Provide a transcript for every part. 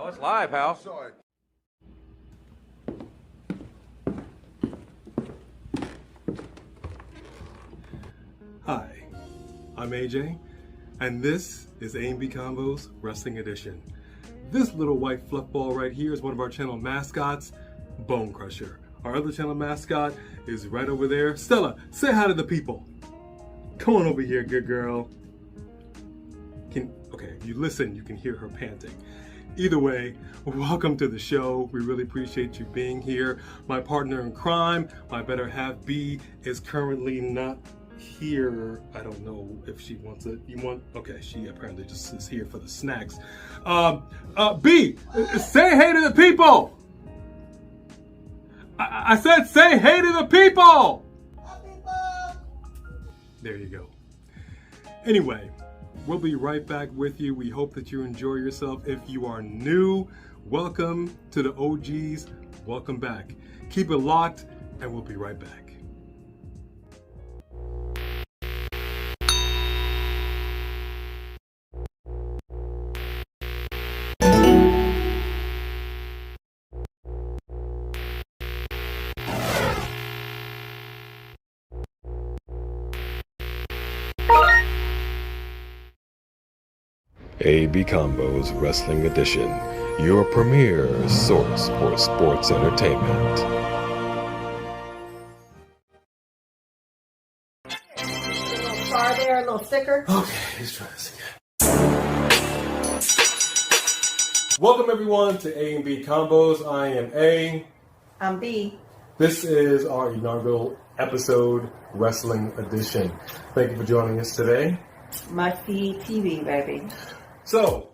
Oh, it's live, Hal. Sorry. Hi, I'm AJ, and this is A&B Convos Wrestling Edition. This little white fluff ball right here is one of our channel mascots, Bone Crusher. Our other channel mascot is right over there. Stella, say hi to the people. Come on over here, good girl. Okay, you listen, you can hear her panting. Either way, welcome to the show. We really appreciate you being here. My partner in crime, my better half B, is currently not here. I don't know if she wants it. Okay, she apparently just is here for the snacks. B, say hey to the people. I said say hey to the people. There you go. Anyway, we'll be right back with you. We hope that you enjoy yourself. If you are new, welcome. To the OGs, welcome back. Keep it locked, and we'll be right back. AEW Combos Wrestling Edition, your premier source for sports entertainment. A little star there, a little sticker. Okay, let's try this again. Welcome everyone to A&B Combos. I am A. I'm B. This is our inaugural episode, Wrestling Edition. Thank you for joining us today. Must see TV, baby. So,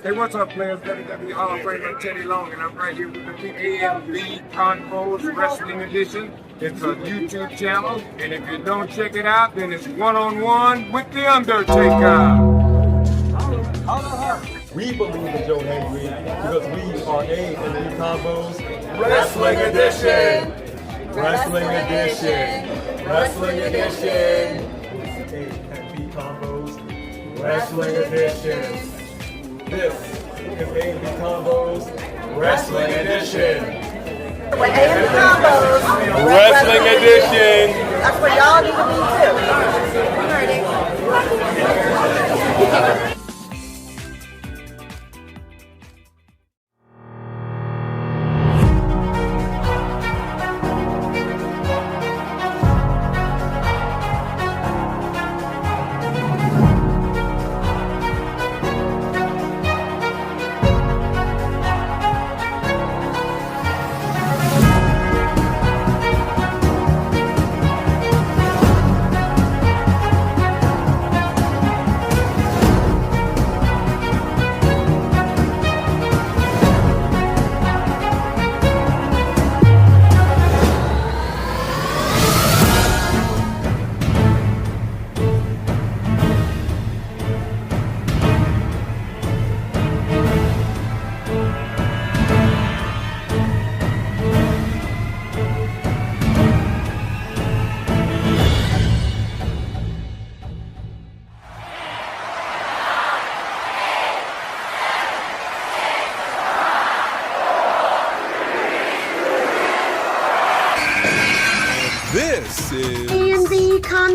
Hey, what's up, players? WWE Hall of Famer Teddy Long, and I'm right here with the AEW Convos Wrestling Edition. It's a YouTube channel, and if you don't check it out, then it's one-on-one with The Undertaker. we believe in Joe Henry because we are A&B Combos Wrestling Edition. Wrestling Edition. Wrestling Edition. A&B Combos Wrestling Edition. This is A&B Combos Wrestling Edition. A&B Combos Wrestling Edition. That's where y'all need to be too.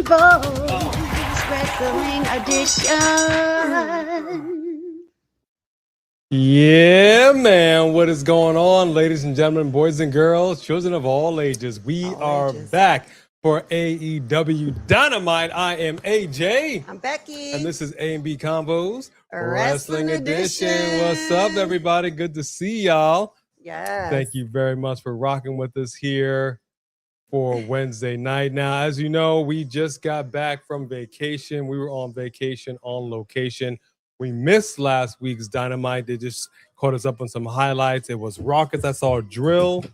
Convos Wrestling Edition. Yeah, man. What is going on, ladies and gentlemen, boys and girls, children of all ages? We are back for AEW Dynamite. I am AJ. I'm Becky. And this is A&B Convos Wrestling Edition. What's up, everybody? Good to see y'all. Yes. Thank you very much for rocking with us here for Wednesday night. Now, as you know, we just got back from vacation. We were on vacation on location. We missed last week's Dynamite. They just caught us up on some highlights. It was rockets. I saw a drill.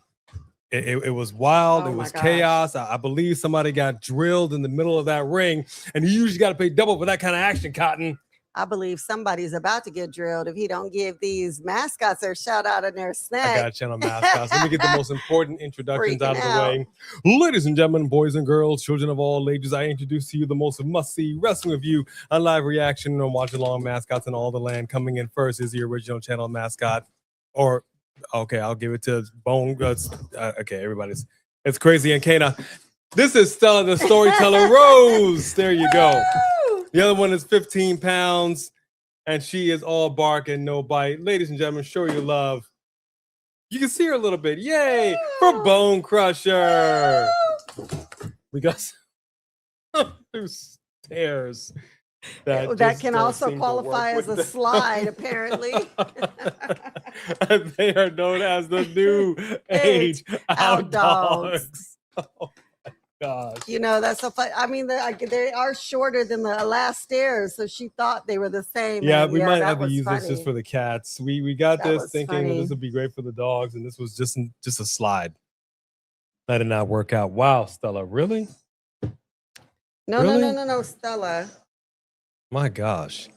It was wild. Oh it was my chaos. I believe somebody got drilled in the middle of that ring, and you usually got to pay double for that kind of action, Cotton. I believe somebody's about to get drilled if he don't give these mascots their shout out and their snack. I got channel mascots. Let me get the most important introductions out of the Freaking way. Ladies and gentlemen, boys and girls, children of all ages, I introduce to you the most must-see wrestling review on live reaction and watch-along mascots in all the land. Coming in first is the original channel mascot. Or, okay, I'll give it to Bone. Okay, everybody's. It's Crazy and Kana. This is Stella, the storyteller Rose. There you go. The other one is 15 pounds, and she is all bark and no bite. Ladies and gentlemen, show your love. You can see her a little bit. Yay! For Bone Crusher. We got some stairs. That can also qualify as a slide, apparently. They are known as the new age outdogs. Oh. Gosh. You know, that's so funny. I mean, they are shorter than the last stairs, so she thought they were the same. Yeah, and we might have to was use funny. this just for the cats. We got That this was thinking that funny. this would be great for the dogs, and this was just a slide. That did not work out. Wow, Stella, really? No, Stella. My gosh.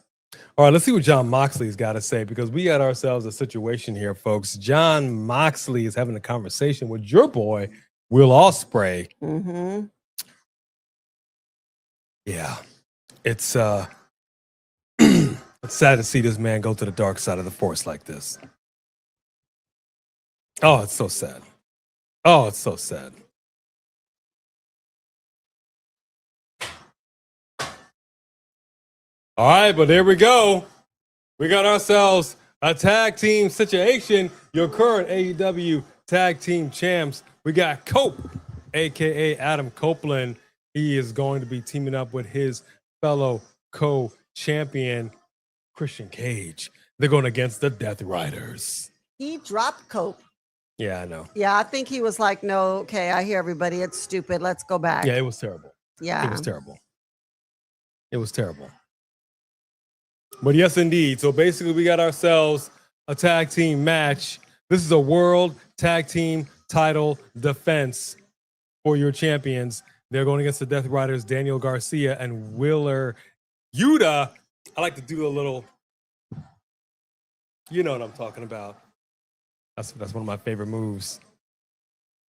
All right, let's see what John Moxley's got to say, because we got ourselves a situation here, folks. John Moxley is having a conversation with your boy, Will Ospreay. Mm-hmm. Yeah, it's it's sad to see this man go to the dark side of the force like this. Oh, it's so sad. Oh, it's so sad. All right, but there we go. We got ourselves a tag team situation. Your current AEW tag team champs. We got Cope, a.k.a. Adam Copeland. He is going to be teaming up with his fellow co-champion, Christian Cage. They're going against the Death Riders. He dropped Cope. Yeah, I know. Yeah, I think he was like, no, okay, I hear everybody. It's stupid. Let's go back. Yeah, it was terrible. Yeah. It was terrible. It was terrible. But yes, indeed. So basically, we got ourselves a tag team match. This is a world tag team title defense for your champions. They're going against the Death Riders, Daniel Garcia and Wheeler Yuta. I like to do a little, you know what I'm talking about. That's one of my favorite moves.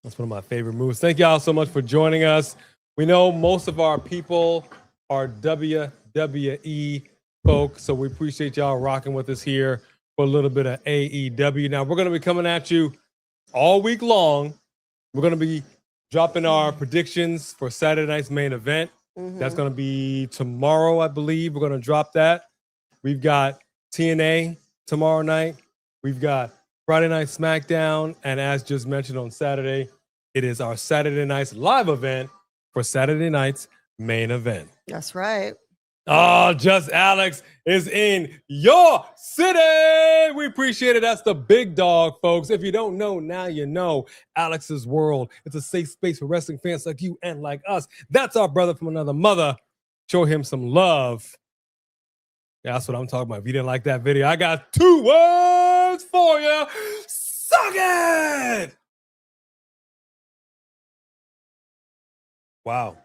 That's one of my favorite moves. Thank y'all so much for joining us. We know most of our people are WWE folks, so we appreciate y'all rocking with us here for a little bit of AEW. Now, we're going to be coming at you all week long. We're going to be dropping our predictions for Saturday night's main event. Mhm. That's going to be tomorrow, I believe. We're going to drop that. We've got TNA tomorrow night. We've got Friday Night SmackDown. And as just mentioned on Saturday, it is our Saturday night's live event for Saturday night's main event. That's right. Oh, Just Alex is in your city. We appreciate it. That's the big dog, folks. If you don't know, now you know. Alex's World. It's a safe space for wrestling fans like you and like us. That's our brother from another mother. Show him some love. Yeah, that's what I'm talking about. If you didn't like that video, I got 2 words for you. Suck it! Wow.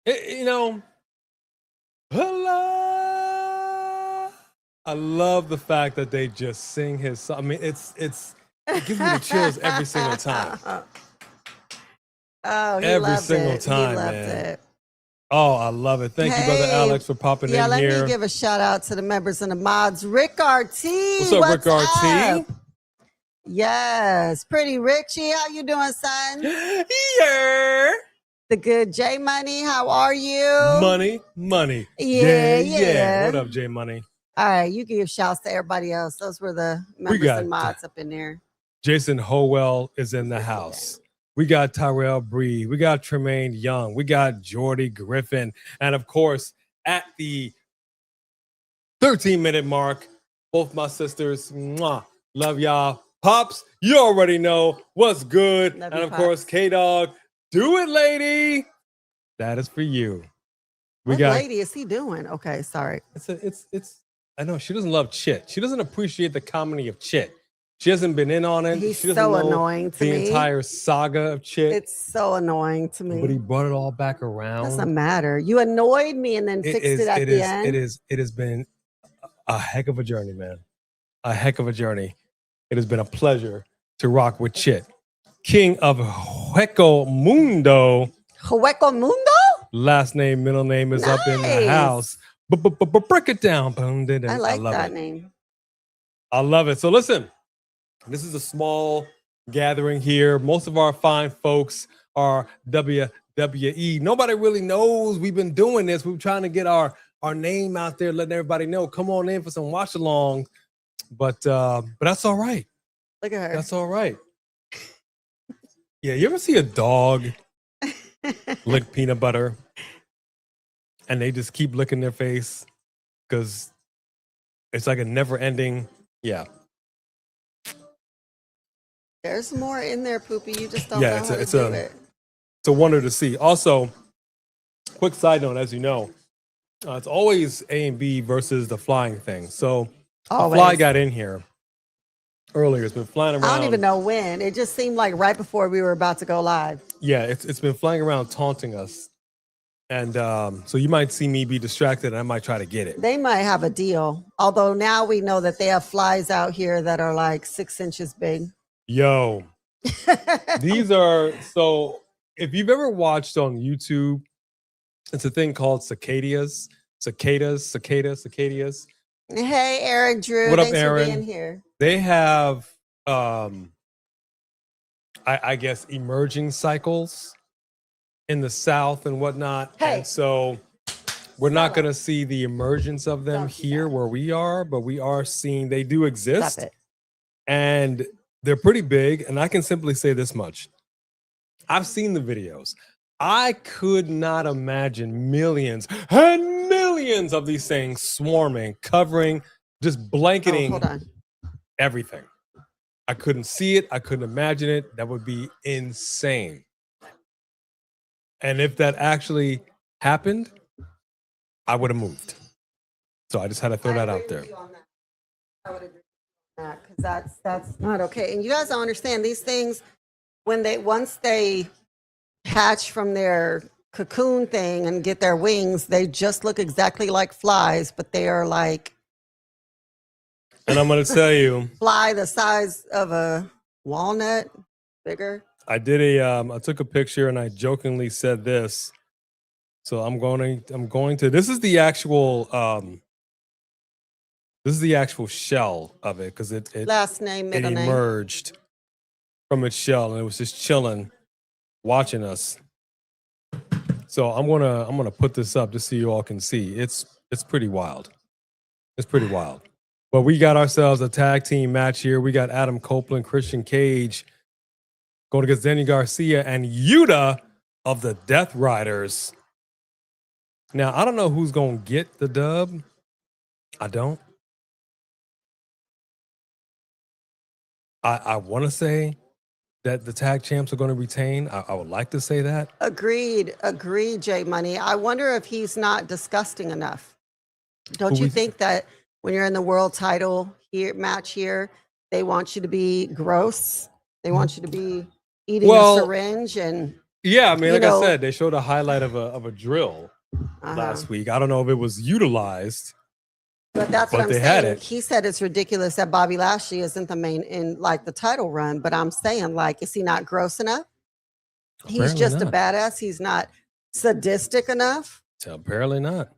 You know, I love the fact that they just sing his song. I mean, it gives me the chills every single time. Oh, he Every loved single it. time, He loved man. it. Oh, I love it. Thank you, Brother Alex, for popping Yeah, in let here. me give a shout out to the members and the mods. Rick RT. What's up, Rick RT? up? Yes, pretty Richie. How you doing, son? Yeah. The good J Money. How are you? Money. Yeah. What up, J Money? All right, you give shouts to everybody else. Those were the members got and mods up in there. Jason Howell is in the house. We got Tyrell Bree. We got Tremaine Young. We got Jordy Griffin. And of course, at the 13-minute mark, both my sisters, mwah, love y'all. Pops, you already know what's good. Love and you, of course, Pops. K-Dog, do it, lady. That is for you. What lady is he doing? Okay, sorry. It's I know she doesn't love Chit. She doesn't appreciate the comedy of Chit. She hasn't been in on it. He's She doesn't so know annoying to the me. entire saga of Chit. It's so annoying to me. But he brought it all back around. Doesn't matter. You annoyed me and then fixed it at the end. It has been a heck of a journey, man. A heck of a journey. It has been a pleasure to rock with Chit, king of Hueco Mundo. Hueco Mundo? Last name, middle name is up in the Nice. house. Break it down. I like love that it. name. I love it. So listen, this is a small gathering here. Most of our fine folks are WWE. Nobody really knows we've been doing this. We're trying to get our name out there, letting everybody know. Come on in for some watch along. But that's all right. Look at her. That's all right. Yeah, you ever see a dog lick peanut butter and they just keep licking their face because it's like a never ending. Yeah. There's more in there, Poopy. You just don't Yeah, know how to do it. It's a wonder to see. Also, quick side note, as you know, it's always A and B versus the flying thing. So a fly Always. got in here earlier. It's been flying around. I don't even know when. It just seemed like right before we were about to go live. Yeah, it's been flying around taunting us. And so you might see me be distracted and I might try to get it. They might have a deal. Although now we know that they have flies out here that are like 6 inches big. Yo, these are, so if you've ever watched on YouTube, it's a thing called cicadas. Hey, Aaron Drew. What up, Thanks Aaron? for being here. They have, I guess, emerging cycles in the South and whatnot. Hey. And so we're not going to see the emergence of them Don't do here that. where we are, but we are seeing they do exist. Stop it. And they're pretty big. And I can simply say this much. I've seen the videos. I could not imagine millions and millions of these things swarming, covering, just blanketing Hold on. everything. I couldn't see it. I couldn't imagine it. That would be insane. And if that actually happened, I would have moved. So I just had to throw that out there. I would agree on that because that's not okay. And you guys don't understand these things once they hatch from their cocoon thing and get their wings, they just look exactly like flies, but they are like And I'm going to tell you, fly the size of a walnut, bigger. I took a picture and I jokingly said this. So I'm going to, this is the actual shell of it because it Last name, middle name. emerged from its shell and it was just chilling, watching us. So I'm gonna put this up just so you all can see. It's pretty wild. It's pretty wild. But we got ourselves a tag team match here. We got Adam Copeland, Christian Cage going against Danny Garcia and Yuta of the Death Riders. Now, I don't know who's going to get the dub. I don't. I want to say that the tag champs are going to retain. I would like to say that. Agreed, J Money. I wonder if he's not disgusting enough. Don't you think that when you're in the world title match here, they want you to be gross? They want you to be eating a syringe and yeah, I mean, like I said, they showed a highlight of a drill uh-huh. last week. I don't know if it was utilized. But that's what I'm they had saying. it. He said it's ridiculous that Bobby Lashley isn't the main in like the title run. But I'm saying, like, is he not gross enough? He's Apparently just not. a badass. He's not sadistic enough. Apparently not.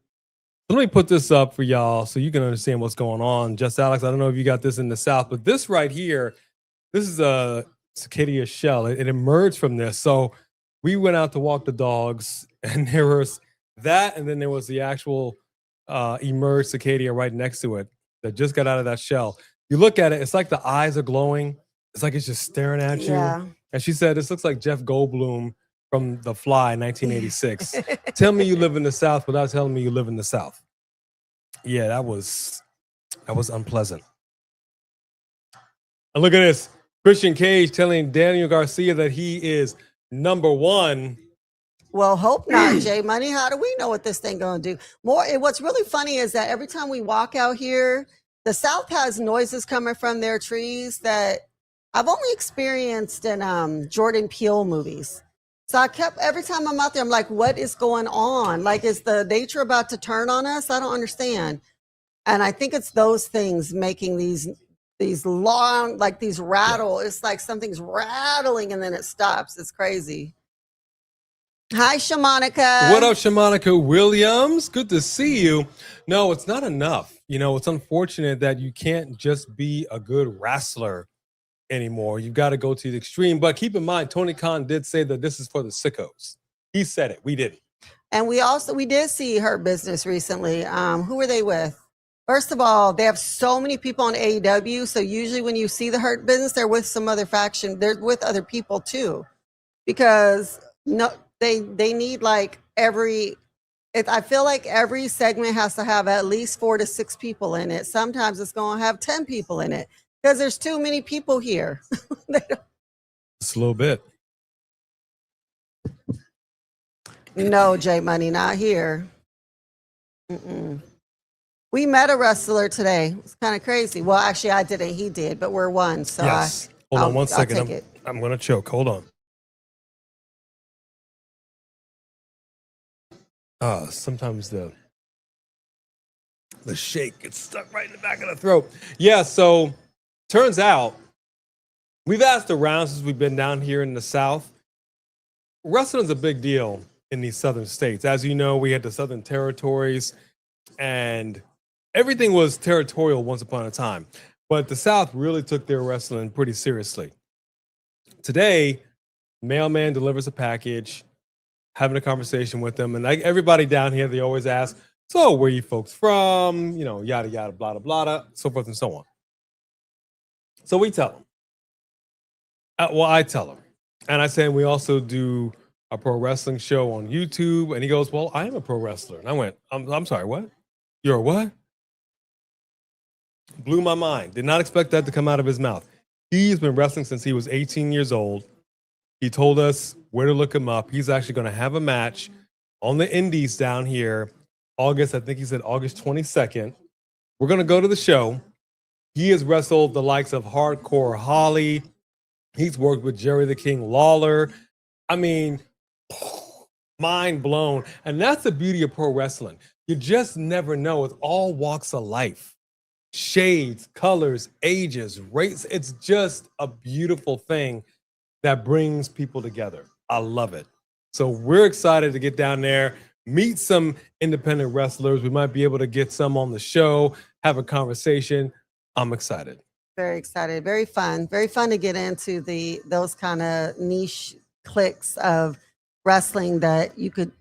Let me put this up for y'all so you can understand what's going on. Just Alex, I don't know if you got this in the South, but this right here this is a cicada shell. It emerged from this. So we went out to walk the dogs, and there was that, and then there was the actual emerged cicada right next to it that just got out of that shell. You look at it, it's like the eyes are glowing. It's like it's just staring at you. Yeah. And she said, this looks like Jeff Goldblum from The Fly, 1986. Tell me you live in the South without telling me you live in the South. Yeah, that was unpleasant. And look at this. Christian Cage telling Daniel Garcia that he is number one. Well, hope not, Jay Money. How do we know what this thing gonna do? What's really funny is that every time we walk out here, the South has noises coming from their trees that I've only experienced in Jordan Peele movies. So every time I'm out there, I'm like, what is going on? Like, is the nature about to turn on us? I don't understand. And I think it's those things making these long, like these rattle. It's like something's rattling and then it stops. It's crazy. Hi, Shamanica. What up, Shamanica Williams? Good to see you. No, it's not enough. It's unfortunate that you can't just be a good wrestler anymore. You've got to go to the extreme. But keep in mind, Tony Khan did say that this is for the sickos. He said it. We didn't. And we did see Hurt Business recently. Who were they with? First of all, they have so many people on AEW. So usually when you see the Hurt Business, they're with some other faction. They're with other people too. Because they need like I feel like every segment has to have at least 4 to 6 people in it. Sometimes it's going to have 10 people in it because there's too many people here. Just a little bit. No, J Money, not here. Mm-mm. We met a wrestler today. It's kind of crazy. Well, actually, I didn't. He did, but we're one. So yes. Hold on one second. I'm going to choke. Hold on. Sometimes the shake gets stuck right in the back of the throat. Yeah, so turns out we've asked around since we've been down here in the South. Wrestling's a big deal in these southern states. As you know, we had the Southern Territories, and everything was territorial once upon a time. But the South really took their wrestling pretty seriously. Today, mailman delivers a package, having a conversation with them. And like everybody down here, they always ask, so where you folks from? Yada, yada, blah, blah, blah, so forth and so on. So we tell them. I tell them. And I say, we also do a pro wrestling show on YouTube. And he goes, well, I am a pro wrestler. And I went, I'm sorry, what? You're a what? Blew my mind. Did not expect that to come out of his mouth. He's been wrestling since he was 18 years old. He told us where to look him up. He's actually going to have a match on the Indies down here. I think he said August 22nd. We're going to go to the show. He has wrestled the likes of Hardcore Holly. He's worked with Jerry the King Lawler. I mean, mind blown. And that's the beauty of pro wrestling. You just never know. It's all walks of life. Shades, colors, ages, race. It's just a beautiful thing that brings people together. I love it. So we're excited to get down there, meet some independent wrestlers. We might be able to get some on the show, have a conversation. I'm excited. Very excited. Very fun. Very fun to get into those kind of niche cliques of wrestling that you could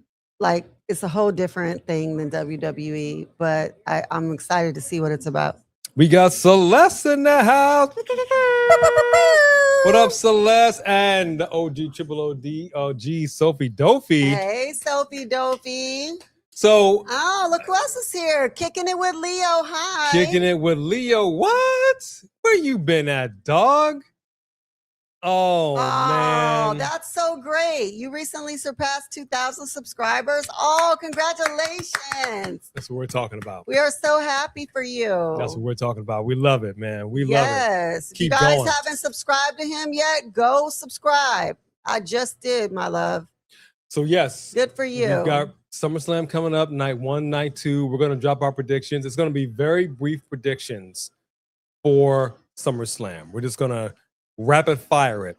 like. It's a whole different thing than WWE, but I'm excited to see what it's about. We got Celeste in the house. What up, Celeste? And the OG Triple OG Sophie Dopey. Hey, Sophie Dopey. So, look who else is here. Kicking it with Leo. Hi. Kicking it with Leo. What? Where you been at, dog? Oh, man. That's so great. You recently surpassed 2,000 subscribers. Oh, congratulations. That's what we're talking about. We are so happy for you. That's what we're talking about. We love it, man. We love it. Yes. If you Keep guys going. haven't subscribed to him yet, go subscribe. I just did, my love. So, yes. Good for you. We've got SummerSlam coming up, night 1, night 2. We're going to drop our predictions. It's going to be very brief predictions for SummerSlam. We're just going to rapid fire it.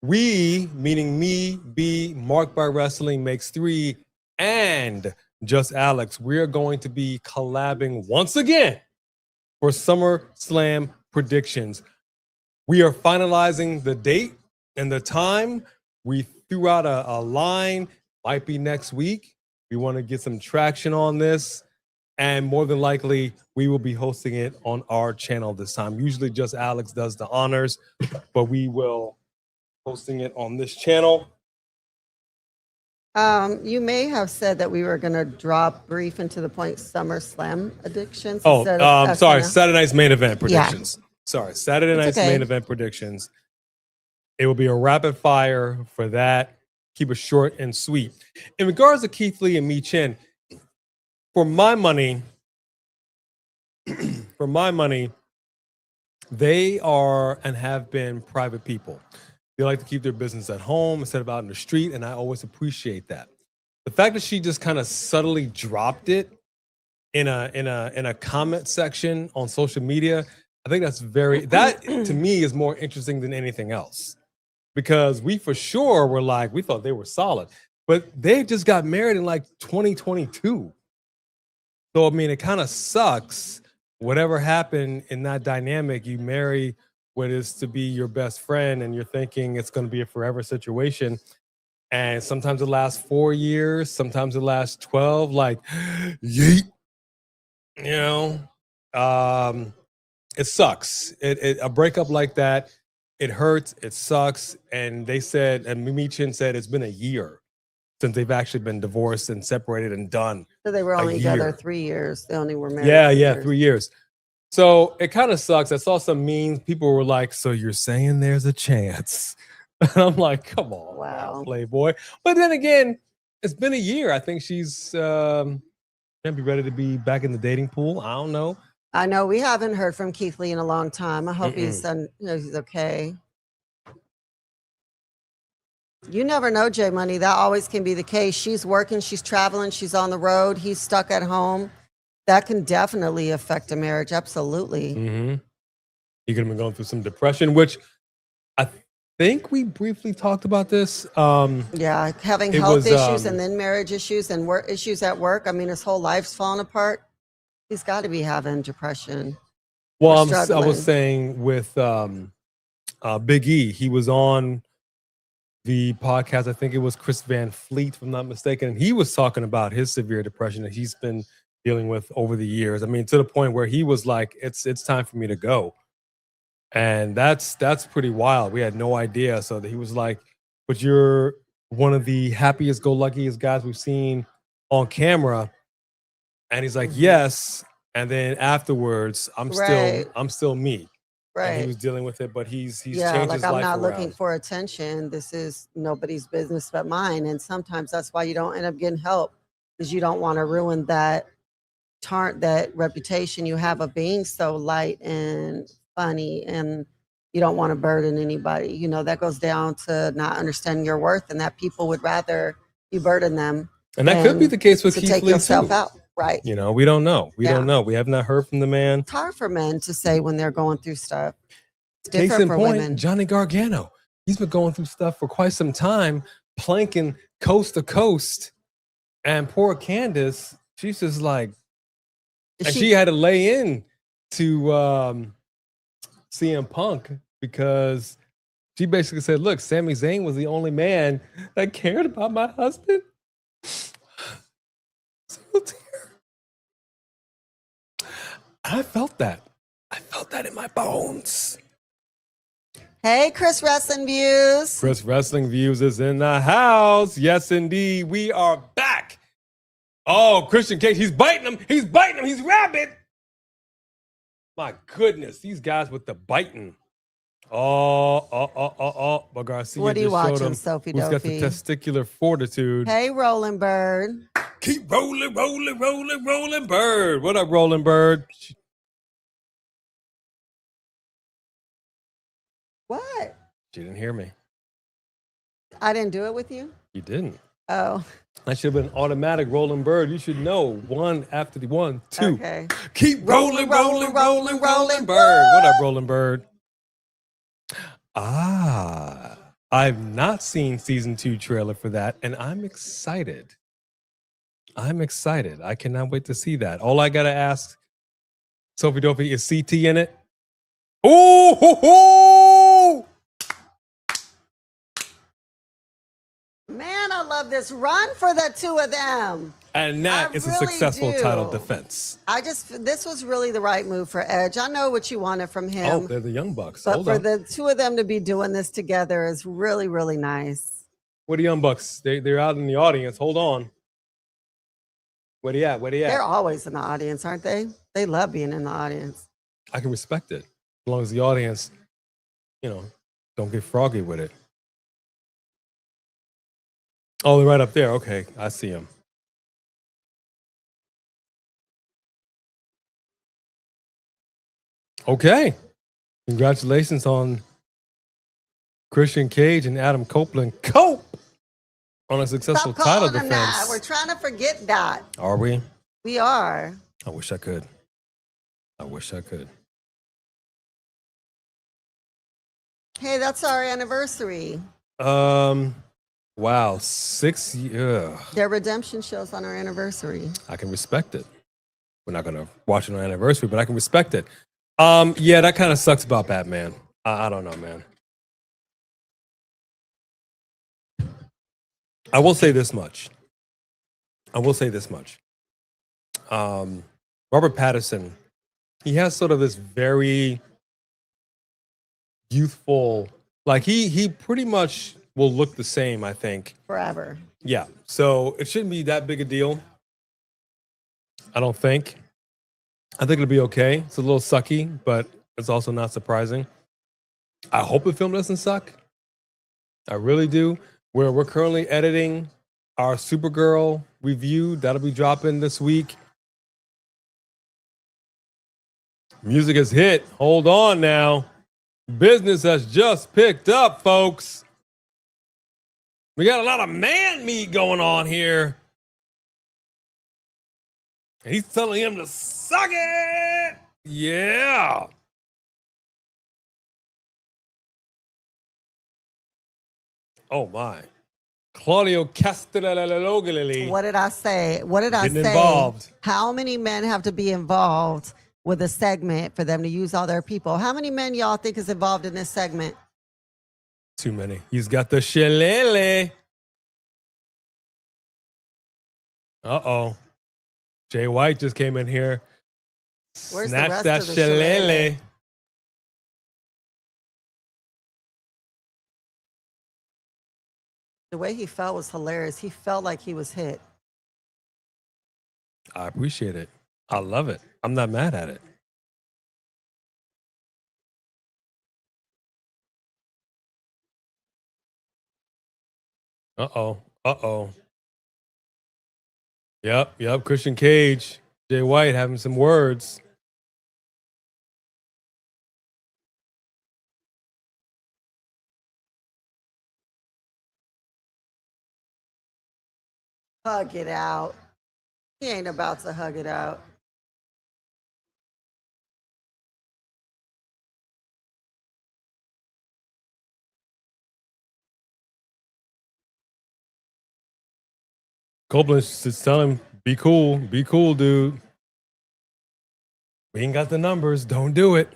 We, meaning me, B, Marked by Wrestling makes 3, and Just Alex, we are going to be collabing once again for SummerSlam predictions. We are finalizing the date and the time. We threw out a line, might be next week. We want to get some traction on this. And more than likely, we will be hosting it on our channel this time. Usually just Alex does the honors, but we will hosting it on this channel. You may have said that we were going to drop brief into the point SummerSlam addictions. Oh, instead of sorry, SNL. Saturday night's main event predictions. Yeah. Sorry, Saturday night's okay. main event predictions. It will be a rapid fire for that. Keep it short and sweet. In regards to Keith Lee and Mi Chin, for my money, they are and have been private people. They like to keep their business at home instead of out in the street, and I always appreciate that. The fact that she just kind of subtly dropped it in a comment section on social media, I think that to me is more interesting than anything else. Because we for sure were like, we thought they were solid, but they just got married in like 2022. So, I mean, it kind of sucks. Whatever happened in that dynamic, you marry what is to be your best friend and you're thinking it's going to be a forever situation. And sometimes it lasts 4 years, sometimes it lasts 12, like, yeet. You know, it sucks. A breakup like that, it hurts, it sucks. And they said, and Mi Chin said it's been a year since they've actually been divorced and separated and done. So they were only together 3 years. They only were married. Yeah, 3 years. So it kind of sucks. I saw some memes. People were like, so you're saying there's a chance? And I'm like, come on, wow, Playboy. But then again, it's been a year. I think she's gonna be ready to be back in the dating pool. I don't know. I know we haven't heard from Keith Lee in a long time. I hope he's okay. You never know, J Money. That always can be the case. She's working, she's traveling, she's on the road. He's stuck at home. That can definitely affect a marriage. Absolutely. Mm-hmm. He could have been going through some depression, which I think we briefly talked about this. Yeah, having health issues and then marriage issues and work issues at work. I mean, his whole life's falling apart. He's got to be having depression. Well, I was saying with Big E, he was on the podcast. I think it was Chris Van Fleet, if I'm not mistaken. And he was talking about his severe depression that he's been dealing with over the years. I mean, to the point where he was like, it's time for me to go. And that's pretty wild. We had no idea. So that he was like, but you're one of the happiest go luckiest guys we've seen on camera. And he's like, yes. And then afterwards, I'm still me. Right. And he was dealing with it, but he's changed like his I'm life not around. looking for attention. This is nobody's business but mine. And sometimes that's why you don't end up getting help, because you don't want to ruin that reputation you have of being so light and funny, and you don't want to burden anybody. You know, that goes down to not understanding your worth, and that people would rather you burden them. And that could be the case with to Keith take Lee yourself too. out. Right. You know, we don't know. We don't know. We have not heard from the man. It's hard for men to say when they're going through stuff. It's Case different in for point, women. Johnny Gargano. He's been going through stuff for quite some time, planking coast to coast. And poor Candace, she's just like, and she had to lay in to CM Punk because she basically said, look, Sami Zayn was the only man that cared about my husband. I felt that. I felt that in my bones. Hey, Chris Wrestling Views. Chris Wrestling Views is in the house. Yes, indeed. We are back. Oh, Christian Cage. He's biting him. He's biting him. He's rabid. My goodness. These guys with the biting. But Garcia what are you just showed watching, him Sophie who's got the Dopey? testicular fortitude. Hey, Rolling Bird. Keep rolling, rolling, rolling, rolling, Bird. What up, Rolling Bird? What? She didn't hear me. I didn't do it with you? You didn't. Oh. I should have been automatic Rolling Bird. You should know one after the 1, 2. Okay. Keep rolling, rolling, rolling, rolling, Bird. What up, Rolling Bird? I've not seen season 2 trailer for that, and I'm excited. I cannot wait to see that. All I gotta ask, Sophie Dopey, is CT in it? Oh, ho, ho! love this run for the two of them. And that I is a really successful do. title defense. This was really the right move for Edge. I know what you wanted from Oh, him, they're the Young Bucks. but Hold for on. the two of them to be doing this together is really, really nice. Where the Young Bucks? They're out in the audience. Hold on. Where they at? Where they at? They're always in the audience, aren't they? They love being in the audience. I can respect it. As long as the audience, don't get froggy with it. Oh, they're right up there. Okay, I see them. Okay. Congratulations on Christian Cage and Adam Copeland. Cope on a successful Stop title calling them that. defense. We're trying to forget that. Are we? We are. I wish I could. I wish I could. Hey, that's our anniversary. Wow, 6 years. Their redemption shows on our anniversary. I can respect it. We're not gonna watch it on anniversary, but I can respect it. Yeah, that kind of sucks about Batman. I don't know, man. I will say this much. Robert Pattinson, he has sort of this very youthful, like he pretty much will look the same, I think. Forever. Yeah. So it shouldn't be that big a deal. I don't think. I think it'll be okay. It's a little sucky, but it's also not surprising. I hope the film doesn't suck. I really do. We're currently editing our Supergirl review. That'll be dropping this week. Music has hit. Hold on now. Business has just picked up, folks. We got a lot of man meat going on here. And he's telling him to suck it. Yeah. Oh, my. Claudio Castellanogli. What did I say? What did I Getting say? involved. How many men have to be involved with a segment for them to use all their people? How many men y'all think is involved in this segment? Too many. He's got the shillelagh. Uh-oh. Jay White just came in here. Where's the Snatch rest that of the shillelagh. shillelagh? The way he felt was hilarious. He felt like he was hit. I appreciate it. I love it. I'm not mad at it. Uh-oh. Uh-oh. Yep. Christian Cage, Jay White having some words. Hug it out. He ain't about to hug it out. Copeland's just telling him, be cool, dude. We ain't got the numbers. Don't do it.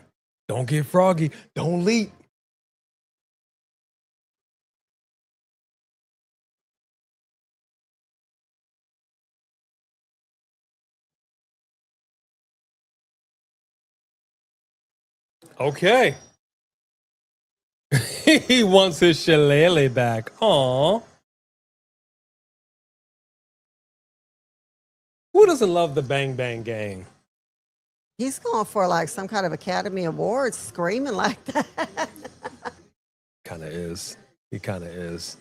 Don't get froggy. Don't leap. Okay. He wants his shillelagh back. Aw. Who doesn't love the Bang Bang Gang? He's going for like some kind of Academy Awards, screaming like that. Kind of is. He kind of is.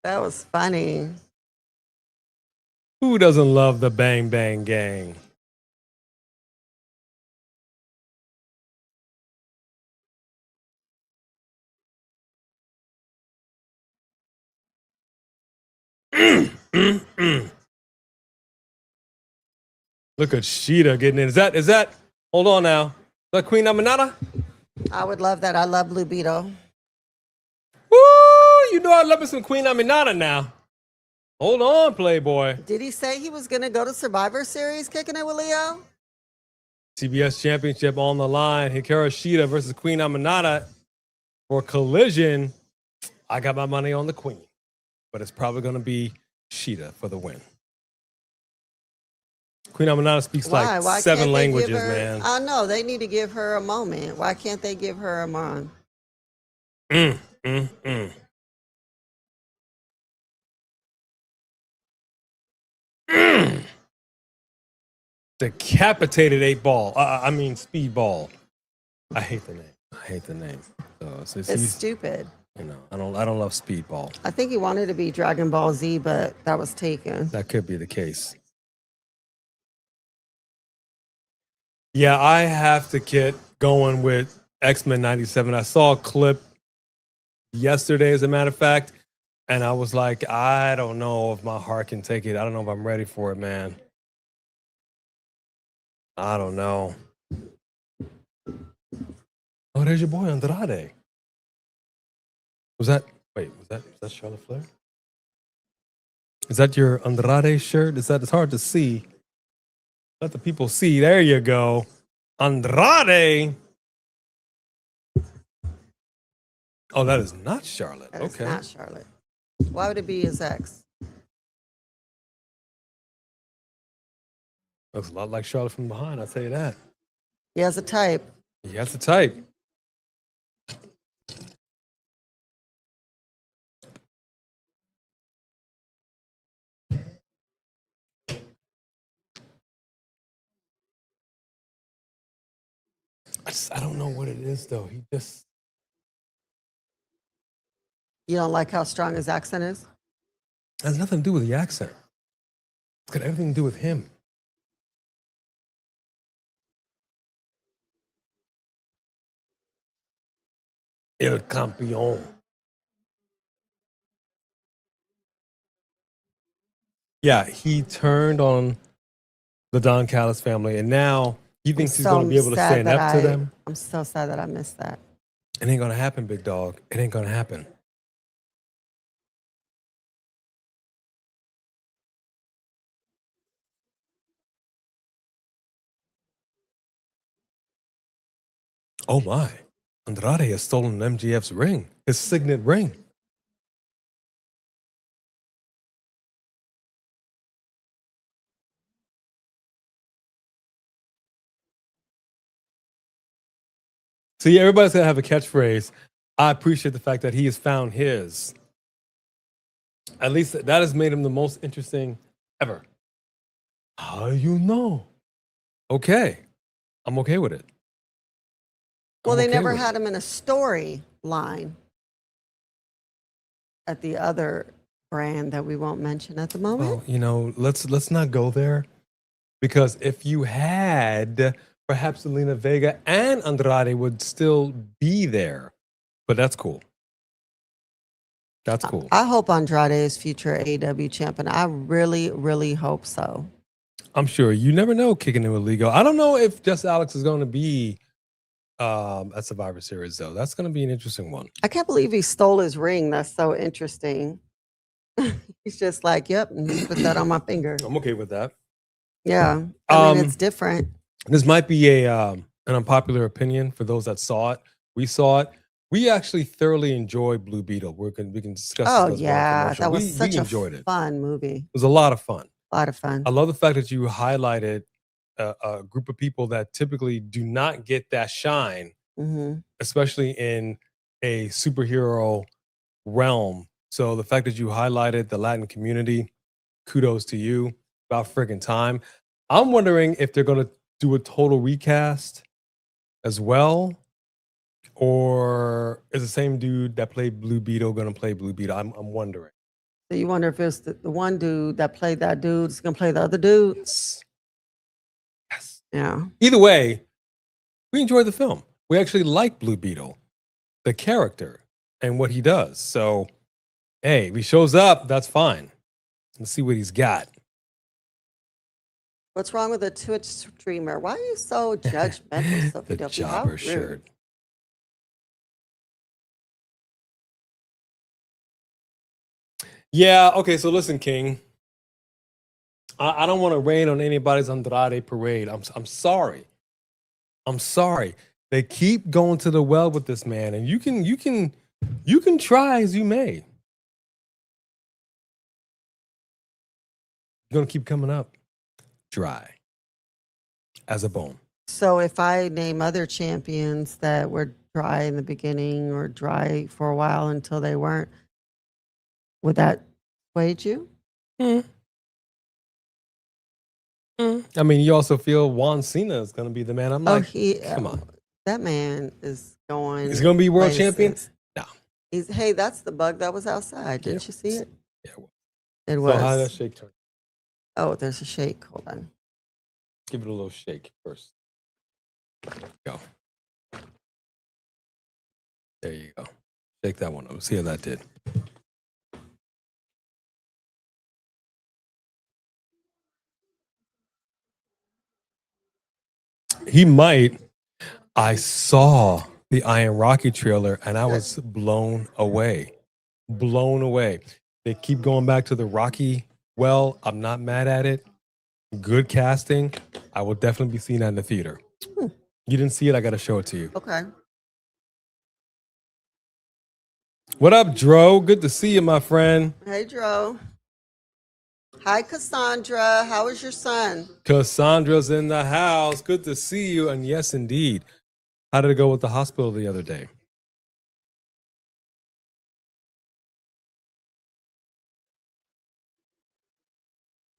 That was funny. Who doesn't love the Bang Bang Gang? Look at Sheeta getting in. Is that, hold on now. Is that Queen Aminata? I would love that. I love Blue Beetle. Woo! You know I love me some Queen Aminata now. Hold on, Playboy. Did he say he was going to go to Survivor Series kicking it with Leo? TBS Championship on the line. Hikaru Shida versus Queen Aminata for Collision. I got my money on the Queen, but it's probably going to be Sheeta for the win. Queen Amanada speaks Why? like Why 7 can't they give languages, her? man. I know they need to give her a moment. Why can't they give her a moment? Mm, mm, mm. Mm. Decapitated 8-ball. I mean speedball. I hate the name. So It's stupid. you know, I don't love speedball. I think he wanted to be Dragon Ball Z, but that was taken. That could be the case. Yeah, I have to get going with X-Men 97. I saw a clip yesterday, as a matter of fact, and I was like, I don't know if my heart can take it. I don't know if I'm ready for it, man. I don't know. Oh, there's your boy Andrade. Was that Charlotte Flair? Is that your Andrade shirt? It's hard to see. Let the people see. There you go. Andrade. Oh, that is not Charlotte. That is Okay. not Charlotte. Why would it be his ex? Looks a lot like Charlotte from behind, I'll tell you that. He has a type. He has the type. I don't know what it is, though. He just... You don't like how strong his accent is? It has nothing to do with the accent. It's got everything to do with him. El campeón. Yeah, he turned on the Don Callis family, and now he thinks he's going to be able to stand up to them. I'm so sad that I missed that. It ain't going to happen, big dog. It ain't going to happen. Oh my. Andrade has stolen MGF's ring, his signet ring. See, everybody's going to have a catchphrase. I appreciate the fact that he has found his. At least that has made him the most interesting ever. How do you know? Okay. I'm okay with it. Well, I'm they okay never with had him in a storyline at the other brand that we won't mention at the moment. Well, you know, let's not go there, because if you had, perhaps Selena Vega and Andrade would still be there. But that's cool. That's cool. I hope Andrade is future AEW champion. I really, really hope so. I'm sure. You never know, kicking it with Ligo. I don't know if Just Alex is going to be at Survivor Series, though. That's going to be an interesting one. I can't believe he stole his ring. That's so interesting. He's just like, yep, and just put that on my finger. I'm okay with that. Yeah. I mean, it's different. This might be an unpopular opinion for those that saw it. We saw it. We actually thoroughly enjoyed Blue Beetle. We can discuss. Oh, this yeah. That was such a enjoyed it. fun movie. It was a lot of fun. A lot of fun. I love the fact that you highlighted a group of people that typically do not get that shine, especially in a superhero realm. So the fact that you highlighted the Latin community, kudos to you. About friggin' time. I'm wondering if they're going to do a total recast as well, or is the same dude that played Blue Beetle going to play Blue Beetle? I'm wondering. So you wonder if it's the one dude that played that dude is going to play the other dudes? Yes. Yeah. Either way, we enjoyed the film. We actually like Blue Beetle, the character, and what he does. So, hey, if he shows up, that's fine. Let's see what he's got. What's wrong with a Twitch streamer? Why are you so judgmental, Sophie The Duffy? How jobber rude. shirt. Yeah, okay, so listen, King. I don't want to rain on anybody's Andrade parade. I'm sorry. I'm sorry. They keep going to the well with this man, and you can try as you may. You're gonna keep coming up dry as a bone. So if I name other champions that were dry in the beginning or dry for a while until they weren't, would that sway you? I mean, you also feel Juan Cena is gonna be the man. I'm like, come on. That man is going. He's gonna be world champion? places. No. Hey, that's the bug that was outside. Didn't you see it? Yeah. It So was. how did that shake turn? Oh, there's a shake. Hold on. Give it a little shake first. Go. There you go. Shake that one up. See how that did. He might. I saw the Iron Rocky trailer and I was blown away. Blown away. They keep going back to the Rocky. Well, I'm not mad at it. Good casting. I will definitely be seeing that in the theater. You didn't see it? I got to show it to you. Okay. What up, Dro? Good to see you, my friend. Hey, Dro. Hi, Cassandra. How is your son? Cassandra's in the house. Good to see you. And yes, indeed. How did it go with the hospital the other day?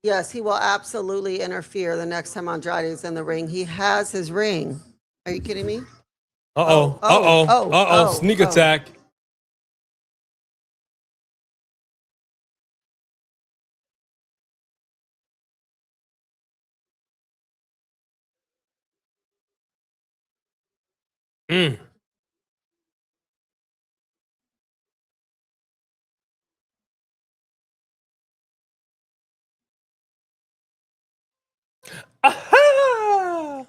Yes, he will absolutely interfere the next time Andrade is in the ring. He has his ring. Are you kidding me? Sneak attack. Aha!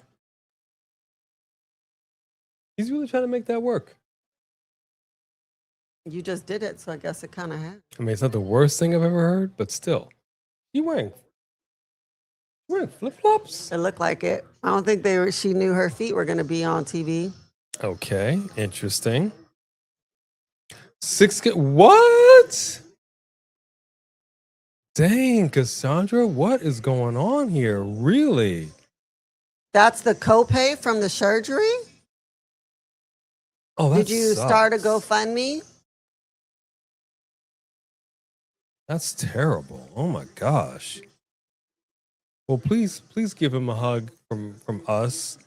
He's really trying to make that work. You just did it, so I guess it kind of had. I mean, it's not the worst thing I've ever heard, but still. You wearing flip-flops? It looked like it. I don't think she knew her feet were going to be on TV. Okay, interesting. What? Dang, Cassandra, what is going on here? Really? That's the copay from the surgery? Oh, that Did you start a GoFundMe? That's terrible. Oh my gosh. Well, please give him a hug from us.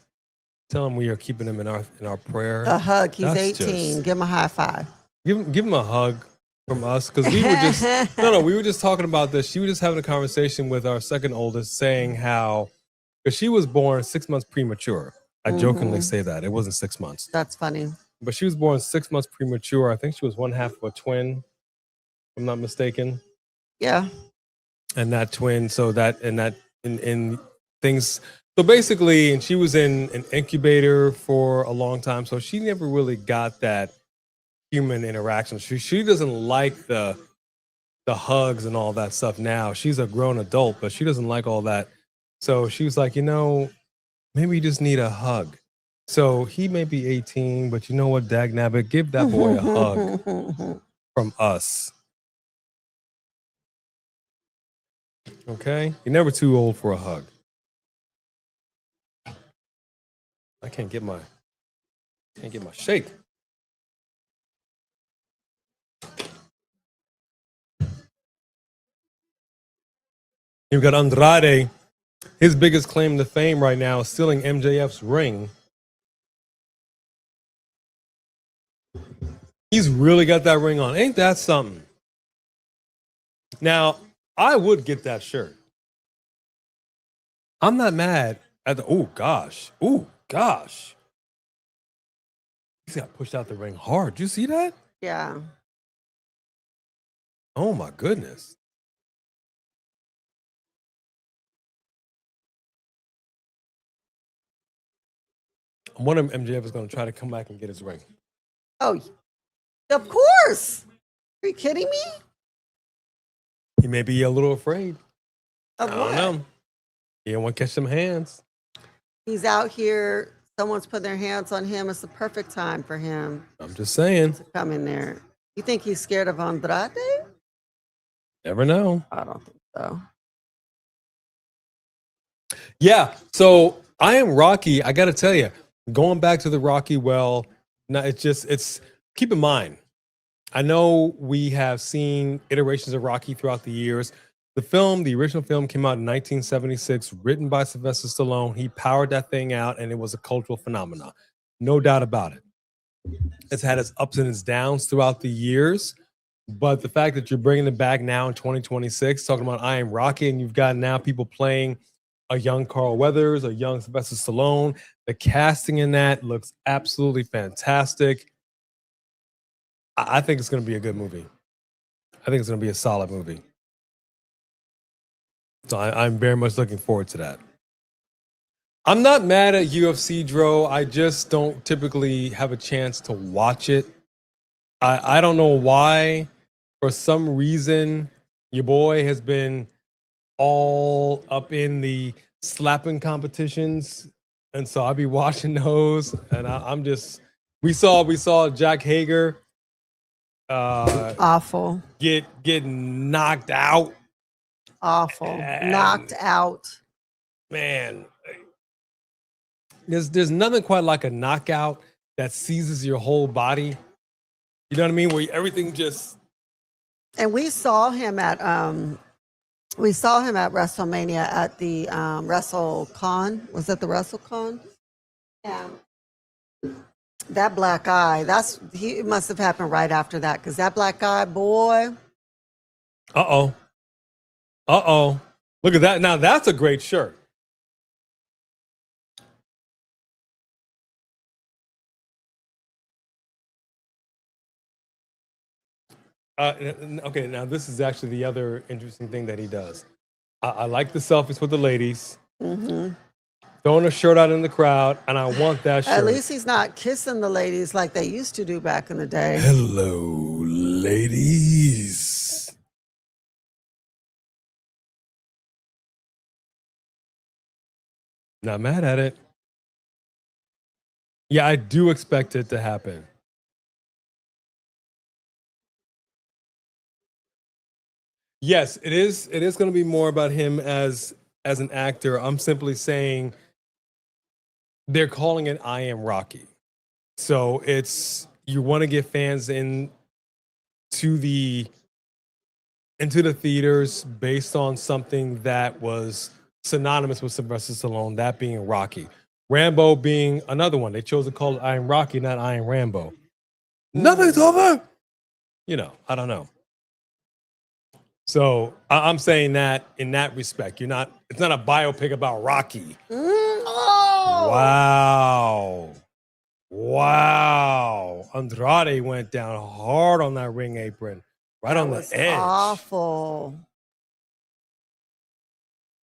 Tell him we are keeping him in our prayer. A hug. He's That's 18. Give him a high five. Give him a hug from us, because we were just we were just talking about this. She was just having a conversation with our second oldest, saying how, because she was born 6 months premature. I jokingly say that it wasn't 6 months. That's funny. But she was born 6 months premature. I think she was one half of a twin, if I'm not mistaken. Yeah. And that twin, so that in things. So basically, and she was in an incubator for a long time, so she never really got that human interaction. She doesn't like the hugs and all that stuff now. She's a grown adult, but she doesn't like all that. So she was like, maybe you just need a hug. So he may be 18, but you know what, dagnabbit, give that boy a hug from us. Okay? You're never too old for a hug. I can't get my shake. You've got Andrade. His biggest claim to fame right now is stealing MJF's ring. He's really got that ring on. Ain't that something? Now, I would get that shirt. I'm not mad at the, oh gosh. He's got pushed out the ring hard. You see that? Yeah. Oh my goodness. I wonder if MJF is going to try to come back and get his ring. Oh, of course. Are you kidding me? He may be a little afraid. Of I what? don't know. He don't want to catch some hands. He's out here. Someone's putting their hands on him. It's the perfect time for him I'm just saying. to come in there. You think he's scared of Andrade? Never know. I don't think so. Yeah. So I Am Rocky. I got to tell you, going back to the Rocky well, now it's keep in mind, I know we have seen iterations of Rocky throughout the years. The original film came out in 1976, written by Sylvester Stallone. He powered that thing out and it was a cultural phenomenon. No doubt about it. It's had its ups and its downs throughout the years. But the fact that you're bringing it back now in 2026, talking about I Am Rocky, and you've got now people playing a young Carl Weathers, a young Sylvester Stallone, the casting in that looks absolutely fantastic. I think it's going to be a good movie. I think it's going to be a solid movie. So I'm very much looking forward to that. I'm not mad at UFC, Dro. I just don't typically have a chance to watch it. I don't know why. For some reason, your boy has been all up in the slapping competitions, and so I'll be watching those. And I'm just we saw Jack Hager Awful. get knocked out. Awful. And Knocked out. Man, there's nothing quite like a knockout that seizes your whole body. You know what I mean? Where everything just. And we saw him at WrestleMania at the WrestleCon. Was it the WrestleCon? Yeah. That black eye. He must have happened right after that, because that black eye, boy. Uh oh. Look at that. Now that's a great shirt. Okay, now this is actually the other interesting thing that he does. I like the selfies with the ladies. Mm-hmm. Throwing a shirt out in the crowd, and I want that shirt. At least he's not kissing the ladies like they used to do back in the day. Hello, ladies. Not mad at it. Yeah, I do expect it to happen. Yes, it is. It is going to be more about him as an actor. I'm simply saying they're calling it I Am Rocky. So it's you want to get fans into the theaters based on something that was synonymous with Sylvester Stallone, that being Rocky. Rambo being another one. They chose to call it I Am Rocky, not I Am Rambo. Nothing's over. You know, I don't know. So I'm saying that in that respect, it's not a biopic about Rocky. Oh. Wow. Andrade went down hard on that ring apron, right on the edge. Awful.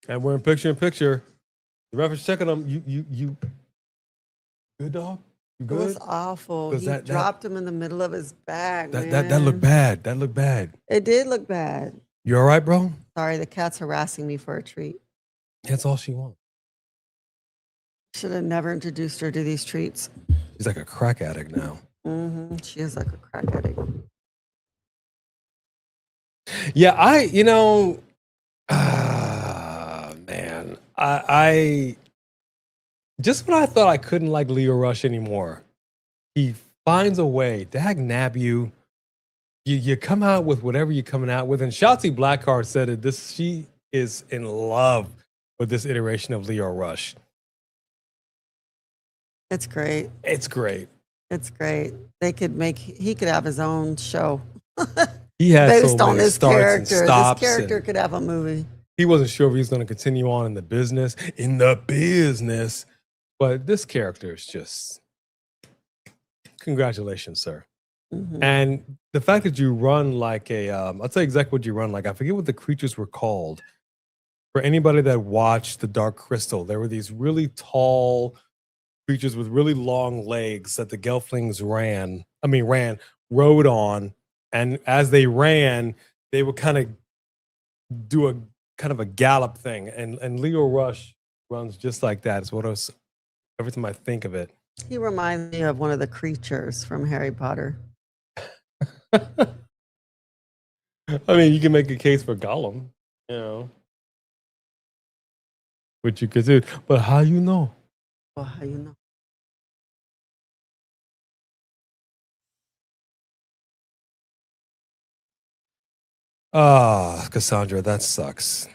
And we're in picture. The ref is checking him. You good, dog? You It good? was awful. He That dropped him in the middle of his bag. that looked bad. That looked bad. It did look bad. You all right, bro? Sorry, the cat's harassing me for a treat. That's all she wants. Should have never introduced her to these treats. She's like a crack addict now. Mm-hmm. She is like a crack addict. Yeah, man, I just when I thought I couldn't like Leo Rush anymore, he finds a way. Dag nab you. You come out with whatever you're coming out with. And Shotzi Blackheart said it. She is in love with this iteration of Leo Rush. It's great. It's great. It's great. He could have his own show. He has Based so on many this starts and character. This stops. character And could have a movie. he wasn't sure if he was going to continue on in the business. But this character is just congratulations, sir. Mm-hmm. And the fact that you run like I'll tell you exactly what you run like. I forget what the creatures were called. For anybody that watched The Dark Crystal, there were these really tall creatures with really long legs that the Gelflings rode on. And as they ran, they would kind of do a kind of a gallop thing. And Leo Rush runs just like that. It's what I was, every time I think of it. He reminds me of one of the creatures from Harry Potter. I mean, you can make a case for Gollum, you know. What you could do. But how you know? Well, how you know? Ah, Cassandra, that sucks.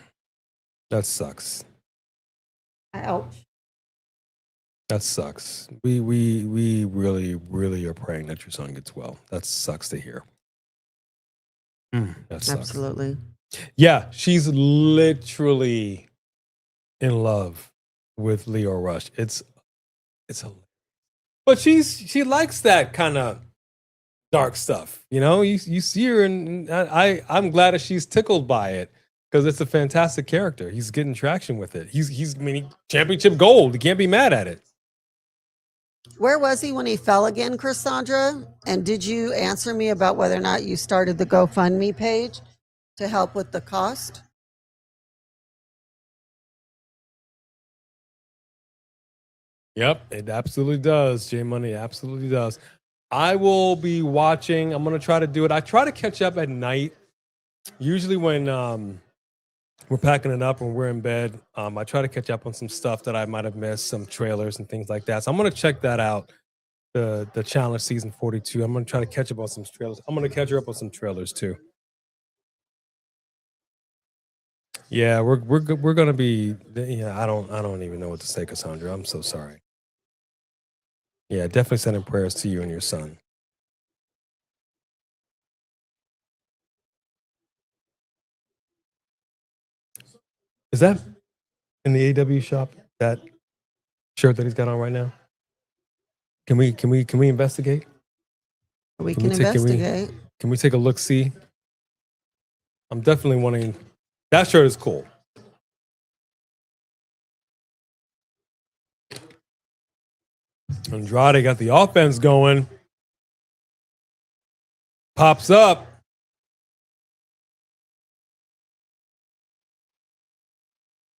That sucks. Ouch. That sucks. We really are praying that your son gets well. That sucks to hear. That sucks. Absolutely. Yeah, she's literally in love with Leo Rush. It's a, but she likes that kind of dark stuff. You know, you see her, and I'm glad that she's tickled by it because it's a fantastic character. He's getting traction with it. I mean, championship gold. You can't be mad at it. Where was he when he fell again, Cassandra? And did you answer me about whether or not you started the GoFundMe page to help with the cost? Yep, it absolutely does. J Money absolutely does. I will be watching. I'm gonna try to do it. I try to catch up at night. Usually when we're packing it up and we're in bed, I try to catch up on some stuff that I might have missed, some trailers and things like that. So I'm gonna check that out. The challenge season 42. I'm gonna try to catch up on some trailers. I'm gonna catch her up on some trailers too. Yeah, we're gonna be. Yeah, I don't even know what to say, Cassandra. I'm so sorry. Yeah, definitely sending prayers to you and your son. Is that in the AEW shop? That shirt that he's got on right now? Can we investigate? We Can can we take- can we- investigate. Can we take a look? See, I'm definitely wanting. That shirt is cool. Andrade got the offense going. Pops up.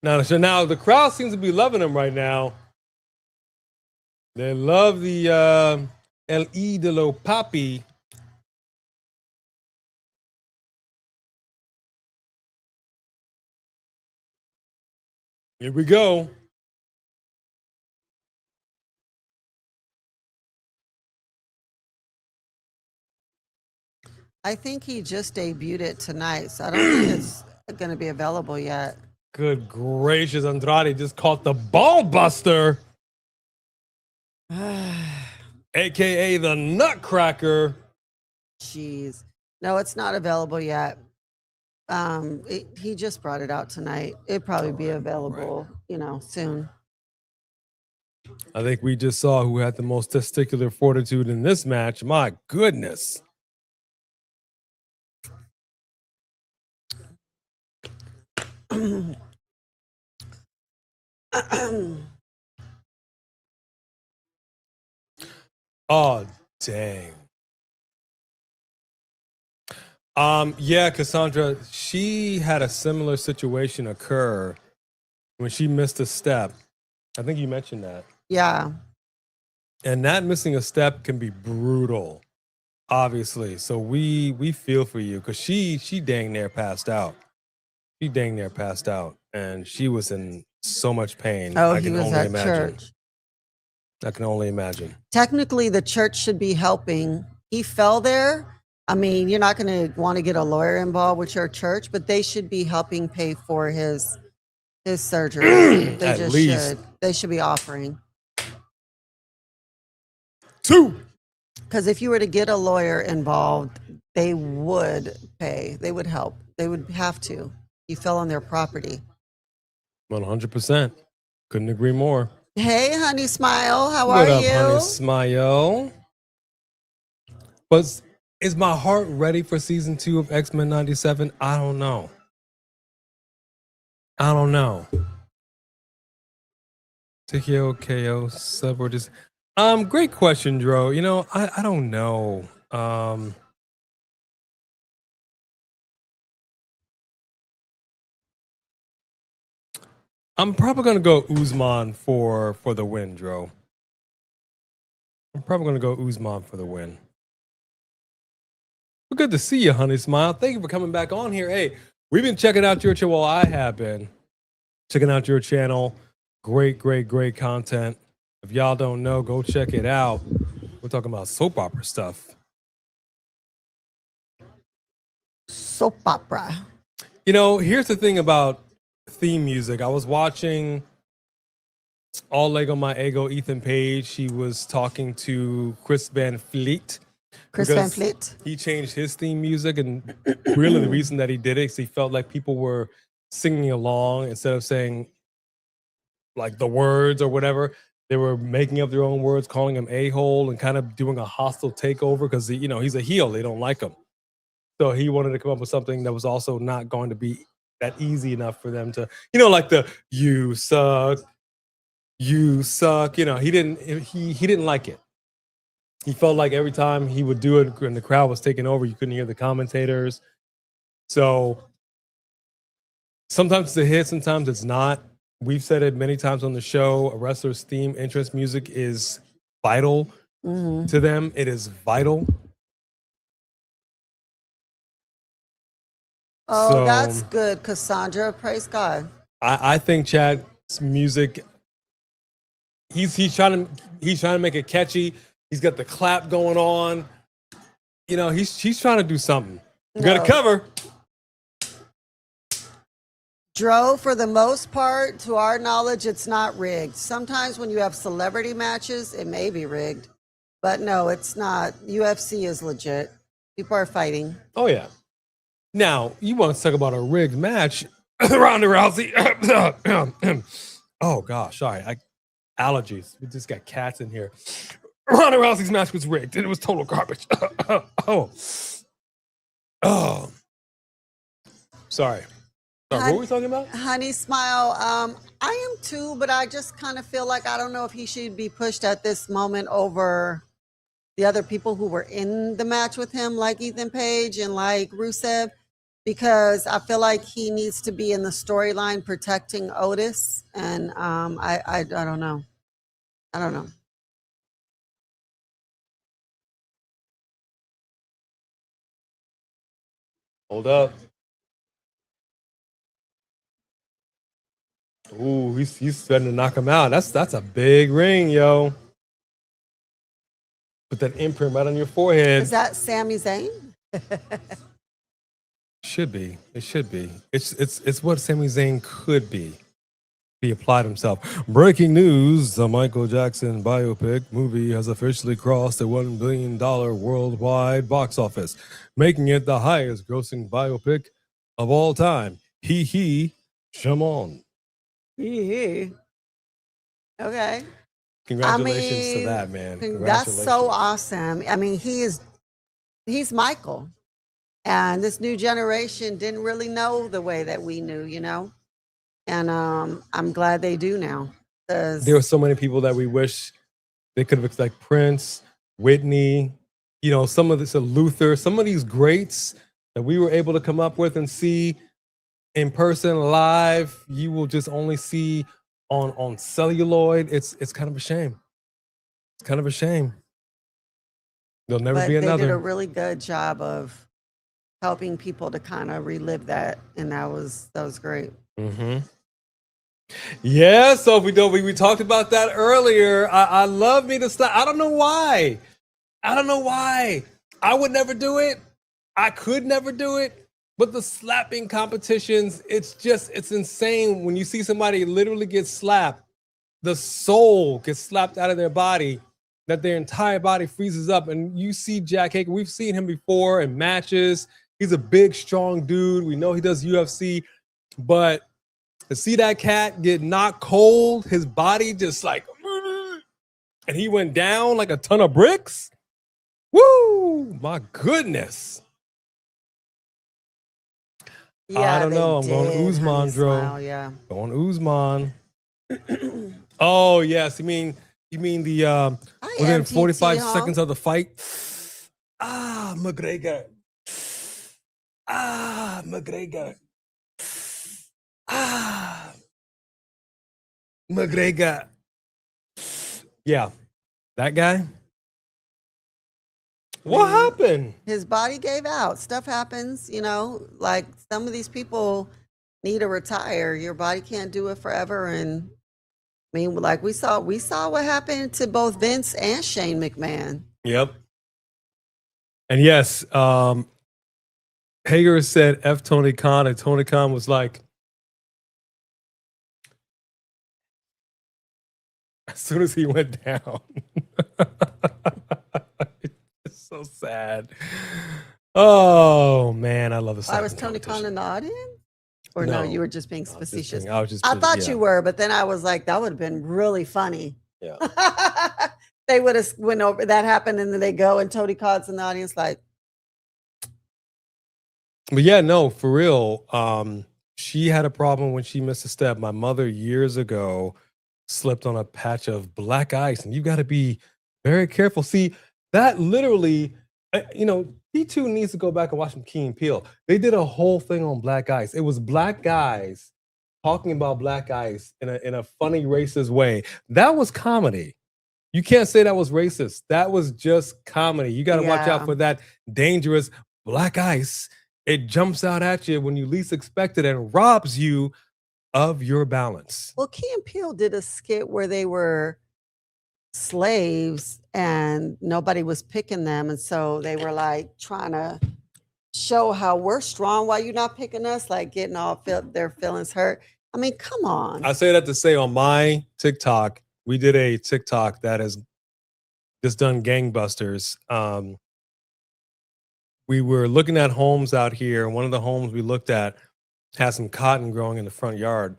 Now the crowd seems to be loving him right now. They love the El Idolo Papi. Here we go. I think he just debuted it tonight, so I don't think it's going to be available yet. Good gracious, Andrade just caught the ball buster, aka the Nutcracker. Jeez. No, it's not available yet. He just brought it out tonight. It'd probably be available, soon. I think we just saw who had the most testicular fortitude in this match. My goodness. Oh, dang. Yeah, Cassandra, she had a similar situation occur when she missed a step. I think you mentioned that. Yeah. And that missing a step can be brutal, obviously. So we feel for you because she dang near passed out. She dang near passed out, and she was in so much pain. Oh, I he can was only at imagine. church. I can only imagine. Technically, the church should be helping. He fell there. I mean, you're not going to want to get a lawyer involved with your church, but they should be helping pay for his surgery. They At just least. should. They should be offering. 2. Because if you were to get a lawyer involved, they would pay. They would help. They would have to. You fell on their property. 100%. Couldn't agree more. Hey, Honey Smile. How What are up, you? Honey Smile? But is my heart ready for season 2 of X-Men 97? I don't know. Tikio KO sub or just great question, Dro. I don't know. I'm probably gonna go Uzman for the win, Dro. I'm probably gonna go Uzman for the win. Well, good to see you, Honey Smile. Thank you for coming back on here. Hey, we've been checking out your show. Well, I have been. checking out your channel. Great content. If y'all don't know, go check it out. We're talking about soap opera stuff. Soap opera. You know, here's the thing about theme music. I was watching All Lego My Ego, Ethan Page. He was talking to Chris Van Fleet. Chris Van because Fleet. He changed his theme music, and really the reason that he did it is he felt like people were singing along instead of saying like the words or whatever. They were making up their own words, calling him a-hole, and kind of doing a hostile takeover because he's a heel. They don't like him. So he wanted to come up with something that was also not going to be that easy enough for them to, like the you suck. He didn't like it. He felt like every time he would do it and the crowd was taking over, you couldn't hear the commentators. So sometimes it's a hit, sometimes it's not. We've said it many times on the show. A wrestler's theme entrance music is vital to them. It is vital. Oh, that's good, Cassandra. Praise God. I think Chad's music, he's trying to make it catchy. He's got the clap going on. He's trying to do something. You got to cover. Dro, for the most part, to our knowledge, it's not rigged. Sometimes when you have celebrity matches, it may be rigged. But no, it's not. UFC is legit. People are fighting. Oh, yeah. Now, you want to talk about a rigged match. Ronda Rousey. Oh, gosh. Sorry. Allergies. We just got cats in here. Ronda Rousey's match was rigged, and it was total garbage. Oh. Sorry. What were we talking about? Honey Smile, I am too, but I just kind of feel like I don't know if he should be pushed at this moment over the other people who were in the match with him, like Ethan Page and like Rusev, because I feel like he needs to be in the storyline protecting Otis, and I don't know. I don't know. Hold up. Ooh, he's threatening to knock him out. That's a big ring, yo. Put that imprint right on your forehead. Is that Sami Zayn? Should be. It should be. It's what Sami Zayn could be. He applied himself. Breaking news: the Michael Jackson biopic movie has officially crossed the $1 billion worldwide box office, making it the highest-grossing biopic of all time. Shimon. Okay. Congratulations to that, man. That's so awesome. I mean, he's Michael. And this new generation didn't really know the way that we knew, And I'm glad they do now. There were so many people that we wish they could have, like Prince, Whitney, some of this, Luther, some of these greats that we were able to come up with and see in person, live. You will just only see on celluloid. It's kind of a shame. It's kind of a shame. There'll never be another. They did a really good job of helping people to kind of relive that, and that was great. Mm-hmm. Yeah, so we talked about that earlier. I love me to slap. I don't know why. I would never do it. I could never do it. But the slapping competitions, it's insane. When you see somebody literally get slapped, the soul gets slapped out of their body, that their entire body freezes up. And you see Jack Hager, we've seen him before in matches. He's a big, strong dude. We know he does UFC. But to see that cat get knocked cold, his body just like, and he went down like a ton of bricks. Woo! My goodness. Yeah, I don't know. I'm going Usman, Dro. Yeah. Going Usman. Oh, yes. You mean the within 45 seconds of the fight? McGregor. McGregor. Yeah. That guy? What happened? His body gave out. Stuff happens, like some of these people need to retire. Your body can't do it forever. And I mean, like we saw what happened to both Vince and Shane McMahon. Yep. And yes, Hager said F Tony Khan, and Tony Khan was like, as soon as he went down. It's so sad. Oh man, I love the I was Tony Khan in the audience? Or no, you were just being facetious. I thought you were, but then I was like, that would have been really funny. Yeah. They would have went over, that happened, and then they go, and Tony Khan's in the audience like. But yeah, no, for real. She had a problem when she missed a step. My mother years ago slipped on a patch of black ice, and you got to be very careful. See, that literally, P2 needs to go back and watch some Key and Peele. They did a whole thing on black ice. It was black guys talking about black ice in a funny, racist way. That was comedy. You can't say that was racist. That was just comedy. You got to watch out for that dangerous black ice. It jumps out at you when you least expect it and robs you of your balance. Well, Key and Peele did a skit where they were slaves and nobody was picking them. And so they were like trying to show how we're strong while you're not picking us, like getting all their feelings hurt. I mean, come on. I say that to say on my TikTok, we did a TikTok that has just done gangbusters. We were looking at homes out here, and one of the homes we looked at had some cotton growing in the front yard.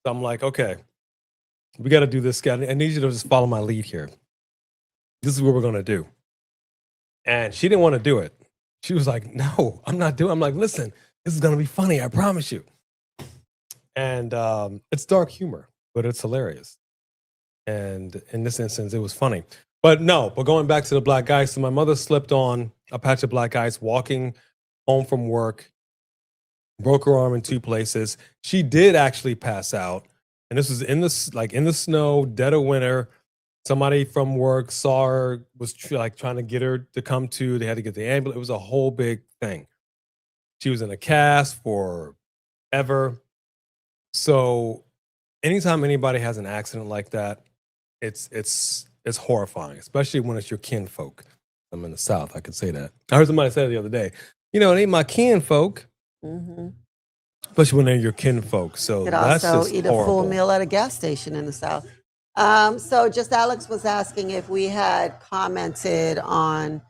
So I'm like, okay, we got to do this. I need you to just follow my lead here. This is what we're going to do. And she didn't want to do it. She was like, no, I'm not doing it. I'm like, listen, this is going to be funny. I promise you. And it's dark humor, but it's hilarious. And in this instance, it was funny. But going back to the black ice. So my mother slipped on a patch of black ice walking home from work, broke her arm in 2 places. She did actually pass out. And this was in the snow, dead of winter. Somebody from work saw her, was trying to get her to come to. They had to get the ambulance. It was a whole big thing. She was in a cast forever. So anytime anybody has an accident like that, it's horrifying, especially when it's your kinfolk. I'm in the South, I could say that. I heard somebody say it the other day. It ain't my kinfolk. Mm-hmm. Especially when they're your kinfolk. So You could that's also just eat horrible. a full meal at a gas station in the South. So just Alex was asking if we had commented on,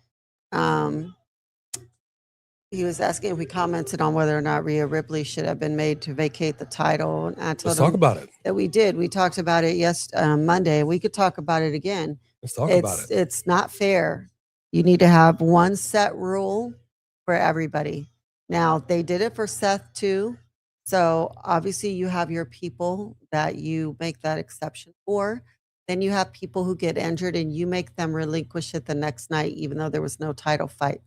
he was asking if we commented on whether or not Rhea Ripley should have been made to vacate the title. And I told Let's talk about it. that we did. We talked about it Monday. We could talk about it again. Let's talk about it. It's not fair. You need to have one set rule for everybody. Now, they did it for Seth too. So obviously you have your people that you make that exception for. Then you have people who get injured and you make them relinquish it the next night, even though there was no title fight.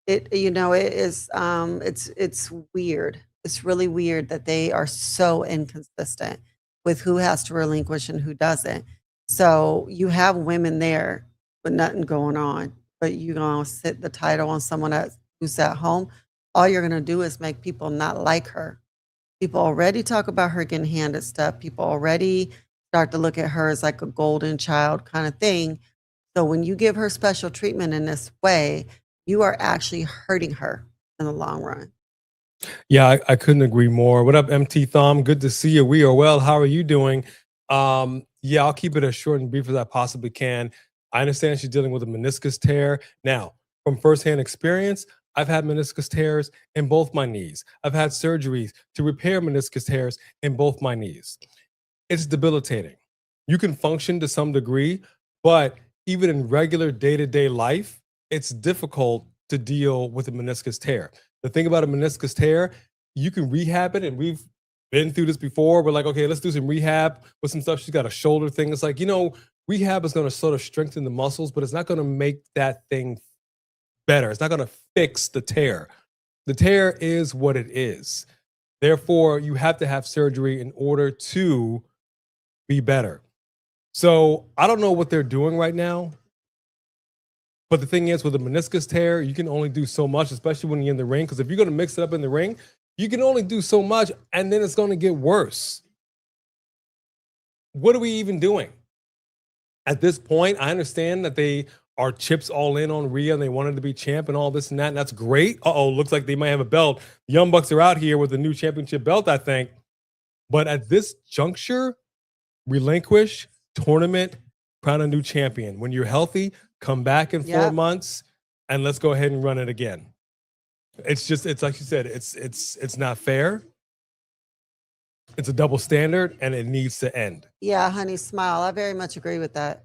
It is, it's weird. It's really weird that they are so inconsistent with who has to relinquish and who doesn't. So you have women there with nothing going on, but you're going to sit the title on someone who's at home. All you're going to do is make people not like her. People already talk about her getting handed stuff. People already start to look at her as like a golden child kind of thing. So when you give her special treatment in this way, you are actually hurting her in the long run. Yeah, I couldn't agree more. What up, MT Thumb? Good to see you. We are well. How are you doing? Yeah, I'll keep it as short and brief as I possibly can. I understand she's dealing with a meniscus tear. Now, from firsthand experience, I've had meniscus tears in both my knees. I've had surgeries to repair meniscus tears in both my knees. It's debilitating. You can function to some degree, but even in regular day-to-day life, it's difficult to deal with a meniscus tear. The thing about a meniscus tear, you can rehab it, and we've been through this before. We're like, okay, let's do some rehab with some stuff. She's got a shoulder thing. It's like, rehab is going to sort of strengthen the muscles, but it's not going to make that thing better. It's not going to fix the tear. The tear is what it is. Therefore, you have to have surgery in order to be better. So I don't know what they're doing right now. But the thing is, with a meniscus tear, you can only do so much, especially when you're in the ring. Because if you're going to mix it up in the ring, You can only do so much, and then it's going to get worse. What are we even doing? At this point, I understand that they are chips all in on Rhea and they wanted to be champ and all this and that, and that's great. Looks like they might have a belt. The Young Bucks are out here with a new championship belt, I think. But at this juncture, relinquish, tournament, crown a new champion. When you're healthy, come back in 4 months and let's go ahead and run it again. It's like you said, it's not fair. It's a double standard and it needs to end. Yeah, honey, smile. I very much agree with that.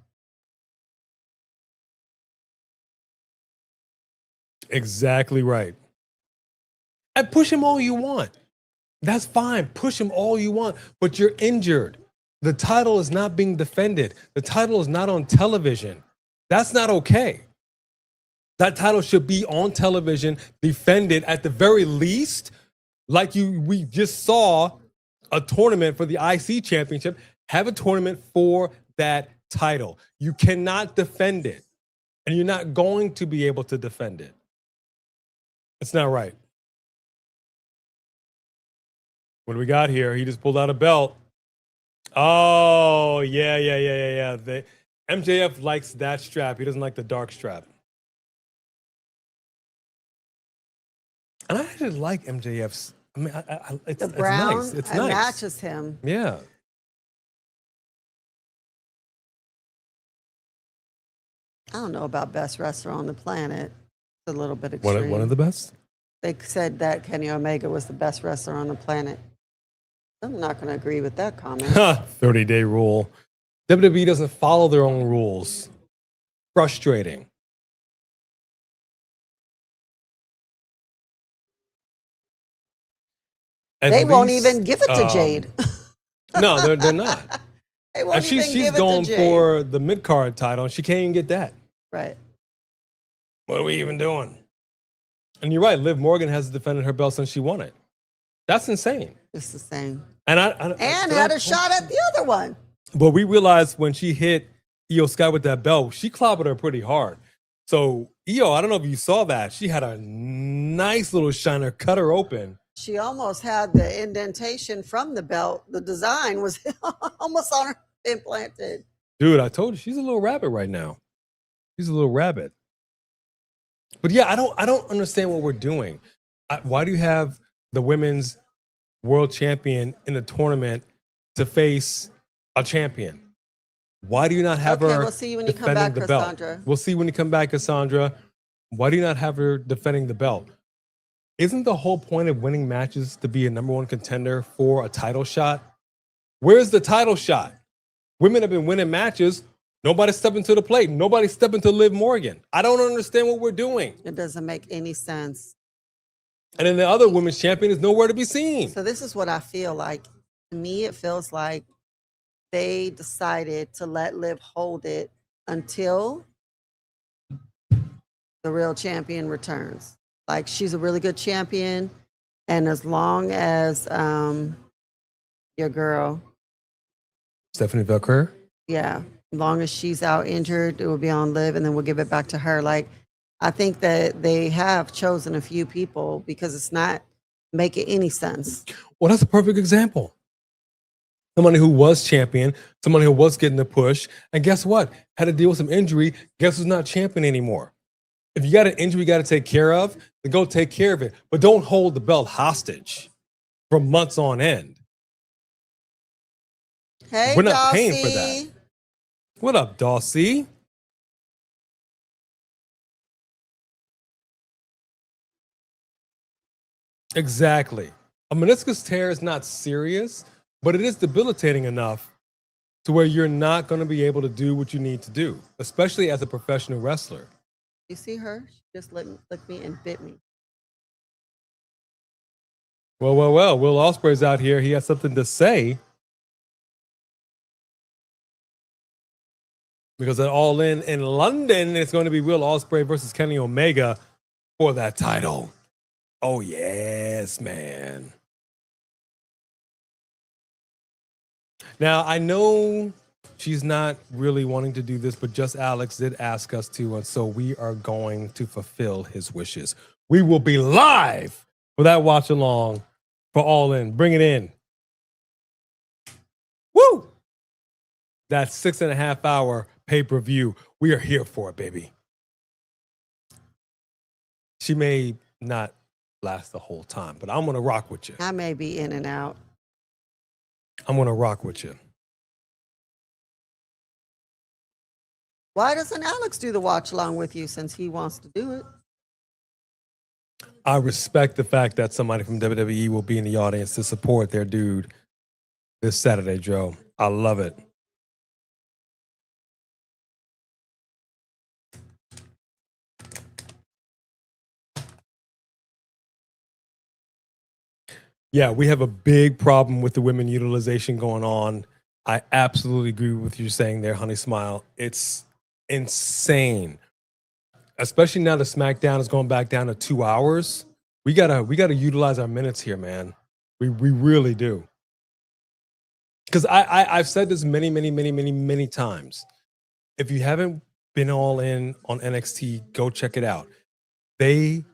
Exactly right. And push him all you want. That's fine. Push him all you want, but you're injured. The title is not being defended. The title is not on television. That's not okay. That title should be on television, defended at the very least, like we just saw a tournament for the IC championship. Have a tournament for that title. You cannot defend it, and you're not going to be able to defend it. It's not right. What do we got here? He just pulled out a belt. Oh, yeah. MJF likes that strap. He doesn't like the dark strap. And I actually like MJF's. I mean, it's brown, nice. It's it nice. matches him. Yeah. I don't know about best wrestler on the planet. It's a little bit extreme. One of the best? They said that Kenny Omega was the best wrestler on the planet. I'm not going to agree with that comment. 30-day rule. WWE doesn't follow their own rules. Frustrating. They won't even give it to Jade. No, they're not. They won't And she's even give it going to Jade. for the mid-card title, and she can't even get that. Right. What are we even doing? And you're right, Liv Morgan has defended her belt since she won it. That's insane. It's the same. And had a shot at the other one. But we realized when she hit Io Sky with that belt, she clobbered her pretty hard. So Io, I don't know if you saw that. She had a nice little shiner, cut her open. She almost had the indentation from the belt. The design was almost on her implanted. Dude, I told you, she's a little rabbit right now. She's a little rabbit. But yeah, I don't understand what we're doing. Why do you have the women's world champion in the tournament to face a champion? Why do you not have her We'll see you when you come defending back, the belt? Cassandra. We'll see when you come back, Cassandra. Why do you not have her defending the belt? Isn't the whole point of winning matches to be a number one contender for a title shot? Where's the title shot? Women have been winning matches. Nobody's stepping to the plate. Nobody's stepping to Liv Morgan. I don't understand what we're doing. It doesn't make any sense. And then the other women's champion is nowhere to be seen. So this is what I feel like. To me, it feels like they decided to let Liv hold it until the real champion returns. Like, she's a really good champion. And as long as your girl, Stephanie Valkyrie? yeah, as long as she's out injured, it will be on Liv, and then we'll give it back to her. Like, I think that they have chosen a few people because it's not making any sense. Well, that's a perfect example. Somebody who was champion, somebody who was getting the push, and guess what? Had to deal with some injury. Guess who's not champion anymore? If you got an injury you got to take care of, then go take care of it. But don't hold the belt hostage for months on end. Hey, We're not Dawsey. paying for that. What up, Dawsey? Exactly. A meniscus tear is not serious, but it is debilitating enough to where you're not going to be able to do what you need to do, especially as a professional wrestler. You see her? She just licked me and bit me. Well. Will Ospreay's out here. He has something to say. Because at All In London, it's going to be Will Ospreay versus Kenny Omega for that title. Oh, yes, man. Now, I know she's not really wanting to do this, but Just Alex did ask us to, and so we are going to fulfill his wishes. We will be live for that watch along for All In. Bring it in. Woo! That 6.5 hour pay-per-view. We are here for it, baby. She may not last the whole time, but I'm going to rock with you. I may be in and out. I'm going to rock with you. Why doesn't Alex do the watch along with you since he wants to do it? I respect the fact that somebody from WWE will be in the audience to support their dude this Saturday, Joe. I love it. Yeah, we have a big problem with the women utilization going on. I absolutely agree with you saying there, Honey Smile. It's insane. Especially now that SmackDown is going back down to 2 hours. We gotta utilize our minutes here, man. We really do. Because I've said this many times. If you haven't been all in on NXT, go check it out. They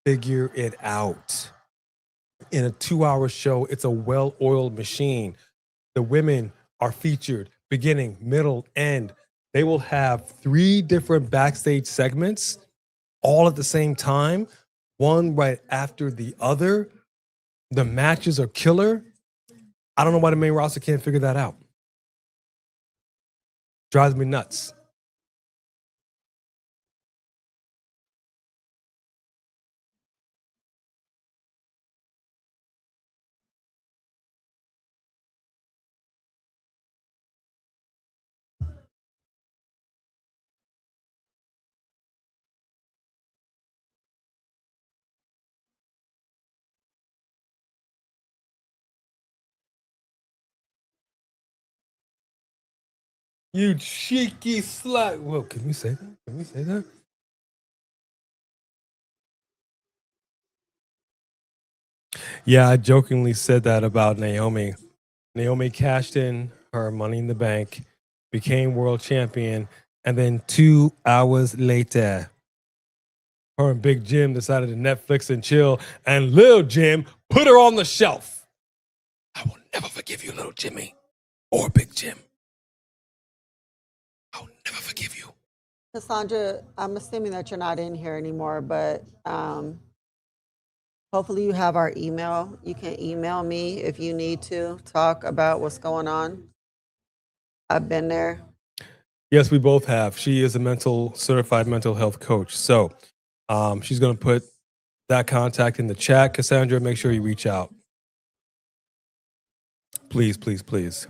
figure it out. In a 2-hour show, it's a well-oiled machine. The women are featured beginning, middle, end. They will have 3 different backstage segments all at the same time, one right after the other. The matches are killer. I don't know why the main roster can't figure that out. Drives me nuts. You cheeky slut. Well, can we say that? Can we say that? Yeah, I jokingly said that about Naomi. Naomi cashed in her Money in the Bank, became world champion, and then 2 hours later, her and Big Jim decided to Netflix and chill, and Lil Jim put her on the shelf. I will never forgive you, Little Jimmy, or Big Jim. I will never forgive you. Cassandra, I'm assuming that you're not in here anymore, but hopefully you have our email. You can email me if you need to talk about what's going on. I've been there. Yes, we both have. She is a certified mental health coach. So she's going to put that contact in the chat. Cassandra, make sure you reach out. Please, please, please.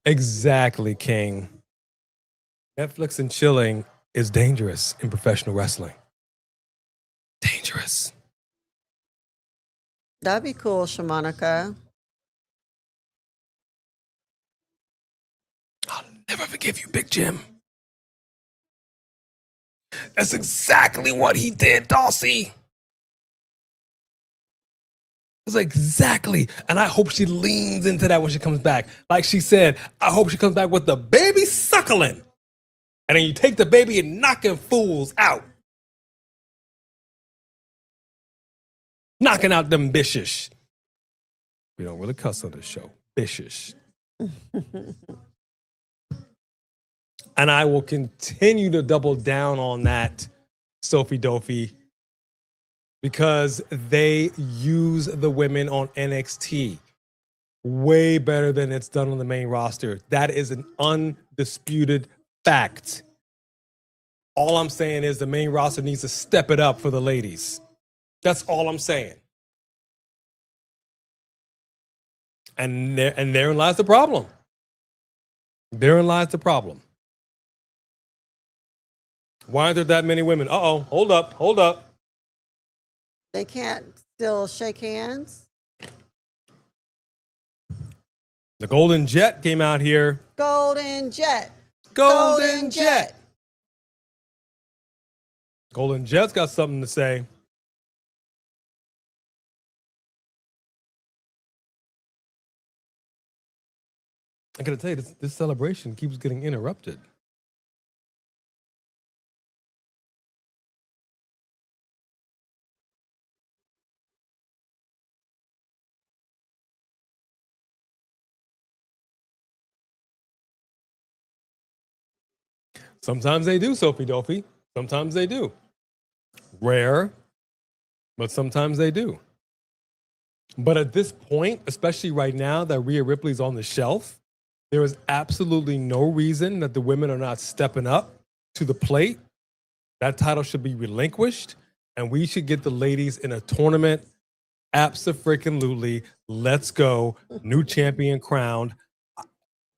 Exactly, King. Netflix and chilling is dangerous in professional wrestling. Dangerous. That'd be cool, Shamanika. I'll never forgive you, Big Jim. That's exactly what he did, Dawsey. It's like, exactly. And I hope she leans into that when she comes back. Like she said, I hope she comes back with the baby suckling. And then you take the baby and knocking fools out. Knocking out them bishes. We don't really cuss on this show. Bishes. And I will continue to double down on that, Sophie Dopey, because they use the women on NXT way better than it's done on the main roster. That is an undisputed fact. All I'm saying is the main roster needs to step it up for the ladies. That's all I'm saying. And therein lies the problem. Therein lies the problem. Why aren't there that many women? Uh-oh, hold up. They can't still shake hands. The Golden Jet came out here. Golden Jet. Golden Jet. Golden Jet's got something to say. I gotta tell you, this celebration keeps getting interrupted. Sometimes they do, Sophie Dolphy. Sometimes they do. Rare, but sometimes they do. But at this point, especially right now that Rhea Ripley's on the shelf, there is absolutely no reason that the women are not stepping up to the plate. That title should be relinquished, and we should get the ladies in a tournament. Abso-freaking-lutely. Let's go. New champion crowned.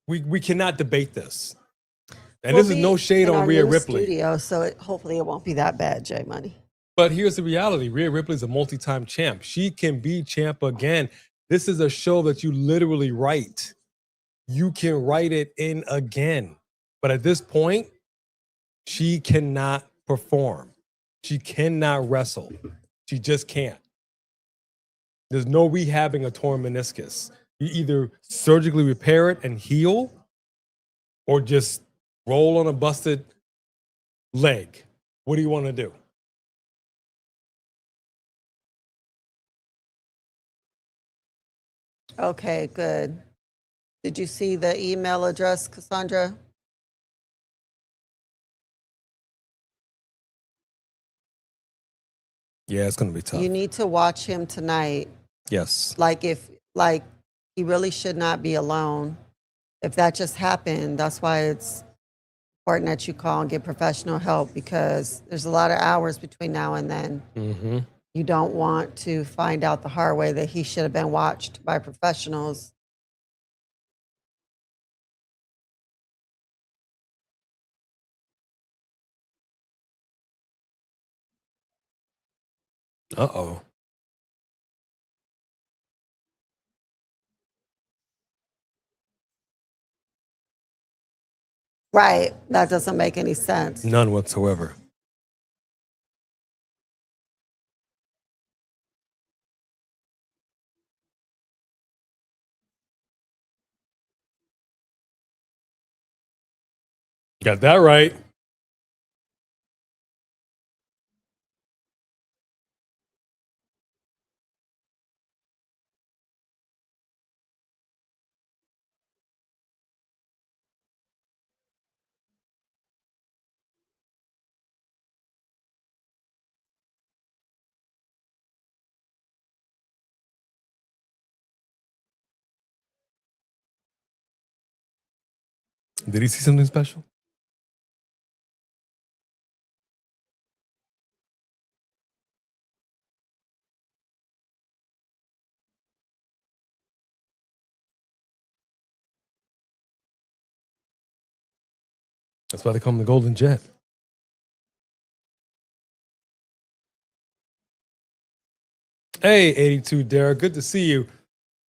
We cannot debate this. And We'll this is be no shade in on our Rhea new Ripley. Studio, so hopefully it won't be that bad, J Money. But here's the reality. Rhea Ripley's a multi-time champ. She can be champ again. This is a show that you literally write. You can write it in again. But at this point, she cannot perform. She cannot wrestle. She just can't. There's no rehabbing a torn meniscus. You either surgically repair it and heal, or just roll on a busted leg. What do you want to do? Okay, good. Did you see the email address, Cassandra? Yeah, it's going to be tough. You need to watch him tonight. Yes. Like he really should not be alone. If that just happened, that's why it's important that you call and get professional help, because there's a lot of hours between now and then. Mm-hmm. You don't want to find out the hard way that he should have been watched by professionals. Uh-oh. Right. That doesn't make any sense. None whatsoever. Got that right. Did he see something special? That's why they call him the Golden Jet. Hey, 82 Derek, good to see you.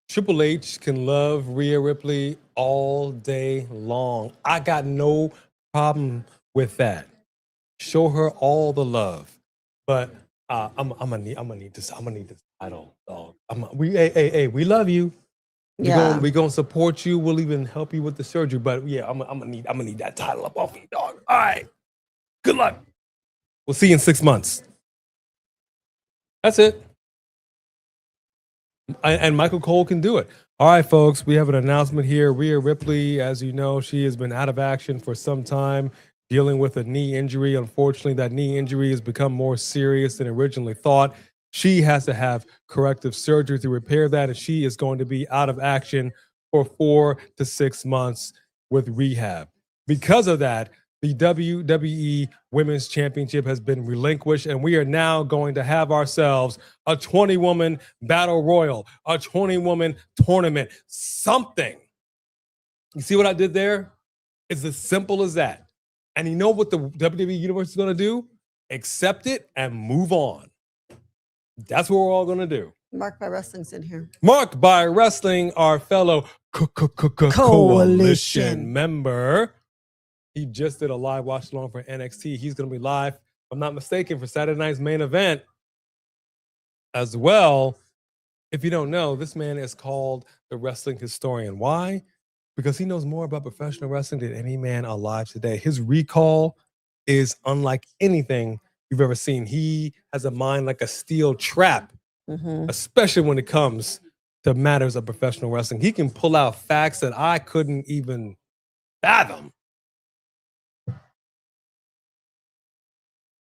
Triple H can love Rhea Ripley all day long. I got no problem with that. Show her all the love. But I'm gonna need this title, dog. We love you. We're gonna support you. We'll even help you with the surgery. But yeah, I'm gonna need that title up off you, dog. All right. Good luck. We'll see you in 6 months. That's it. And Michael Cole can do it. All right, folks, we have an announcement here. Rhea Ripley, as you know, she has been out of action for some time, dealing with a knee injury. Unfortunately, that knee injury has become more serious than originally thought. She has to have corrective surgery to repair that, and she is going to be out of action for 4 to 6 months with rehab. Because of that, the WWE Women's Championship has been relinquished, and we are now going to have ourselves a 20-woman battle royal, a 20-woman tournament, something. You see what I did there? It's as simple as that. And you know what the WWE Universe is going to do? Accept it and move on. That's what we're all going to do. Marked by Wrestling's in here. Marked by Wrestling, our fellow Coalition member. He just did a live watch along for NXT. He's going to be live, if I'm not mistaken, for Saturday night's main event as well. If you don't know, this man is called the wrestling historian. Why? Because he knows more about professional wrestling than any man alive today. His recall is unlike anything you've ever seen. He has a mind like a steel trap, especially when it comes to matters of professional wrestling. He can pull out facts that I couldn't even fathom.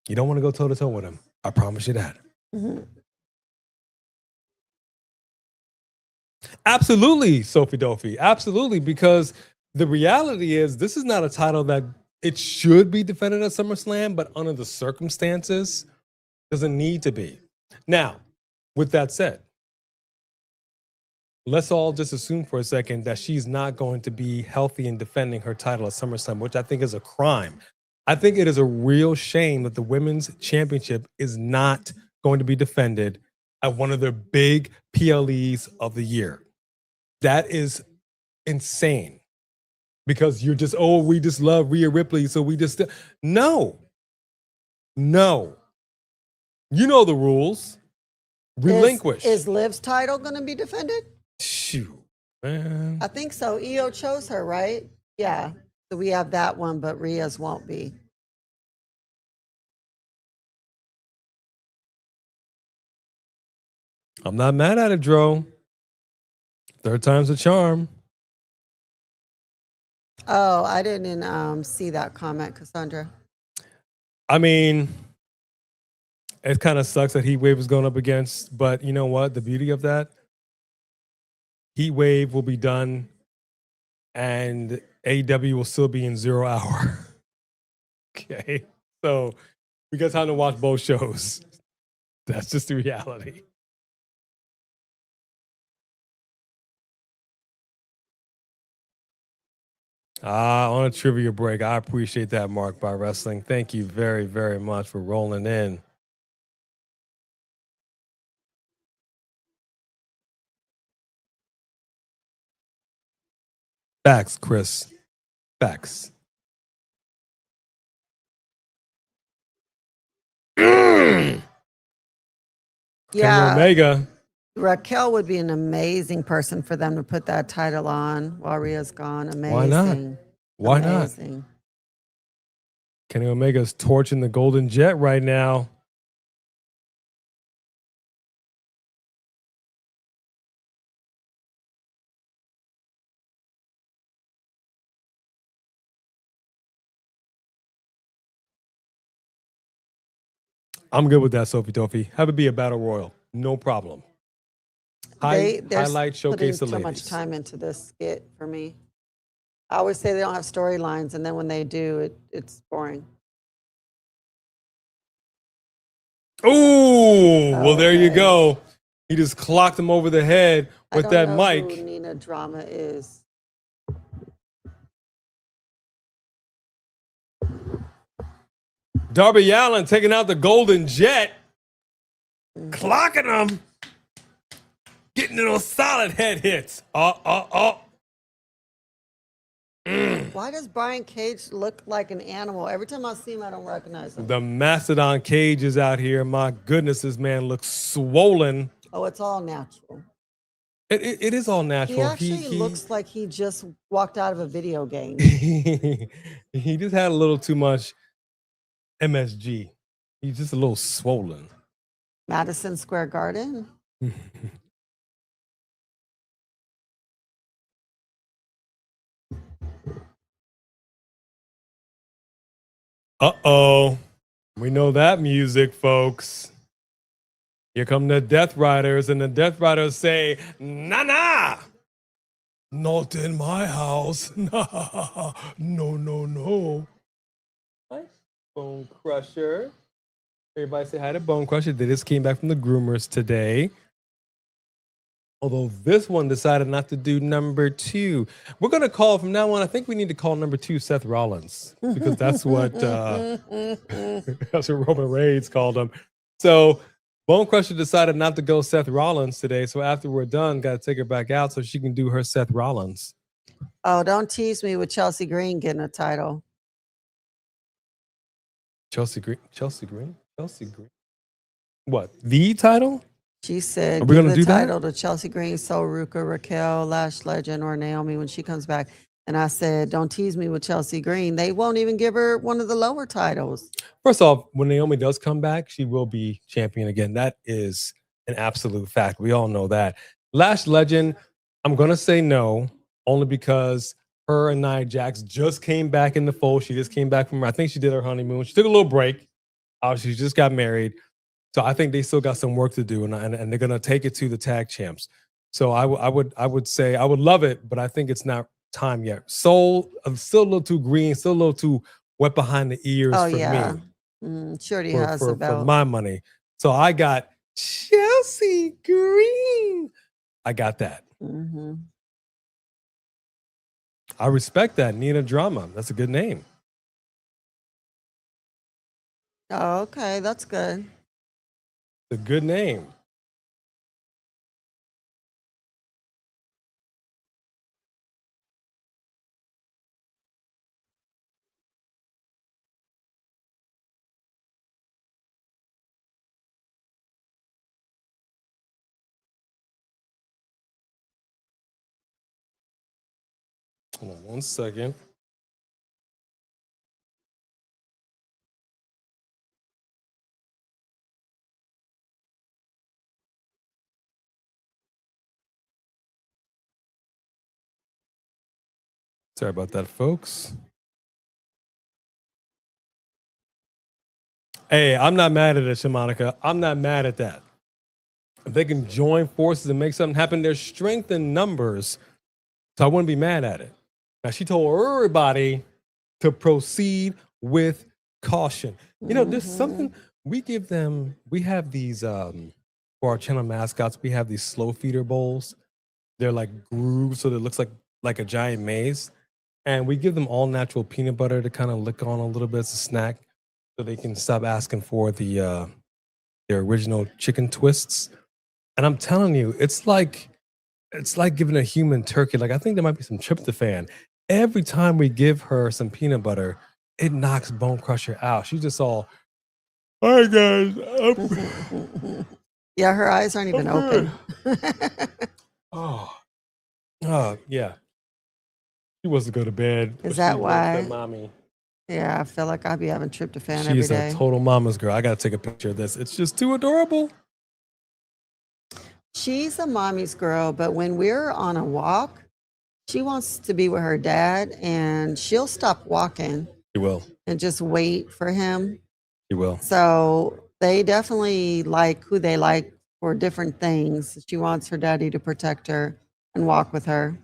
You don't want to go toe to toe with him. I promise you that. Mhm. Absolutely, Sophie Dophie. Absolutely, because the reality is this is not a title that it should be defended at SummerSlam, but under the circumstances, doesn't need to be. Now, with that said, let's all just assume for a second that she's not going to be healthy in defending her title at SummerSlam, which I think is a crime. I think it is a real shame that the women's championship is not going to be defended at one of their big PLEs of the year. That is insane because you're just, oh, we just love Rhea Ripley. So we just, no. You know the rules. Relinquish. Is Liv's title going to be defended? Shoot, man. I think so. Io chose her, right? Yeah. So we have that one, but Rhea's won't be. I'm not mad at it, Dro. Third time's a charm. Oh, I didn't see that comment, Cassandra. I mean, it kind of sucks that Heat Wave is going up against, but you know what? The beauty of that, Heat Wave will be done and AEW will still be in 0 hour. Okay. So we got time to watch both shows. That's just the reality. On a trivia break. I appreciate that, Mark by Wrestling. Thank you very, very much for rolling in. Facts, Chris. Facts. Yeah. Kenny Omega. Raquel would be an amazing person for them to put that title on while Rhea's gone. Amazing. Why not? Why Amazing. not? Kenny Omega's torching the Golden Jet right now. I'm good with that, Sophie Tophie. Have it be a battle royal. No problem. They're Highlight, showcase the putting so ladies. much time into this skit for me. I always say they don't have storylines, and then when they do, it's boring. Ooh, well, there you Okay. go. He just clocked him over the head with I that don't know mic. who Nina Drama is. Darby Allin taking out the Golden Jet, clocking him, getting those solid head hits. Why does Brian Cage look like an animal? Every time I see him, I don't recognize him. The Mastodon Cage is out here. My goodness, this man looks swollen. Oh, it's all natural. It is all natural. He actually looks like he just walked out of a video game. He just had a little too much MSG. He's just a little swollen. Madison Square Garden. Uh-oh. We know that music, folks. Here come the Death Riders, and the Death Riders say, nah. Not in my house. Nah. No. Bone Crusher. Everybody say hi to Bone Crusher. They just came back from the groomers today. Although this one decided not to do number 2. We're going to call from now on, I think we need to call number 2 Seth Rollins, because that's what that's what Roman Reigns called him. So Bone Crusher decided not to go Seth Rollins today. So after we're done, got to take her back out so she can do her Seth Rollins. Oh, don't tease me with Chelsea Green getting a title. Chelsea Green. What? The title? She said, Are we give gonna the do that? title to Chelsea Green, So Ruka, Raquel, Lash Legend, or Naomi when she comes back. And I said, don't tease me with Chelsea Green. They won't even give her one of the lower titles. First off, when Naomi does come back, she will be champion again. That is an absolute fact. We all know that. Lash Legend, I'm going to say no, only because her and Nia Jax just came back in the fold. She just came back from, I think she did her honeymoon. She took a little break. Obviously, she just got married. So I think they still got some work to do, and they're gonna take it to the tag champs. So I would say I would love it, but I think it's not time yet. Soul, I'm still a little too green, still a little too wet behind the ears Oh for yeah. me, Shorty has for about. my money. So I got Chelsea Green. I got that. Mm-hmm. I respect that. Nina Drama. That's a good name. Oh, okay, that's good. It's a good name. Hold on 1 second. Sorry about that, folks. Hey, I'm not mad at it, Shamanica. I'm not mad at that. If they can join forces and make something happen, there's strength in numbers. So I wouldn't be mad at it. Now, she told everybody to proceed with caution. You know, there's something we give them. We have these, for our channel mascots, we have these slow feeder bowls. They're like grooves, so it looks like a giant maze. And we give them all natural peanut butter to kind of lick on a little bit as a snack so they can stop asking for their original chicken twists. And I'm telling you, it's like giving a human turkey. Like I think there might be some tryptophan. Every time we give her some peanut butter, it knocks Bone Crusher out. She's just all, all right, guys. Yeah, her eyes aren't even open. Yeah. She wants to go to bed. Is but that she why? wants that mommy. Yeah, I feel like I'd be having tryptophan She every is day. a total mama's girl. I got to take a picture of this. It's just too adorable. She's a mommy's girl, but when we're on a walk, she wants to be with her dad and she'll stop walking She will. and just wait for him. She will. So they definitely like who they like for different things. She wants her daddy to protect her and walk with her.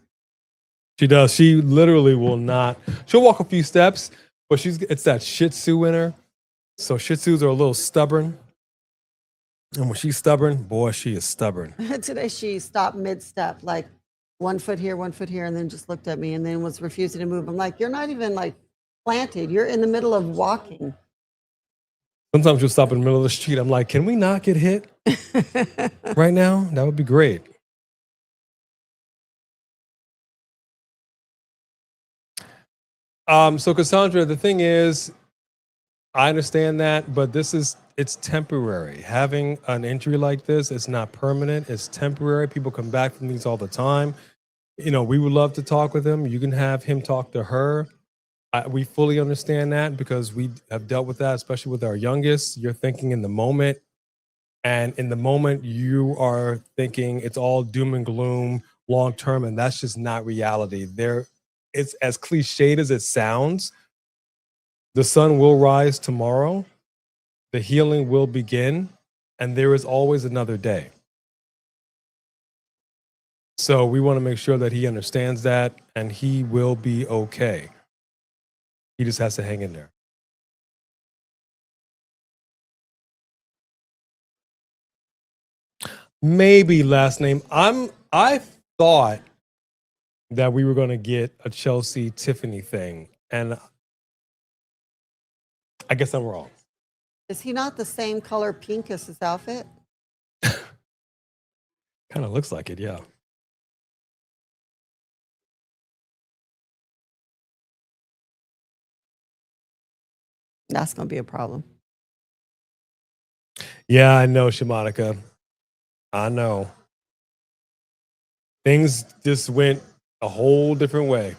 She does. She literally will not. She'll walk a few steps, but it's that Shih Tzu in her. So Shih Tzus are a little stubborn. And when she's stubborn, boy, she is stubborn. Today she stopped mid-step, like 1 foot here, 1 foot here, and then just looked at me and then was refusing to move. I'm like, you're not even like planted. You're in the middle of walking. Sometimes she'll stop in the middle of the street. I'm like, can we not get hit right now? That would be great. So Cassandra, the thing is, I understand that, but it's temporary. Having an injury like this, it's not permanent. It's temporary. People come back from these all the time. You know, we would love to talk with him. You can have him talk to her. We fully understand that because we have dealt with that, especially with our youngest. You're thinking in the moment, and in the moment, you are thinking it's all doom and gloom long term, and that's just not reality. It's as cliched as it sounds. The sun will rise tomorrow. The healing will begin, and there is always another day. So we want to make sure that he understands that, and he will be okay. He just has to hang in there. Maybe last name. I thought that we were going to get a Chelsea Tiffany thing, and I guess I'm wrong. Is he not the same color pink as his outfit? Kind of looks like it, yeah. That's going to be a problem. Yeah, I know, Shamanica. I know. Things just went a whole different way.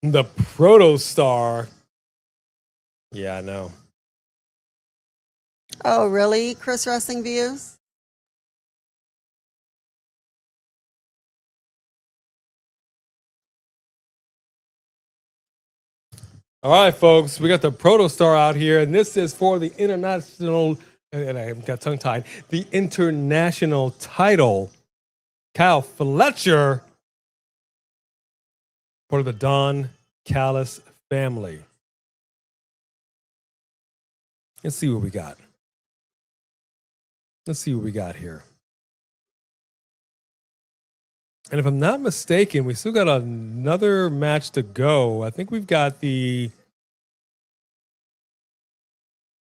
The proto star. Yeah, I know. Oh, really? Chris Wrestling Views? All right, folks, we got the Proto Star out here, and this is for the international, and I got tongue-tied, the international title. Kyle Fletcher, part of the Don Callis family. Let's see what we got. Let's see what we got here. And if I'm not mistaken, we still got another match to go. I think we've got the...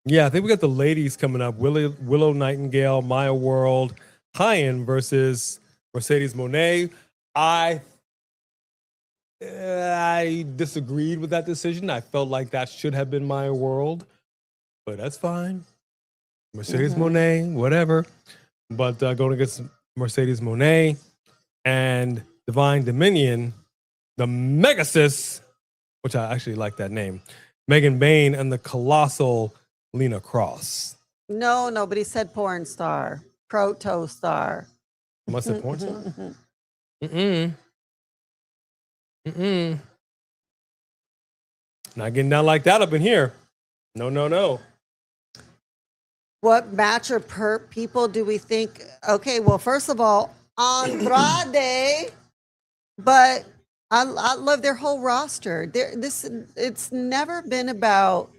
Yeah, I think we got the ladies coming up. Willow Nightingale, Maya World, Hyen versus Mercedes Moné. I disagreed with that decision. I felt like that should have been Maya World, but that's fine. Mercedes Moné, whatever. But going against Mercedes Moné and Divine Dominion, the Megasis, which I actually like that name, Megan Bain and the Colossal Lena Cross. No, nobody said porn star. Proto star. Must have porn star? Not getting down like that up in here. No. What match or people do we think? Okay, well, first of all, Andrade, but I love their whole roster. It's never been about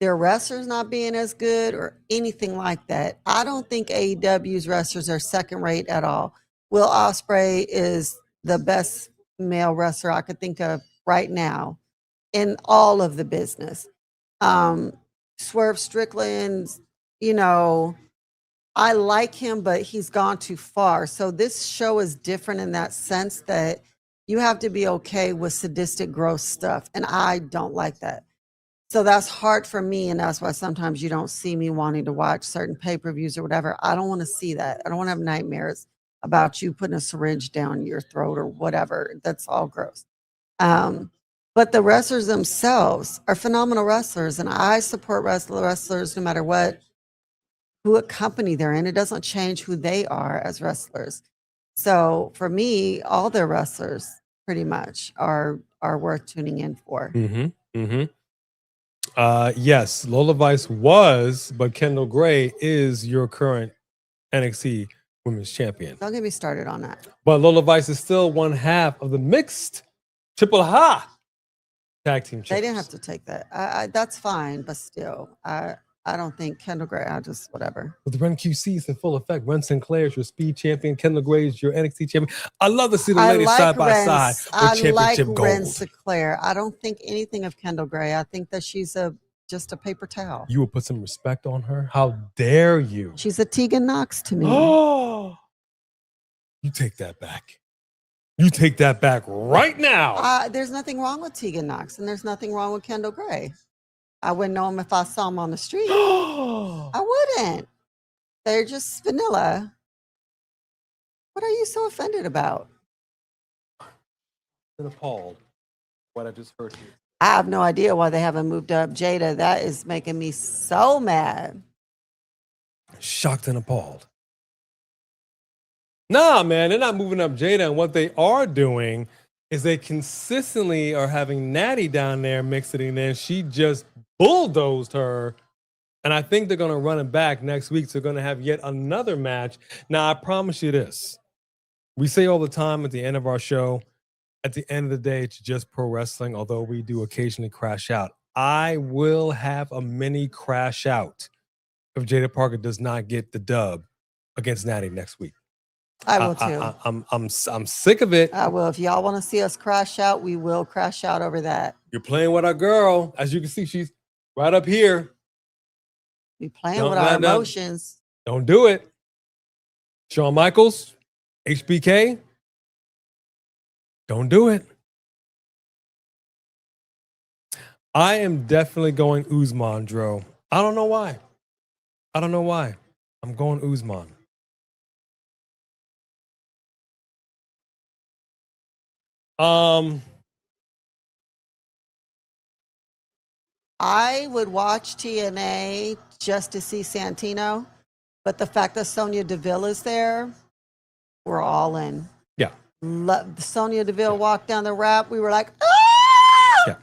their wrestlers not being as good or anything like that. I don't think AEW's wrestlers are second rate at all. Will Ospreay is the best male wrestler I could think of right now in all of the business. Swerve Strickland, I like him, but he's gone too far. So this show is different in that sense that you have to be okay with sadistic, gross stuff. And I don't like that. So that's hard for me. And that's why sometimes you don't see me wanting to watch certain pay-per-views or whatever. I don't want to see that. I don't want to have nightmares about you putting a syringe down your throat or whatever. That's all gross. But the wrestlers themselves are phenomenal wrestlers. And I support wrestlers no matter what company they're in. It doesn't change who they are as wrestlers. So for me, all their wrestlers pretty much are worth tuning in for. Yes, Lola Vice was, but Kendall Gray is your current NXT Women's Champion. Don't get me started on that. But Lola Vice is still one half of the mixed Triple H tag team champions. They didn't have to take that. That's fine, but still, I don't think Kendall Gray. I just whatever. With the Ren QC is in full effect. Ren Sinclair is your speed champion. Kendall Gray is your NXT champion. I love to see the ladies side by side with championship gold. Ren Sinclair. I don't think anything of Kendall Gray. I think that she's just a paper towel. You will put some respect on her? How dare you? She's a Tegan Knox to me. Oh, you take that back. You take that back right now. There's nothing wrong with Tegan Knox, and there's nothing wrong with Kendall Gray. I wouldn't know him if I saw him on the street. I wouldn't. They're just vanilla. What are you so offended about? I'm appalled what I just heard here. I have no idea why they haven't moved up Jada. That is making me so mad. Shocked and appalled. Nah, man, they're not moving up Jada. And what they are doing is they consistently are having Natty down there mixing in. She just bulldozed her. And I think they're going to run it back next week. So they're going to have yet another match. Now, I promise you this. We say all the time at the end of our show, at the end of the day, it's just pro wrestling, although we do occasionally crash out. I will have a mini crash out if Jada Parker does not get the dub against Natty next week. I will too. I'm sick of it. I will. If y'all want to see us crash out, we will crash out over that. You're playing with our girl. As you can see, she's right up here. We playing with our emotions. Don't do it. Shawn Michaels, HBK. Don't do it. I am definitely going Usman, Dro. I don't know why. I'm going Usman. I would watch TNA just to see Santino, but the fact that Sonya Deville is there, we're all in. Yeah. Sonya Deville walked down the ramp. We were like, ah! Yeah.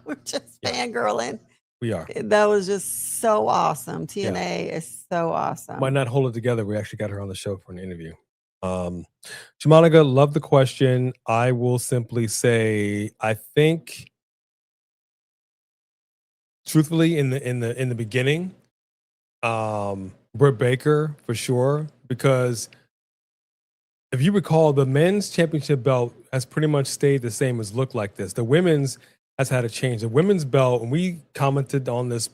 We're just fangirling. We are. That was just so awesome. TNA is so awesome. Might not hold it together. We actually got her on the show for an interview. Shamanika, love the question. I will simply say, I think, truthfully, in the beginning, Britt Baker for sure, because if you recall, the men's championship belt has pretty much stayed the same as looked like this. The women's has had a change. The women's belt, and we commented on this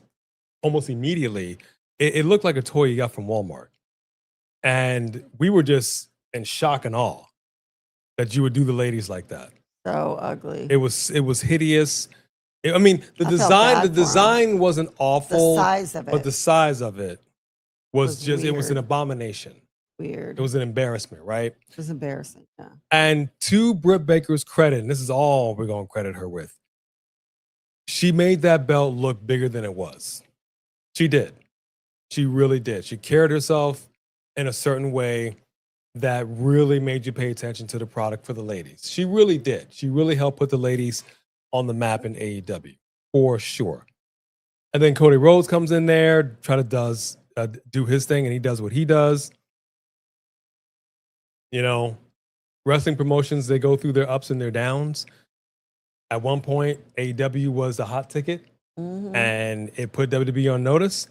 almost immediately, it looked like a toy you got from Walmart. And we were just in shock and awe that you would do the ladies like that. So ugly. It was hideous. I mean, the I felt bad for 'em. design wasn't awful. The size of it. But the size of it was just, it was an weird. abomination. Weird. It was an embarrassment, right? It was embarrassing. Yeah. And to Britt Baker's credit, and this is all we're going to credit her with, she made that belt look bigger than it was. She did. She really did. She carried herself in a certain way that really made you pay attention to the product for the ladies. She really did. She really helped put the ladies on the map in AEW, for sure. And then Cody Rhodes comes in there, do his thing, and he does what he does. You know, wrestling promotions, they go through their ups and their downs. At one point, AEW was the hot ticket, and it put WWE on notice.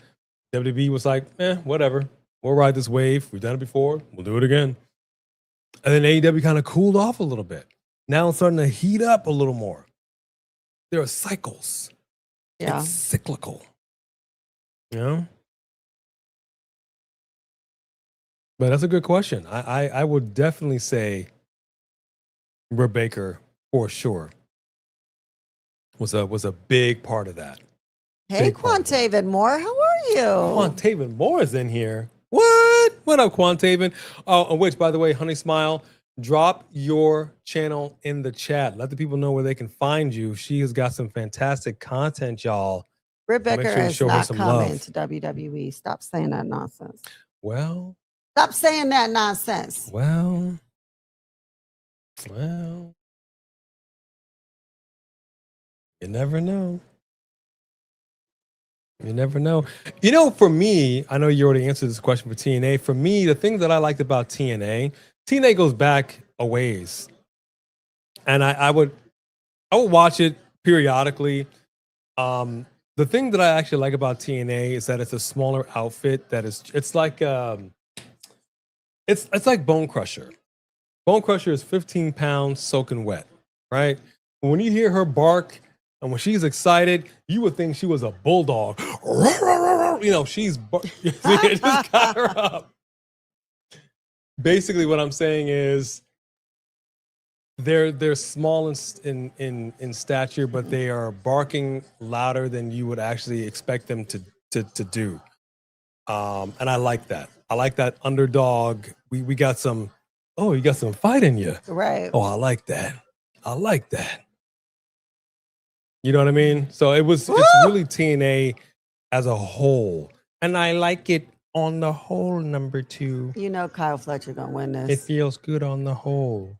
WWE was like, whatever. We'll ride this wave. We've done it before. We'll do it again. And then AEW kind of cooled off a little bit. Now it's starting to heat up a little more. There are cycles. Yeah. It's cyclical. You know? But that's a good question. I would definitely say Britt Baker, for sure, was a big part of that. Hey, Big part of that. Quantaven Moore, how are you? Quantaven Moore is in here. What? What up, Quantaven? Oh, which, by the way, Honey Smile, drop your channel in the chat. Let the people know where they can find you. She has got some fantastic content, y'all. Britt Make Baker sure you is show her not some coming love. to WWE. Stop saying that nonsense. Well, Stop saying that nonsense. well. You never know. You never know. You know, for me, I know you already answered this question for TNA. For me, the thing that I liked about TNA goes back a ways. And I would watch it periodically. The thing that I actually like about TNA is that it's a smaller outfit it's like Bone Crusher. Bone Crusher is 15 pounds soaking wet, right? When you hear her bark and when she's excited, you would think she was a bulldog. You know, it just got her up. Basically, what I'm saying is they're small in stature, but they are barking louder than you would actually expect them to do. And I like that. I like that underdog. We got some. Oh, you got some fight in you. Right. Oh, I like that. I like that. You know what I mean? So it's really TNA as a whole. And I like it on the whole, number 2. You know Kyle Fletcher gonna win this. It feels good on the whole.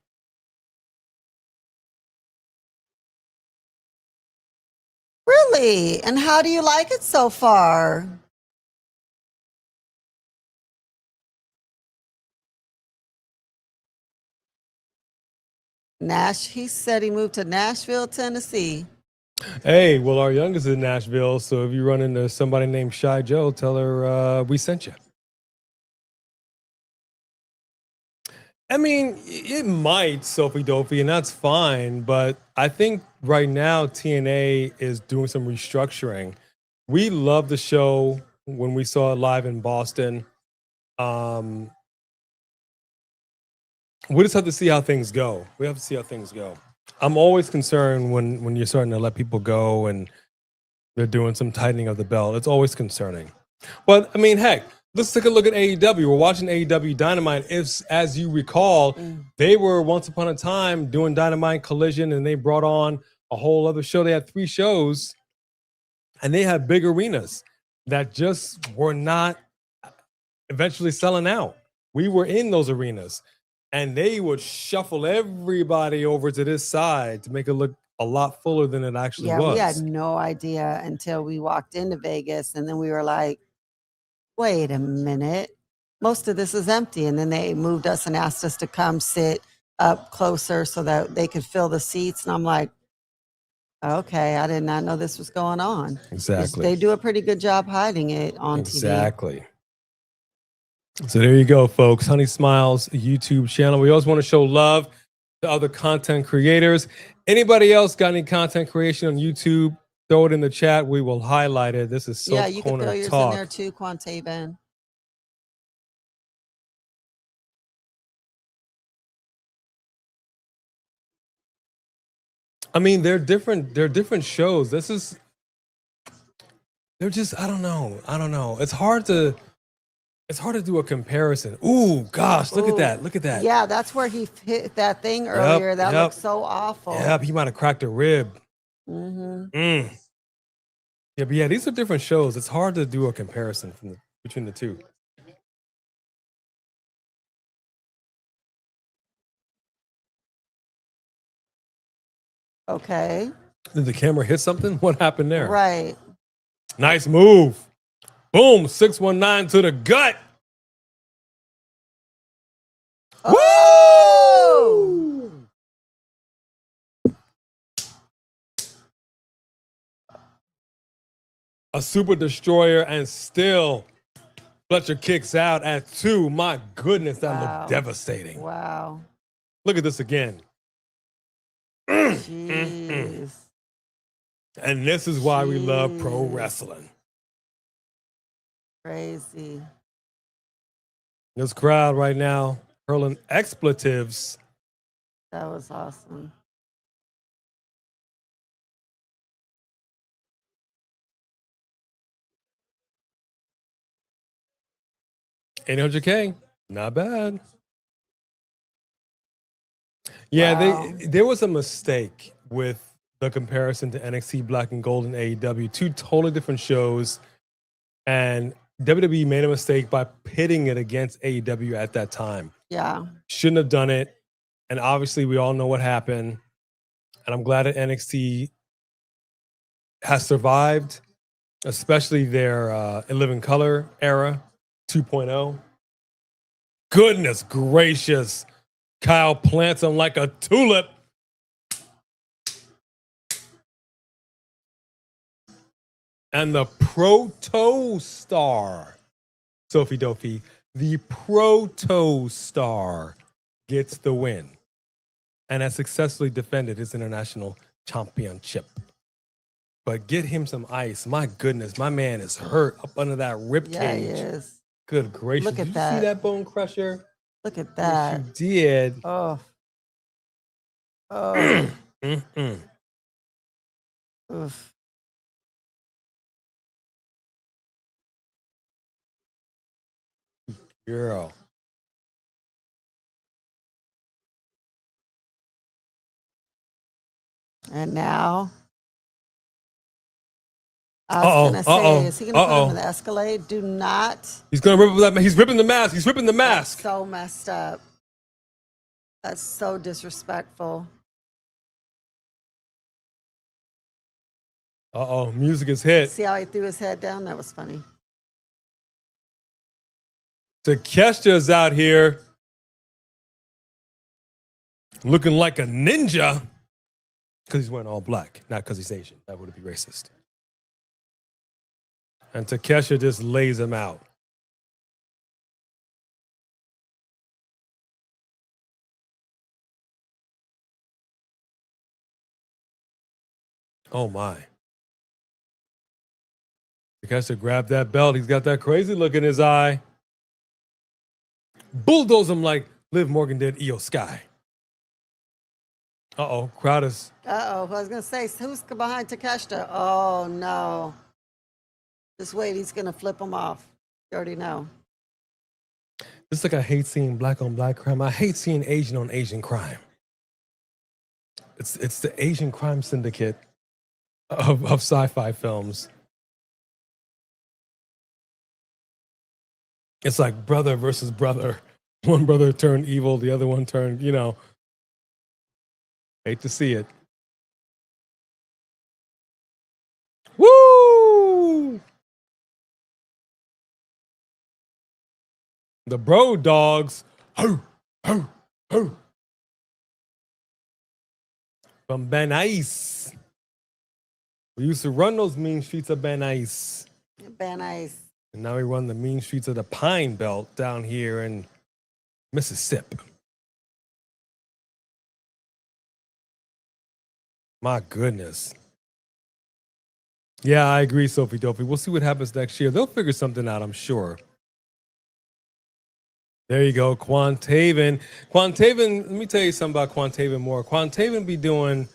Really? And how do you like it so far? He said he moved to Nashville, Tennessee. Hey, well, our youngest is in Nashville, so if you run into somebody named Shy Joe, tell her we sent you. I mean, it might, Sophie Dopey, and that's fine, but I think right now TNA is doing some restructuring. We loved the show when we saw it live in Boston. We just have to see how things go. I'm always concerned when you're starting to let people go and they're doing some tightening of the belt. It's always concerning. But, I mean, heck, let's take a look at AEW. We're watching AEW Dynamite. As you recall, they were once upon a time doing Dynamite Collision, and they brought on a whole other show. They had 3 shows, and they had big arenas that just were not eventually selling out. We were in those arenas. And they would shuffle everybody over to this side to make it look a lot fuller than it actually Yeah, was. we had no idea until we walked into Vegas, and then we were like, wait a minute. Most of this is empty. And then they moved us and asked us to come sit up closer so that they could fill the seats. And I'm like, okay, I did not know this was going on. Exactly. They do a pretty good job hiding it on Exactly. So there you go, folks. Honey Smiles YouTube channel. We always want to show love to other content creators. Anybody else got any content creation on YouTube? Throw it in the chat. We will highlight it. This is TV. Soap Yeah, you can Corner throw yours Talk. in there too, Quante Ben. I mean, they're different. They're different shows. They're just. I don't know. It's hard to do a comparison. Ooh, gosh, look at that. Look at that. Yeah, that's where he hit that thing earlier. That looked so awful. Yep, he might have cracked a rib. Mm-hmm. Yeah, but yeah, these are different shows. It's hard to do a comparison between the two. Okay. Did the camera hit something? What happened there? Right. Nice move. Boom, 619 to the gut. Oh! A super destroyer, and still Fletcher kicks out at 2. My goodness, that looked devastating. Wow. Look at this again. Jeez. And this is why we love pro wrestling. Crazy. This crowd right now hurling expletives. That was awesome. $800K, not bad. Yeah, there was a mistake with the comparison to NXT Black and Gold and AEW, 2 totally different shows, and WWE made a mistake by pitting it against AEW at that time. Yeah. Shouldn't have done it, and obviously we all know what happened, and I'm glad that NXT has survived, especially their In Living Color era 2.0. Goodness gracious. Kyle plants him like a tulip. And the Proto Star, Sophie Dophie, the Proto Star gets the win and has successfully defended his international championship. But get him some ice. My goodness, my man is hurt up under that rib cage. Yeah, he is. Good gracious. Look at Did that. you see that bone crusher? Look at that. Yes, you did. Oh. Oh. Oof. Girl. And now, I was going to say, is he going to put him in the Escalade? Do not. He's going to rip that. He's ripping the mask. He's ripping the mask. That's so messed up. That's so disrespectful. Music is hit. See how he threw his head down? That was funny. Takeshita's out here looking like a ninja because he's wearing all black, not because he's Asian. That would be racist. And Takeshita just lays him out. Oh my. Takeshita grabbed that belt. He's got that crazy look in his eye. Bulldoze him like Liv Morgan did Io Sky. Crowd is. I was going to say, who's behind Takeshita? Oh, no. Just wait, he's going to flip him off. You already know. It's like I hate seeing black on black crime. I hate seeing Asian on Asian crime. It's the Asian crime syndicate of sci-fi films. It's like brother versus brother. One brother turned evil, the other one turned, hate to see it. The bro dogs. Ho, ho, ho. From Banais. We used to run those mean streets of Banais. Been nice. And now we run the mean streets of the Pine Belt down here in Mississippi. My goodness. Yeah, I agree, Sophie Dopey. We'll see what happens next year. They'll figure something out, I'm sure. There you go, Quantaven. Quantaven, let me tell you something about Quantaven more. Quantaven be doing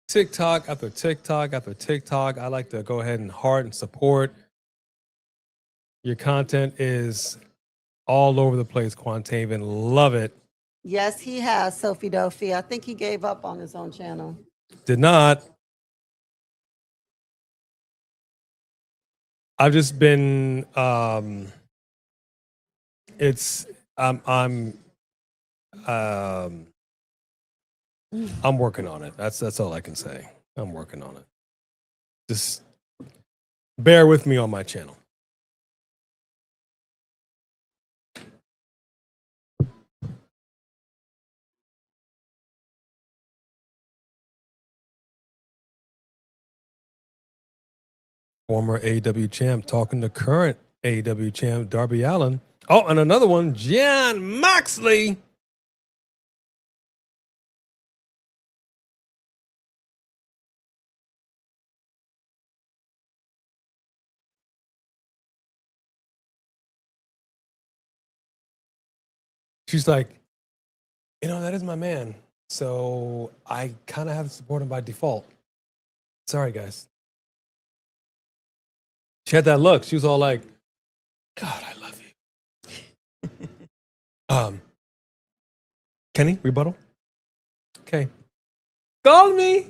TikTok after TikTok after TikTok. I like to go ahead and heart and support. Your content is all over the place, Quantaven. Love it. Yes, he has, Sophie Dofi. I think he gave up on his own channel. Did not. I've just been I'm working on it. That's all I can say. I'm working on it. Just bear with me on my channel. Former AEW champ talking to current AEW champ Darby Allin. Oh, and another one, Jon Moxley. She's like, that is my man. So I kind of have to support him by default. Sorry, guys. She had that look. She was all like, God, I love you. Kenny, rebuttal? Okay. Call me.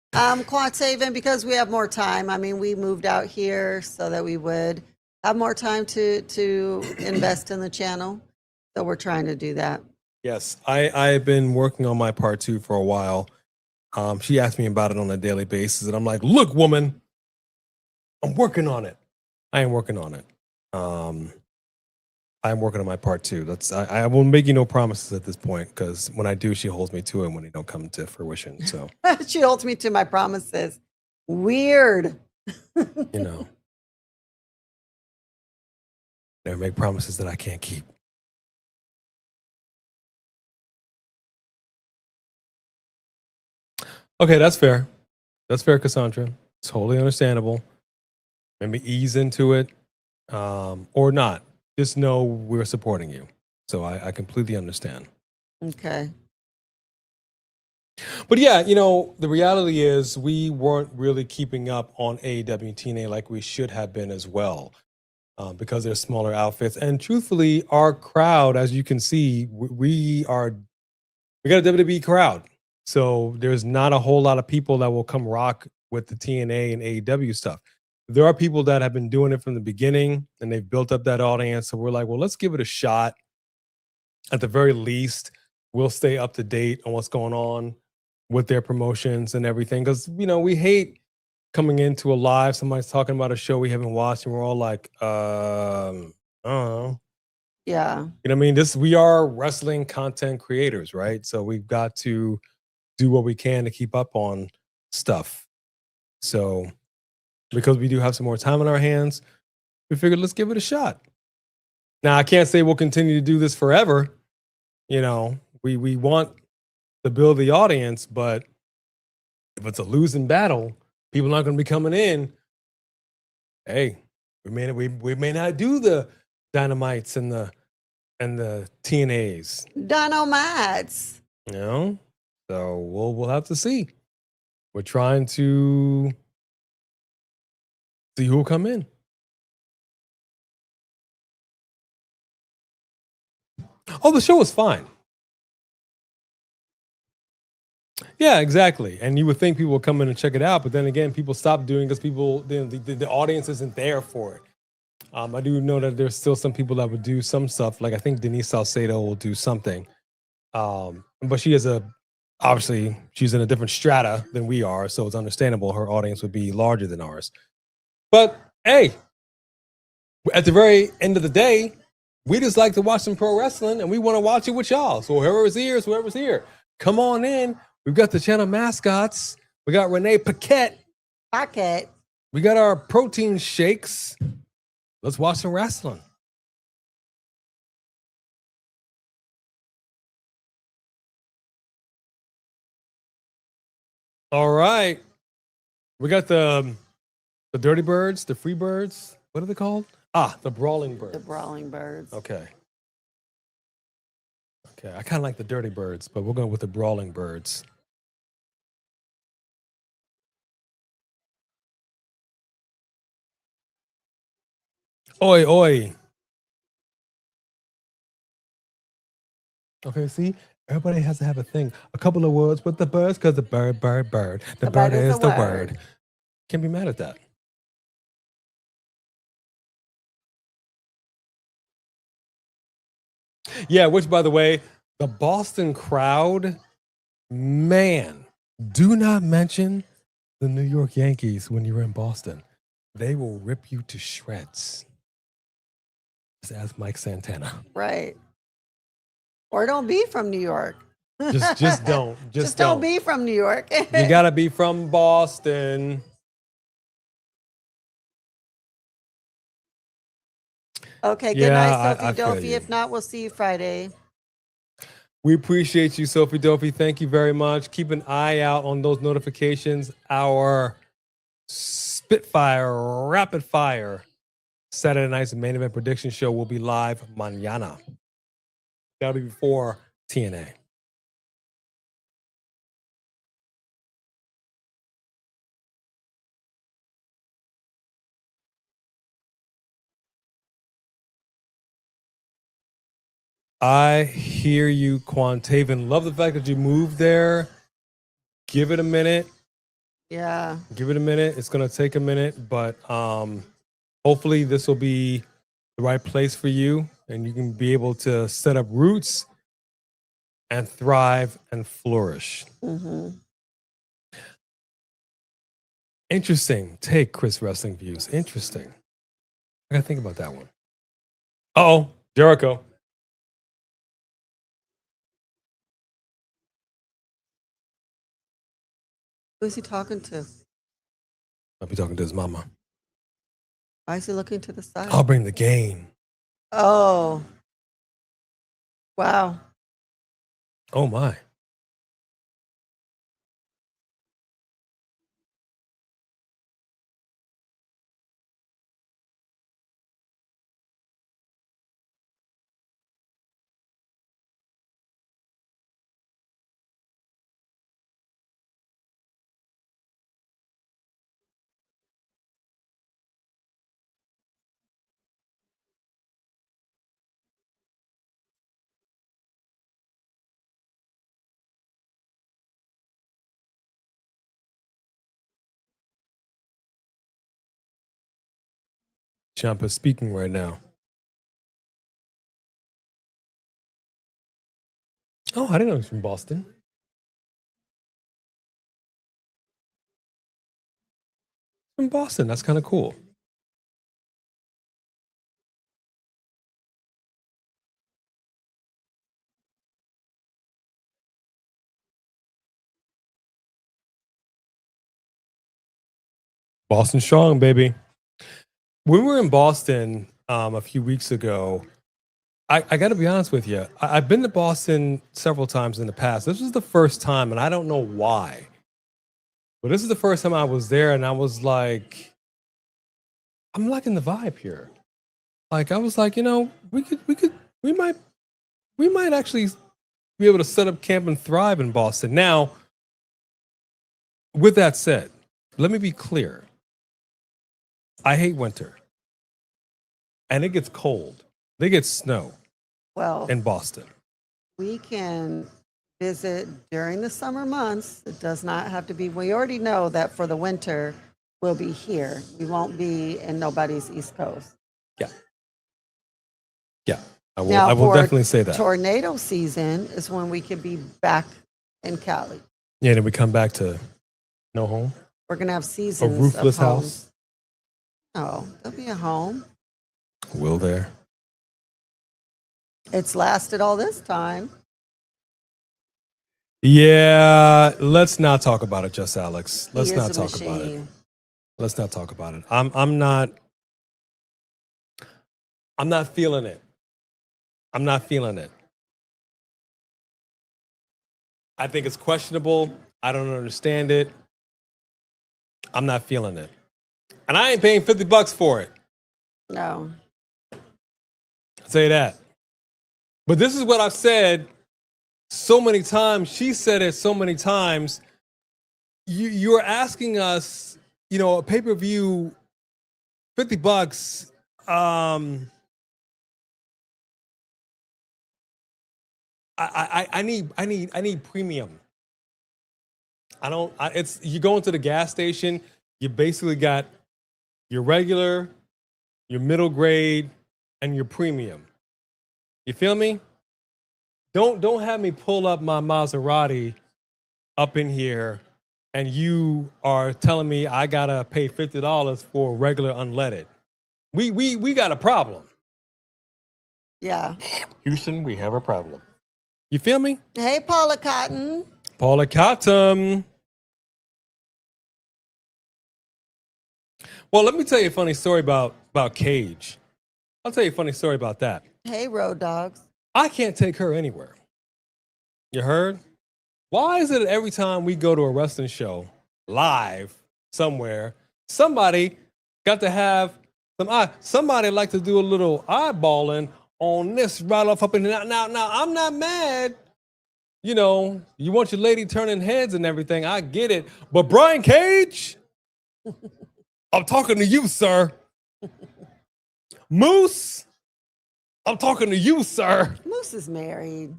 Quantaven, because we have more time. I mean, we moved out here so that we would have more time to invest in the channel. So we're trying to do that. Yes, I've been working on my part 2 for a while. She asked me about it on a daily basis, and I'm like, look, woman, I'm working on it. I am working on it. I'm working on my part 2. I won't make you no promises at this point, because when I do, she holds me to it when they don't come to fruition. So She holds me to my promises. Weird. never make promises that I can't keep. Okay, that's fair. That's fair, Cassandra. Totally understandable. Maybe ease into it, or not. Just know we're supporting you. So I completely understand. Okay. But yeah, the reality is we weren't really keeping up on AEW and TNA like we should have been as well, because they're smaller outfits. And truthfully, our crowd, as you can see, we got a WWE crowd. So there's not a whole lot of people that will come rock with the TNA and AEW stuff. There are people that have been doing it from the beginning and they've built up that audience. So we're like, well, let's give it a shot. At the very least, we'll stay up to date on what's going on with their promotions and everything. Because, we hate coming into a live, somebody's talking about a show we haven't watched, and we're all like, I don't know. Yeah. We are wrestling content creators, right? So we've got to do what we can to keep up on stuff. So because we do have some more time on our hands, we figured let's give it a shot. Now, I can't say we'll continue to do this forever. We want to build the audience, but if it's a losing battle, people are not going to be coming in. Hey, we may not do the Dynamites and the TNAs. Dynamites. So we'll have to see. We're trying to see who will come in. Oh, the show was fine. Yeah, exactly. And you would think people would come in and check it out, but then again, people stop doing because the audience isn't there for it. I do know that there's still some people that would do some stuff. Like I think Denise Salcedo will do something. But obviously she's in a different strata than we are, so it's understandable her audience would be larger than ours. But hey, At the very end of the day, we just like to watch some pro wrestling, and we want to watch it with y'all. So whoever's here, come on in. We've got the channel mascots. We got Renee Paquette. Pocket. We got our protein shakes. Let's watch some wrestling. All right. We got the Dirty Birds, the Free Birds. What are they called? The Brawling Birds. The Brawling Birds. Okay. I kind of like the Dirty Birds, but we're going with the Brawling Birds. Oi, oi. Okay, see? Everybody has to have a thing. A couple of words with the birds, because the bird. The bird is the word. Can't be mad at that. Yeah, which, by the way, the Boston crowd, man, do not mention the New York Yankees when you're in Boston. They will rip you to shreds. Just ask Mike Santana. Right. Or don't be from New York. Just don't. Just don't be from New York. You got to be from Boston. Okay, good Yeah, night, I Sophie feel Dophie. you. If not, we'll see you Friday. We appreciate you, Sophie Dophie. Thank you very much. Keep an eye out on those notifications. Our Spitfire Rapid Fire Saturday night's main event prediction show will be live mañana. That'll be before TNA. I hear you, Quantaven. Love the fact that you moved there. Give it a minute. Yeah. Give it a minute. It's going to take a minute, but hopefully this will be the right place for you and you can be able to set up roots and thrive and flourish. Mm-hmm. Interesting take, Chris Wrestling Views. Interesting. I got to think about that one. Uh-oh, Jericho. Who's he talking to? I'll be talking to his mama. Why is he looking to the side? I'll bring the game. Oh. Wow. Oh, my. Ciampa speaking right now. Oh, I didn't know he's from Boston. From Boston. That's kind of cool. Boston strong, baby. When we were in Boston a few weeks ago, I got to be honest with you. I've been to Boston several times in the past. This was the first time, and I don't know why. But this is the first time I was there, and I was like, I'm liking the vibe here. Like, I was like, you know, we might actually be able to set up camp and thrive in Boston. Now, with that said, let me be clear. I hate winter. And it gets cold. They get snow Well, in Boston. we can visit during the summer months. It does not have to be. We already know that for the winter, we'll be here. We won't be in nobody's East Coast. Yeah, I will. Now, I will for definitely say that. Tornado season is when we could be back in Cali. Yeah, then we come back to no home, We're gonna have a seasons roofless of homes. house. Oh, there'll be a home. Will there? It's lasted all this time. Yeah, let's not talk about it, just Alex. Let's He is not a talk about it. machine. Let's not talk about it. I'm not feeling it. I'm not feeling it. I think it's questionable. I don't understand it. I'm not feeling it. And I ain't paying $50 for it. No. I'll say that. But this is what I've said so many times. She said it so many times. You're asking us, a pay-per-view, $50. I need premium. You go into the gas station, you basically got your regular, your middle grade, and your premium. You feel me? Don't have me pull up my Maserati up in here and you are telling me I gotta pay $50 for regular unleaded. We got a problem. Yeah. Houston, we have a problem. You feel me? Hey, Paula Cotton. Paula Cotton. Well, let me tell you a funny story about Cage. I'll tell you a funny story about that. Hey, Road Dogs. I can't take her anywhere. You heard? Why is it that every time we go to a wrestling show live somewhere, somebody got to have somebody like to do a little eyeballing on this right off up in there. Now, I'm not mad. You want your lady turning heads and everything. I get it. But Brian Cage, I'm talking to you, sir. Moose, I'm talking to you, sir. Moose is married.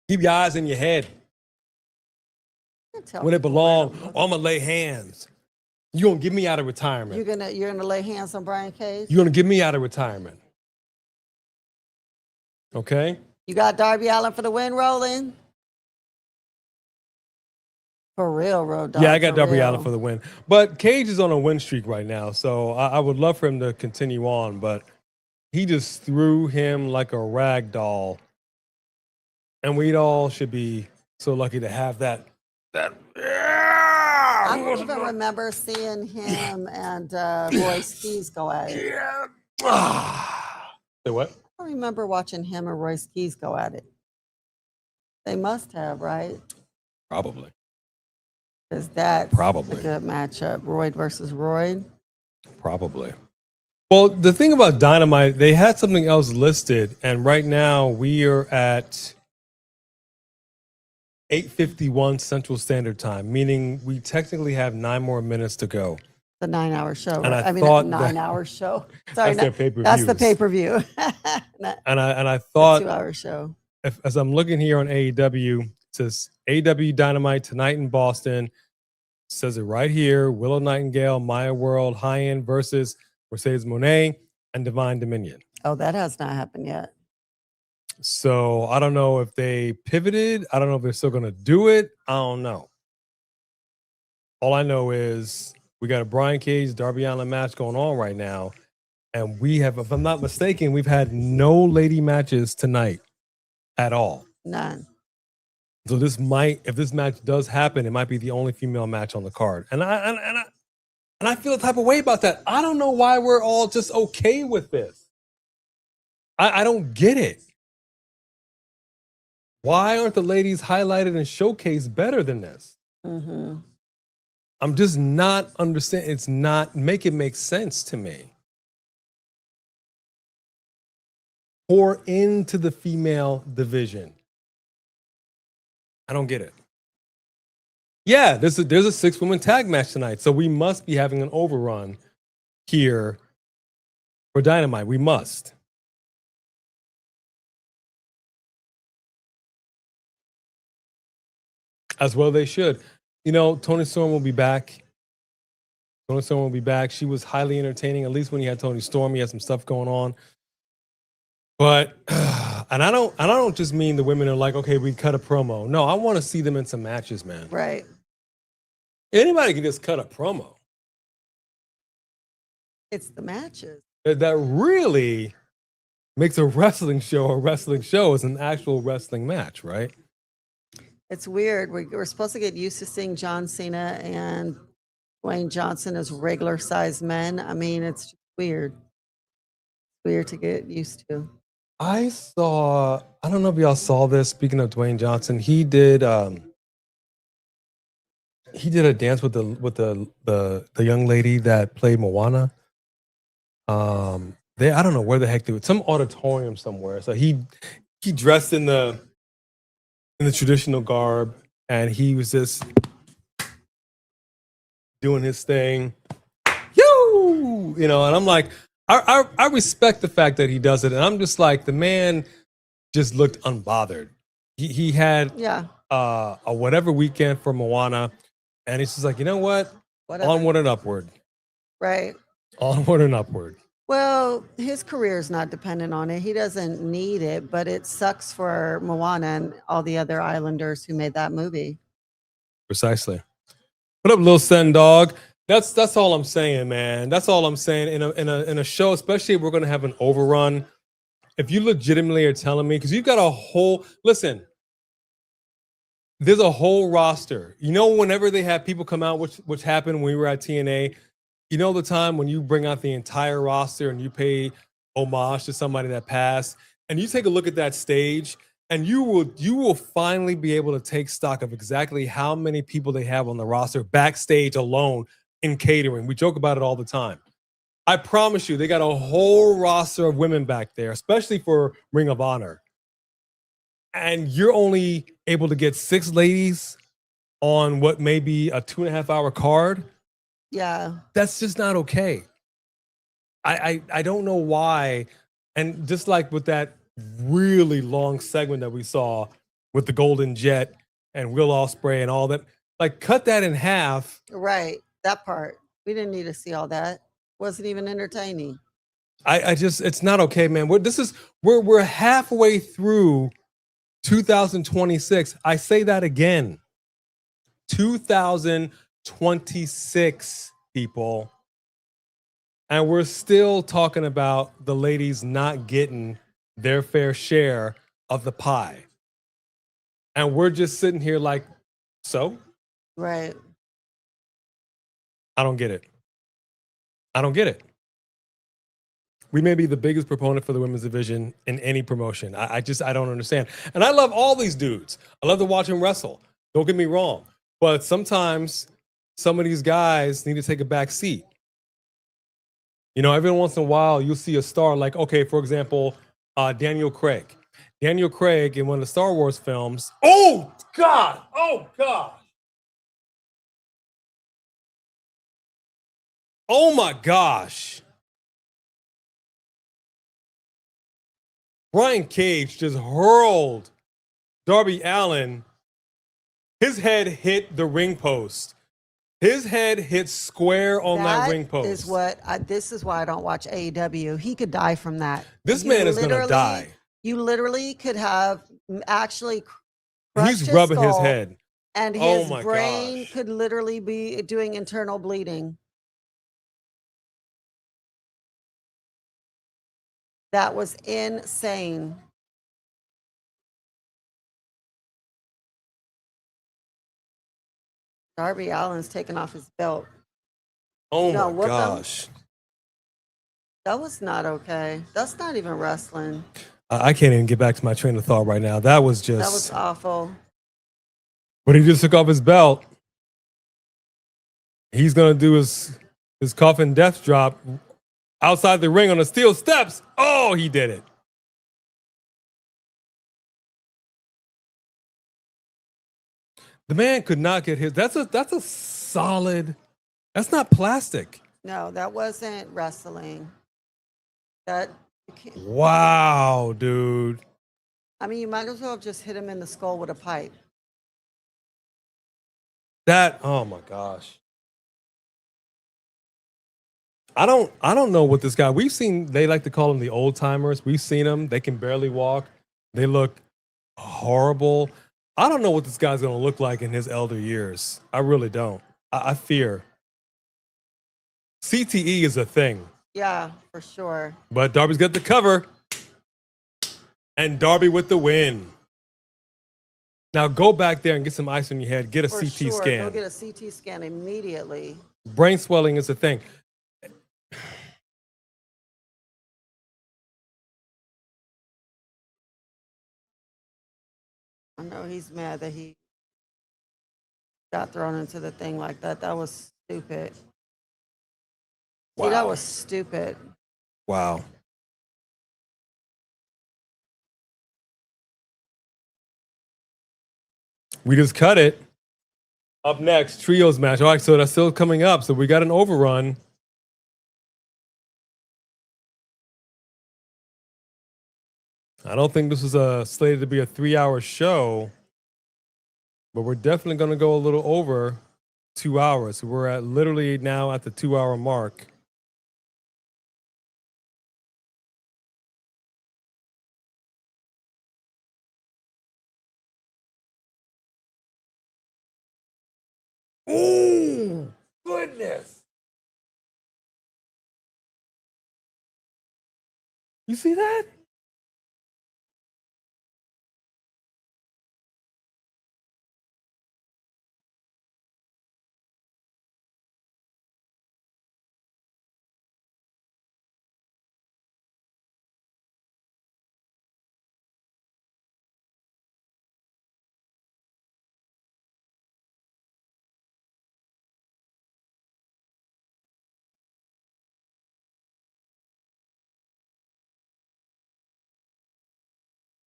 Keep your eyes in your head. When it belongs, I'm gonna lay hands. You're gonna get me out of retirement. You're gonna lay hands on Brian Cage? You're gonna get me out of retirement. Okay? You got Darby Allin for the win rolling? For real, Road Dogg. Yeah, I got for Darby real. Allin for the win. But Cage is on a win streak right now, so I would love for him to continue on, but he just threw him like a rag doll. And we all should be so lucky to have that. I don't even remember seeing him and Roy Skis go at it. Say what? I don't remember watching him and Roy Skis go at it. They must have, right? Probably. Because that's Probably. a good matchup. Royd versus Royd. Probably. Well, the thing about Dynamite, they had something else listed, and right now we are at 8:51 Central Standard Time, meaning we technically have 9 more minutes to go. The 9-hour show. And right? I I mean, thought 9-hour show. Sorry, that's their pay-per-views. that's the pay-per-view. And I thought, 2-hour show. as I'm looking here on AEW, it says AEW Dynamite tonight in Boston. It says it right here: Willow Nightingale, Maya World, High End versus Mercedes Moné and Divine Dominion. Oh, that has not happened yet. So I don't know if they pivoted. I don't know if they're still going to do it. I don't know. All I know is we got a Brian Cage, Darby Allin match going on right now. And we have, if I'm not mistaken, we've had no lady matches tonight at all. None. So this might, if this match does happen, it might be the only female match on the card. And I feel a type of way about that. I don't know why we're all just okay with this. I don't get it. Why aren't the ladies highlighted and showcased better than this? Mm-hmm. I'm just not understanding. It's not make it make sense to me. Pour into the female division. I don't get it. Yeah, there's a 6-woman tag match tonight, so we must be having an overrun here for Dynamite. We must. As well they should. Toni Storm will be back. Toni Storm will be back. She was highly entertaining, at least when you had Toni Storm. He had some stuff going on. But, and I don't just mean the women are like, okay, we cut a promo. No, I want to see them in some matches, man. Right. Anybody can just cut a promo. It's the matches. That really makes a wrestling show a wrestling show. It's an actual wrestling match, right? It's weird. We're supposed to get used to seeing John Cena and Dwayne Johnson as regular sized men. I mean, it's just weird. Weird to get used to. I don't know if y'all saw this. Speaking of Dwayne Johnson, he did a dance with the young lady that played Moana. I don't know where the heck they were, some auditorium somewhere. So he dressed in the traditional garb, and he was just doing his thing. And I'm like, I respect the fact that he does it, and I'm just like, the man just looked unbothered. He had a whatever weekend for Moana, and he's just like, you know what? Whatever. Onward and upward. Right. Onward and upward. Well, his career is not dependent on it. He doesn't need it, but it sucks for Moana and all the other Islanders who made that movie. Precisely. What up, Lil Sen Dog? That's all I'm saying, man. That's all I'm saying. In a show, especially if we're gonna have an overrun. If you legitimately are telling me, because you've got a whole there's a whole roster. Whenever they have people come out, which happened when we were at TNA, the time when you bring out the entire roster and you pay homage to somebody that passed, and you take a look at that stage, and you will finally be able to take stock of exactly how many people they have on the roster backstage alone in catering. We joke about it all the time. I promise you, they got a whole roster of women back there, especially for Ring of Honor. And you're only able to get 6 ladies on what may be a 2.5-hour card. Yeah. That's just not okay. I don't know why. And just like with that really long segment that we saw with the Golden Jet and Will Ospreay and all that, like, cut that in half. Right. That part. We didn't need to see all that. Wasn't even entertaining. It's not okay, man. We're halfway through 2026. I say that again. 2026, people. And we're still talking about the ladies not getting their fair share of the pie. And we're just sitting here like, so? Right. I don't get it. We may be the biggest proponent for the women's division in any promotion. I don't understand. And I love all these dudes. I love to watch them wrestle. Don't get me wrong. But sometimes some of these guys need to take a back seat. Every once in a while, you'll see a star like, okay, for example, Daniel Craig. Daniel Craig in one of the Star Wars films. Oh, God. Oh, my gosh. Brian Cage just hurled Darby Allin. His head hit the ring post. His head hit square on that ring post. This is why I don't watch AEW. He could die from that. This man is going to die. You literally could have actually He's rubbing his head. And his brain could literally be doing internal bleeding. That was insane. Darby Allin's taking off his belt. Oh my gosh. That was not okay. That's not even wrestling. I can't even get back to my train of thought right now. That was awful. But he just took off his belt. He's going to do his coffin death drop outside the ring on the steel steps. Oh, he did it. The man could not get his. That's a solid. That's not plastic. No, that wasn't wrestling. Wow, dude. I mean, you might as well have just hit him in the skull with a pipe. Oh my gosh. I don't know what this guy. They like to call them the old timers. We've seen them. They can barely walk. They look horrible. I don't know what this guy's going to look like in his elder years. I really don't. I fear CTE is a thing, Yeah, for sure. but Darby's got the cover, and Darby with the win. Now go back there and get some ice on your head. Get a For CT sure. Go scan. get a CT scan immediately. Brain swelling is a thing. I know he's mad that he got thrown into the thing like that. That was stupid. See, that Wow. was stupid. Wow. We just cut it. Up next, trios match. All right, so that's still coming up. So we got an overrun. I don't think this was slated to be a 3-hour show, but we're definitely going to go a little over 2 hours. So we're at literally now at the 2-hour mark. Oh, goodness. You see that?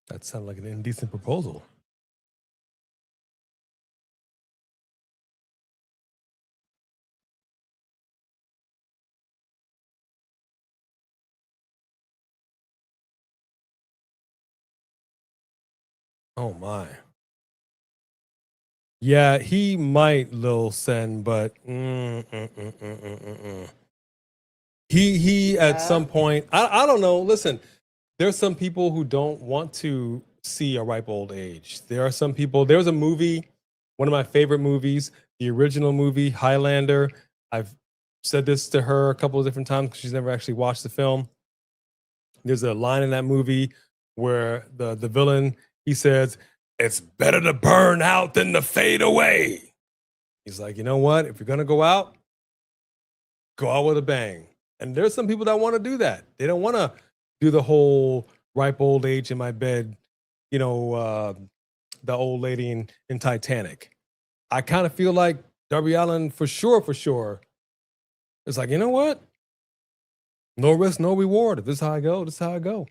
That sounded like an indecent proposal. Oh my. Yeah, he might Lil Sen, but he at some point, I don't know. Listen, there's some people who don't want to see a ripe old age. There are some people. There's a movie, one of my favorite movies, the original movie Highlander. I've said this to her a couple of different times because she's never actually watched the film. There's a line in that movie where the villain, he says, "It's better to burn out than to fade away." He's like, you know what? If you're gonna go out with a bang. And there's some people that want to do that. They don't want to do the whole ripe old age in my bed, the old lady in Titanic. I kind of feel like Darby Allin, for sure, is like, you know what? No risk, no reward. If this is how I go, this is how I go.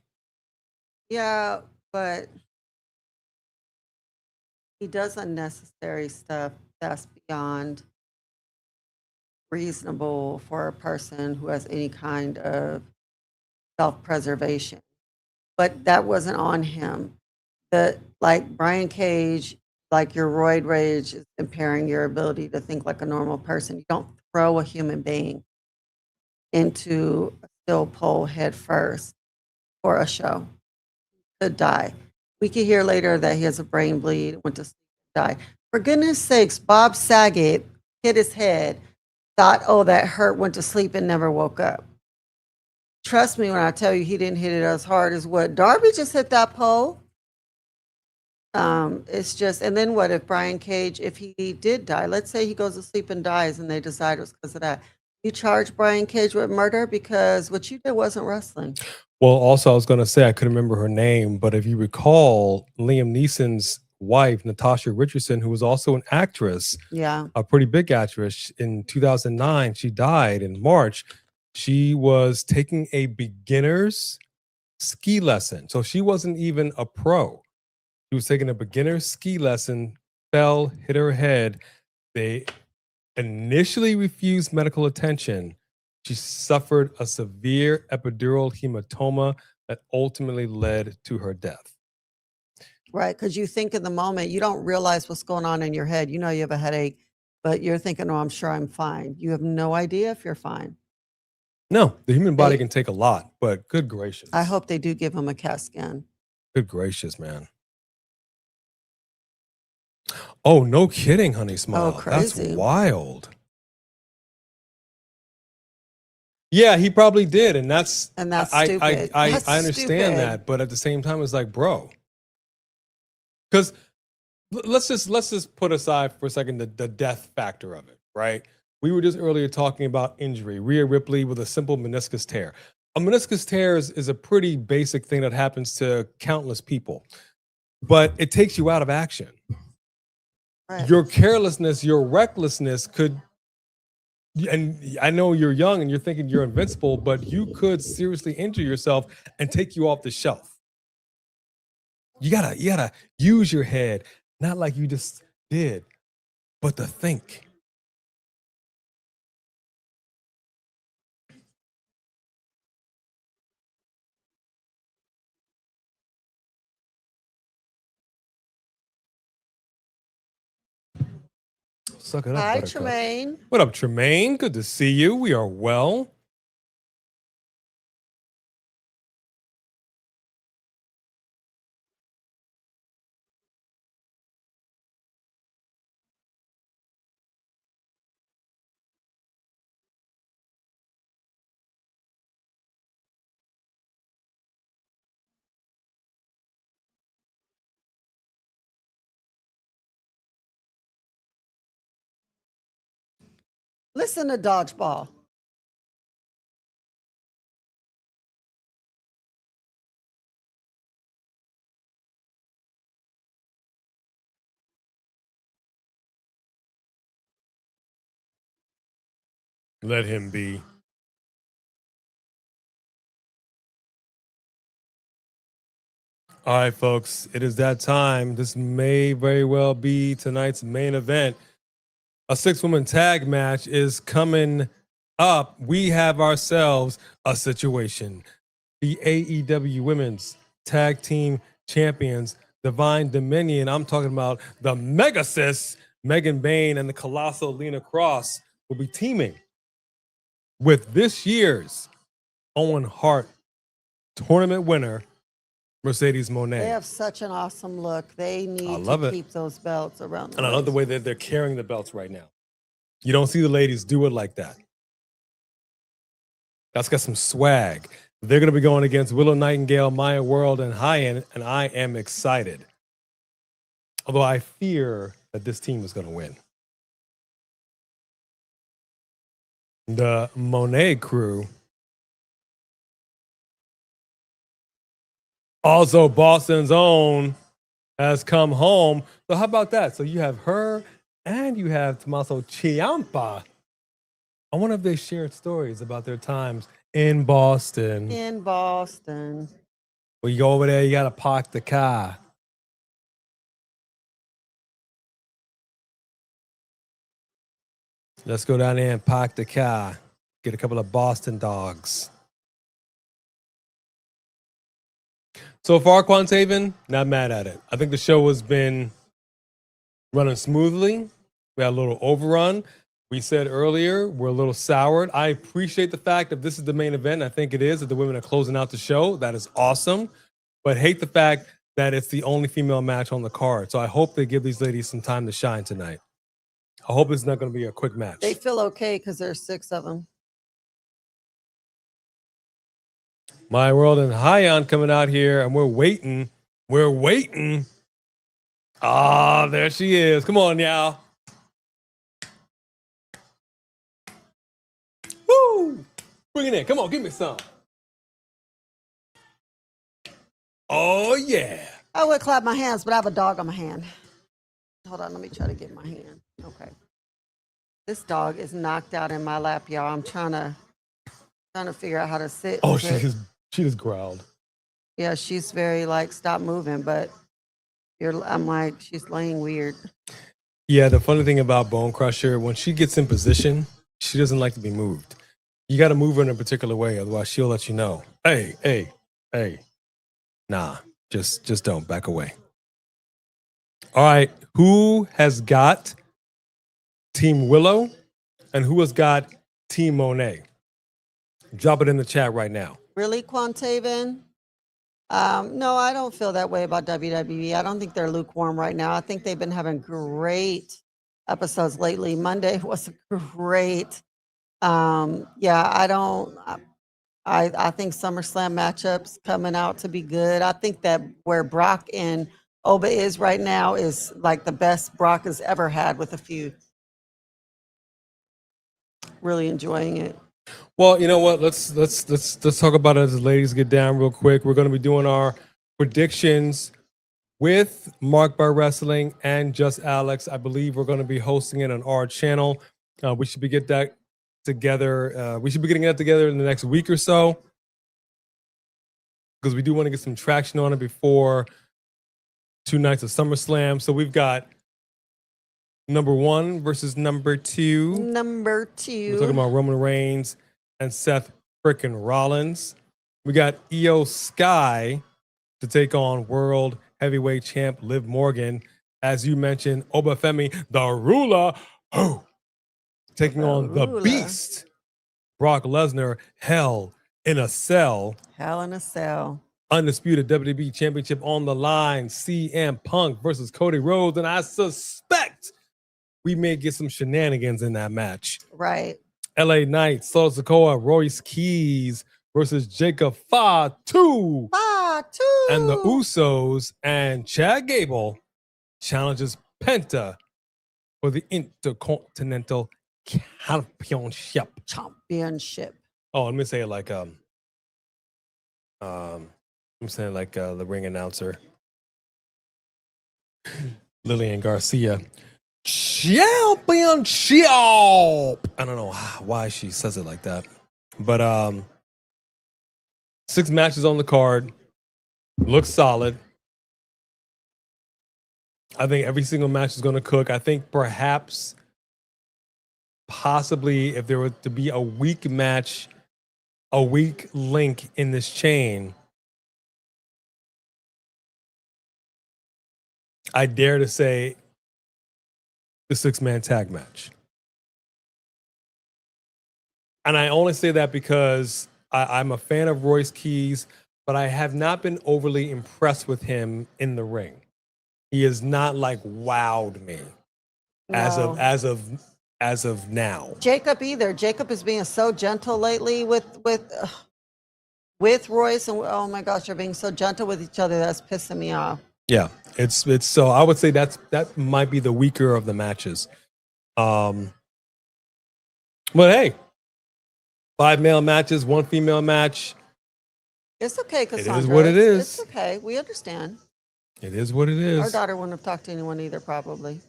Yeah, but he does unnecessary stuff that's beyond reasonable for a person who has any kind of self-preservation. But that wasn't on him. Like Brian Cage, like your roid rage is impairing your ability to think like a normal person. You don't throw a human being into a steel pole head first for a show. Could die. We could hear later that he has a brain bleed, went to sleep, died. For goodness sakes, Bob Saget hit his head, thought, oh, that hurt, went to sleep and never woke up. Trust me when I tell you he didn't hit it as hard as what Darby just hit that pole. It's just, and then what if Brian Cage, if he did die, let's say he goes to sleep and dies and they decide it was because of that. You charge Brian Cage with murder because what you did wasn't wrestling. Well, also, I was going to say, I couldn't remember her name, but if you recall, Liam Neeson's wife, Natasha Richardson, who was also an actress, a pretty big actress, in 2009, she died in March. She was taking a beginner's ski lesson. So she wasn't even a pro. She was taking a beginner's ski lesson, fell, hit her head. They initially refused medical attention. She suffered a severe epidural hematoma that ultimately led to her death. Right, because you think in the moment, you don't realize what's going on in your head. You know you have a headache, but you're thinking, oh, I'm sure I'm fine. You have no idea if you're fine. No, the human body can take a lot, but good gracious. I hope they do give him a CAT scan. Good gracious, man. Oh, no kidding, Honey Smile. Oh, crazy. That's wild. Yeah, he probably did, and that's stupid. I That's understand stupid. that, but at the same time, it's like, bro, because let's just put aside for a second the death factor of it, right? We were just earlier talking about injury. Rhea Ripley with a simple meniscus tear. A meniscus tear is a pretty basic thing that happens to countless people, but it takes you out of action. Right. Your carelessness, your recklessness could, and I know you're young and you're thinking you're invincible, but you could seriously injure yourself and take you off the shelf. You gotta use your head, not like you just did, but to think. Suck it up, Hi, Buttercup. Tremaine. What up, Tremaine? Good to see you. We are well. Listen to Dodgeball. Let him be. All right, folks, it is that time. This may very well be tonight's main event. A 6-woman tag match is coming up. We have ourselves a situation. The AEW Women's Tag Team Champions, Divine Dominion. I'm talking about the Mega Sis, Megan Bayne, and the Colossal Lena Cross will be teaming with this year's Owen Hart tournament winner, Mercedes Moné. They have such an awesome look. They need to keep those belts around the And I love the way that they're carrying the belts right now. You don't see the ladies do it like that. That's got some swag. They're going to be going against Willow Nightingale, Maya World, and High-End, and I am excited. Although I fear that this team is going to win. The Monet crew. Also, Boston's own has come home. So how about that? So you have her and you have Tommaso Ciampa. I wonder if they shared stories about their times in Boston. In Boston. When you go over there, you got to park the car. Let's go down there and park the car. Get a couple of Boston dogs. So far, Quantaven, not mad at it. I think the show has been running smoothly. We had a little overrun. We said earlier, we're a little soured. I appreciate the fact that this is the main event. I think it is, that the women are closing out the show. That is awesome. But hate the fact that it's the only female match on the card. So I hope they give these ladies some time to shine tonight. I hope it's not going to be a quick match. They feel okay because there's 6 of them. My World and Hyon coming out here, and we're waiting. We're waiting. Ah, there she is. Come on, y'all. Woo! Bring it in. Come on, give me some. Oh, yeah. I would clap my hands, but I have a dog on my hand. Hold on, let me try to get my hand. Okay. This dog is knocked out in my lap, y'all. I'm trying to figure out how to sit. Oh, she just growled. Yeah, she's very like, stop moving, but I'm like, she's laying weird. Yeah, the funny thing about Bone Crusher, when she gets in position, she doesn't like to be moved. You got to move her in a particular way, otherwise she'll let you know. Hey. Nah, just don't. Back away. All right, who has got Team Willow and who has got Team Monet? Drop it in the chat right now. Really, Quantaven? No, I don't feel that way about WWE. I don't think they're lukewarm right now. I think they've been having great episodes lately. Monday was a great Yeah, I think SummerSlam matchups coming out to be good. I think that where Brock and Oba is right now is like the best Brock has ever had with a feud. Really enjoying it. Well, you know what? Let's talk about it as the ladies get down real quick. We're going to be doing our predictions with Mark by Wrestling and Just Alex. I believe we're going to be hosting it on our channel. We should be get that together. We should be getting that together in the next week or so because we do want to get some traction on it before 2 nights of SummerSlam. So we've got number 1 versus number 2. Number We're talking 2. about Roman Reigns and Seth frickin' Rollins. We got Io Sky to take on World Heavyweight Champ Liv Morgan. As you mentioned, Obafemi, the ruler, taking on the ruler. Beast, Brock Lesnar, Hell in a Cell. Hell in a Cell. Undisputed WWE Championship on the line. CM Punk versus Cody Rhodes. And I suspect we may get some shenanigans in that match. Right. LA Knight, Solo Sikoa, Royce Keys versus Jacob Fatu. Fatu. And the Usos and Chad Gable challenges Penta for the Intercontinental Championship. Oh, let me say it like I'm saying like the ring announcer Lillian Garcia. Championship. I don't know why she says it like that, but 6 matches on the card. Looks solid. I think every single match is going to cook. I think perhaps, possibly, if there were to be a weak match, a weak link in this chain, I dare to say the 6-man tag match. And I only say that because I'm a fan of Royce Keys, but I have not been overly impressed with him in the ring. He has not like wowed me as of now. Jacob either. Jacob is being so gentle lately with Royce, and oh my gosh, they're being so gentle with each other. That's pissing me off. Yeah, it's so I would say that might be the weaker of the matches. But hey, 5 male matches, 1 female match. It's okay, Cassandra. It is what it is. It's okay. We understand. It is what it is. Our daughter wouldn't have talked to anyone either, probably.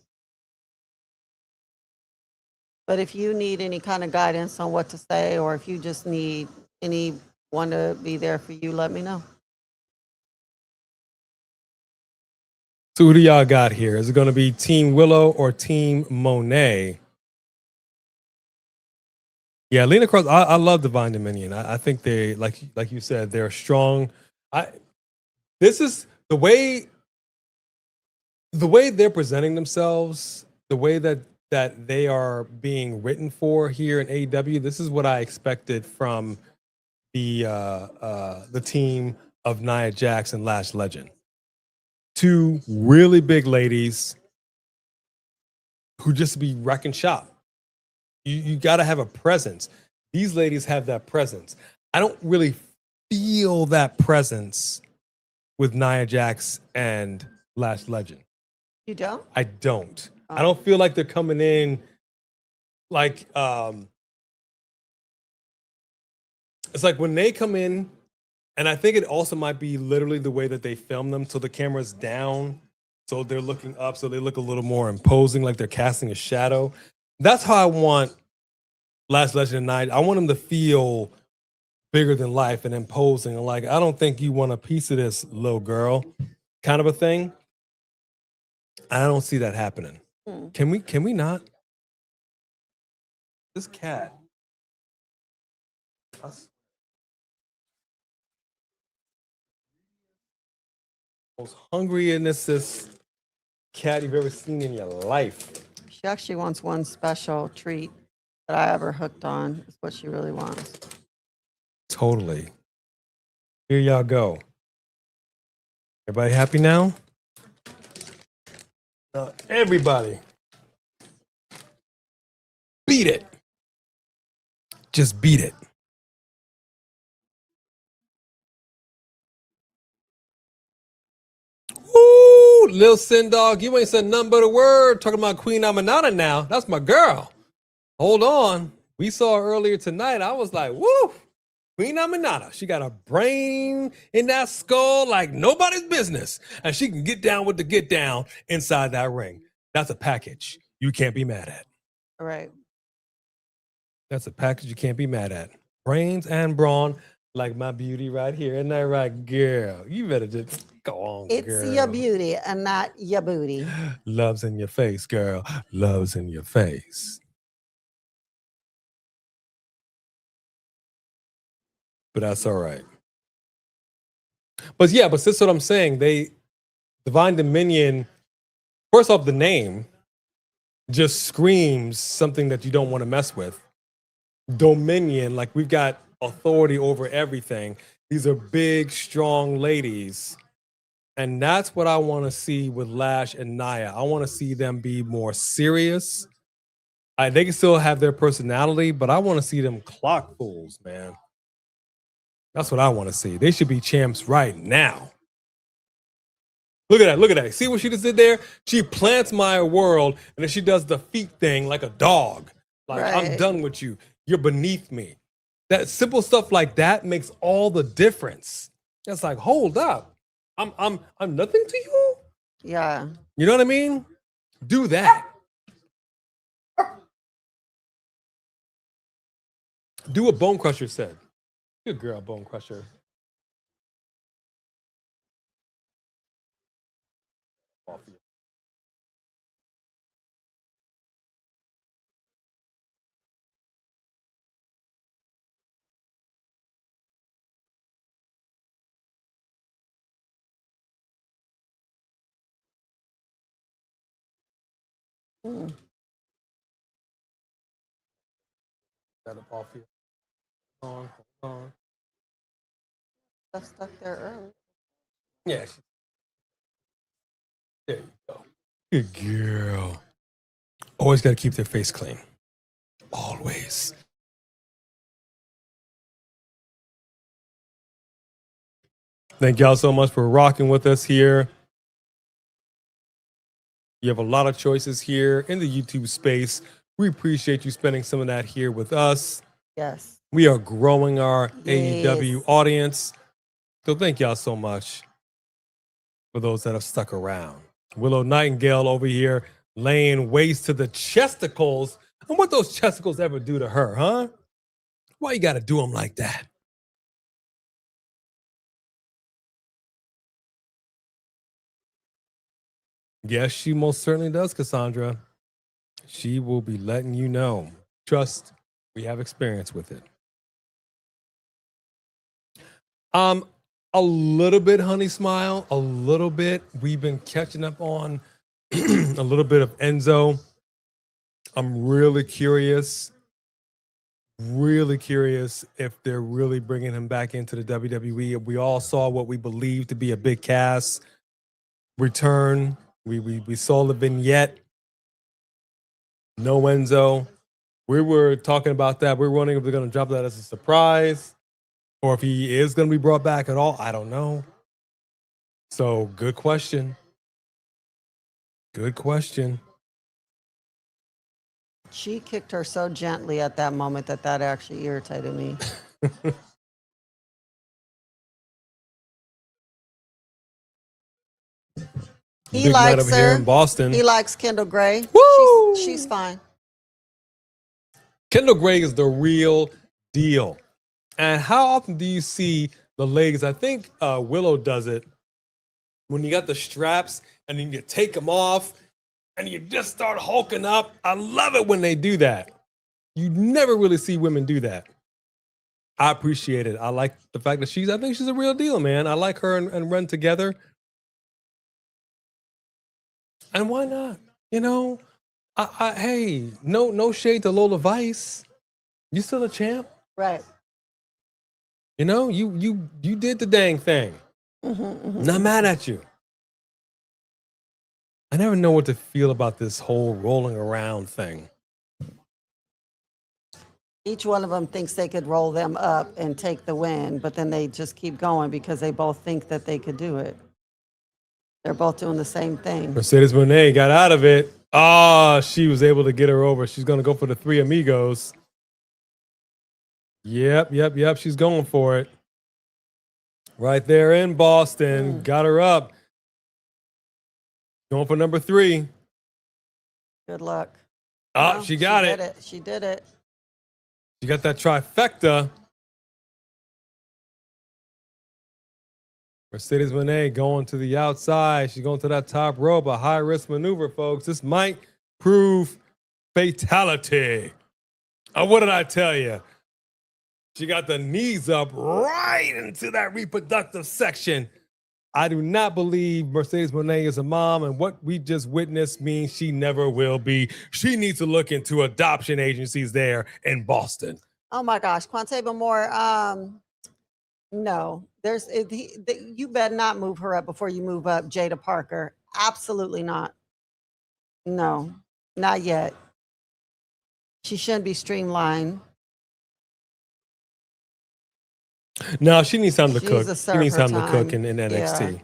But if you need any kind of guidance on what to say, or if you just need anyone to be there for you, let me know. So who do y'all got here? Is it going to be Team Willow or Team Monet? Yeah, Lena Cross. I love Divine Dominion. I think they, like you said, they're strong. This is the way they're presenting themselves, the way that they are being written for here in AEW. This is what I expected from the team of Nia Jax and Lash Legend. 2 really big ladies who just be wrecking shop. You got to have a presence. These ladies have that presence. I don't really feel that presence with Nia Jax and Lash Legend. You don't? I don't. I don't feel like they're coming in like it's like when they come in, and I think it also might be literally the way that they film them. So the camera's down, so they're looking up, so they look a little more imposing, like they're casting a shadow. That's how I want Last Legend Night. I want them to feel bigger than life and imposing. Like, I don't think you want a piece of this, little girl, kind of a thing. I don't see that happening. Can we not? This cat. Most hungriest cat you've ever seen in your life. She actually wants one special treat that I ever hooked on. Is what she really wants. Totally. Here y'all go. Everybody happy now? Everybody. Beat it. Just beat it. Woo! Lil Sin Dog, you ain't said nothing but a word. Talking about Queen Aminata now. That's my girl. Hold on. We saw her earlier tonight. I was like, woo! Queen Aminata. She got a brain in that skull like nobody's business. And she can get down with the get down inside that ring. That's a package you can't be mad at. All right. That's a package you can't be mad at. Brains and brawn, like my beauty right here. Isn't that right, girl? You better just go on, It's girl. your beauty and not your booty. Love's in your face, girl. Love's in your face. But that's all right. But yeah, but that's what I'm saying. Divine Dominion, first off, the name just screams something that you don't want to mess with. Dominion, like we've got authority over everything. These are big, strong ladies. And that's what I want to see with Lash and Nia. I want to see them be more serious. They can still have their personality, but I want to see them clock fools, man. That's what I want to see. They should be champs right now. Look at that. Look at that. See what she just did there? She plants my world, and then she does the feet thing like a dog. Like, I'm Right. done with you. You're beneath me. That simple stuff like that makes all the difference. It's like, hold up. I'm nothing to you? Yeah. You know what I mean? Do that. Do what Bone Crusher said. Good girl, Bone Crusher. That up off here. Hold on. Stuff stuck there early. Yeah. There you go. Good girl. Always got to keep their face clean. Always. Thank y'all so much for rocking with us here. You have a lot of choices here in the YouTube space. We appreciate you spending some of that here with us. Yes. We are growing our Yes. AEW audience. So thank y'all so much for those that have stuck around. Willow Nightingale over here laying waste to the chesticles. And what those chesticles ever do to her, huh? Why you got to do them like that? Yes, she most certainly does, Cassandra. She will be letting you know. Trust, we have experience with it. A little bit, Honey Smile, a little bit. We've been catching up on a little bit of Enzo. I'm really curious if they're really bringing him back into the WWE. We all saw what we believed to be a big cast return. We saw the vignette. No Enzo. We were talking about that. We were wondering if they're going to drop that as a surprise or if he is going to be brought back at all. I don't know. So, good question. Good question. She kicked her so gently at that moment that actually irritated me. He Big night likes over here her. in Boston. He likes Kendall Gray. Woo! She's fine. Kendall Gray is the real deal. And how often do you see the ladies? I think Willow does it when you got the straps and then you take them off and you just start hulking up. I love it when they do that. You never really see women do that. I appreciate it. I like the fact that I think she's a real deal, man. I like her and Run together. And why not? You know, hey, no shade to Lola Vice. You still a champ. Right. You know, you did the dang thing. Not mad at you. I never know what to feel about this whole rolling around thing. Each one of them thinks they could roll them up and take the win, but then they just keep going because they both think that they could do it. They're both doing the same thing. Mercedes Moné got out of it. Ah, she was able to get her over. She's going to go for the three amigos. Yep. She's going for it. Right there in Boston. Got her up. Going for number 3. Good luck. Oh, No, she got it. Did it. She did it. She got that trifecta. Mercedes Moné going to the outside. She's going to that top rope. A high-risk maneuver, folks. This might prove fatality. What did I tell you? She got the knees up right into that reproductive section. I do not believe Mercedes Moné is a mom, and what we just witnessed means she never will be. She needs to look into adoption agencies there in Boston. Oh my gosh, Quantable Moore. No, you better not move her up before you move up Jada Parker. Absolutely not. No, not yet. She shouldn't be streamlined. No, she needs time to She's cook. a She needs serve time her to cook time. in NXT. Yeah.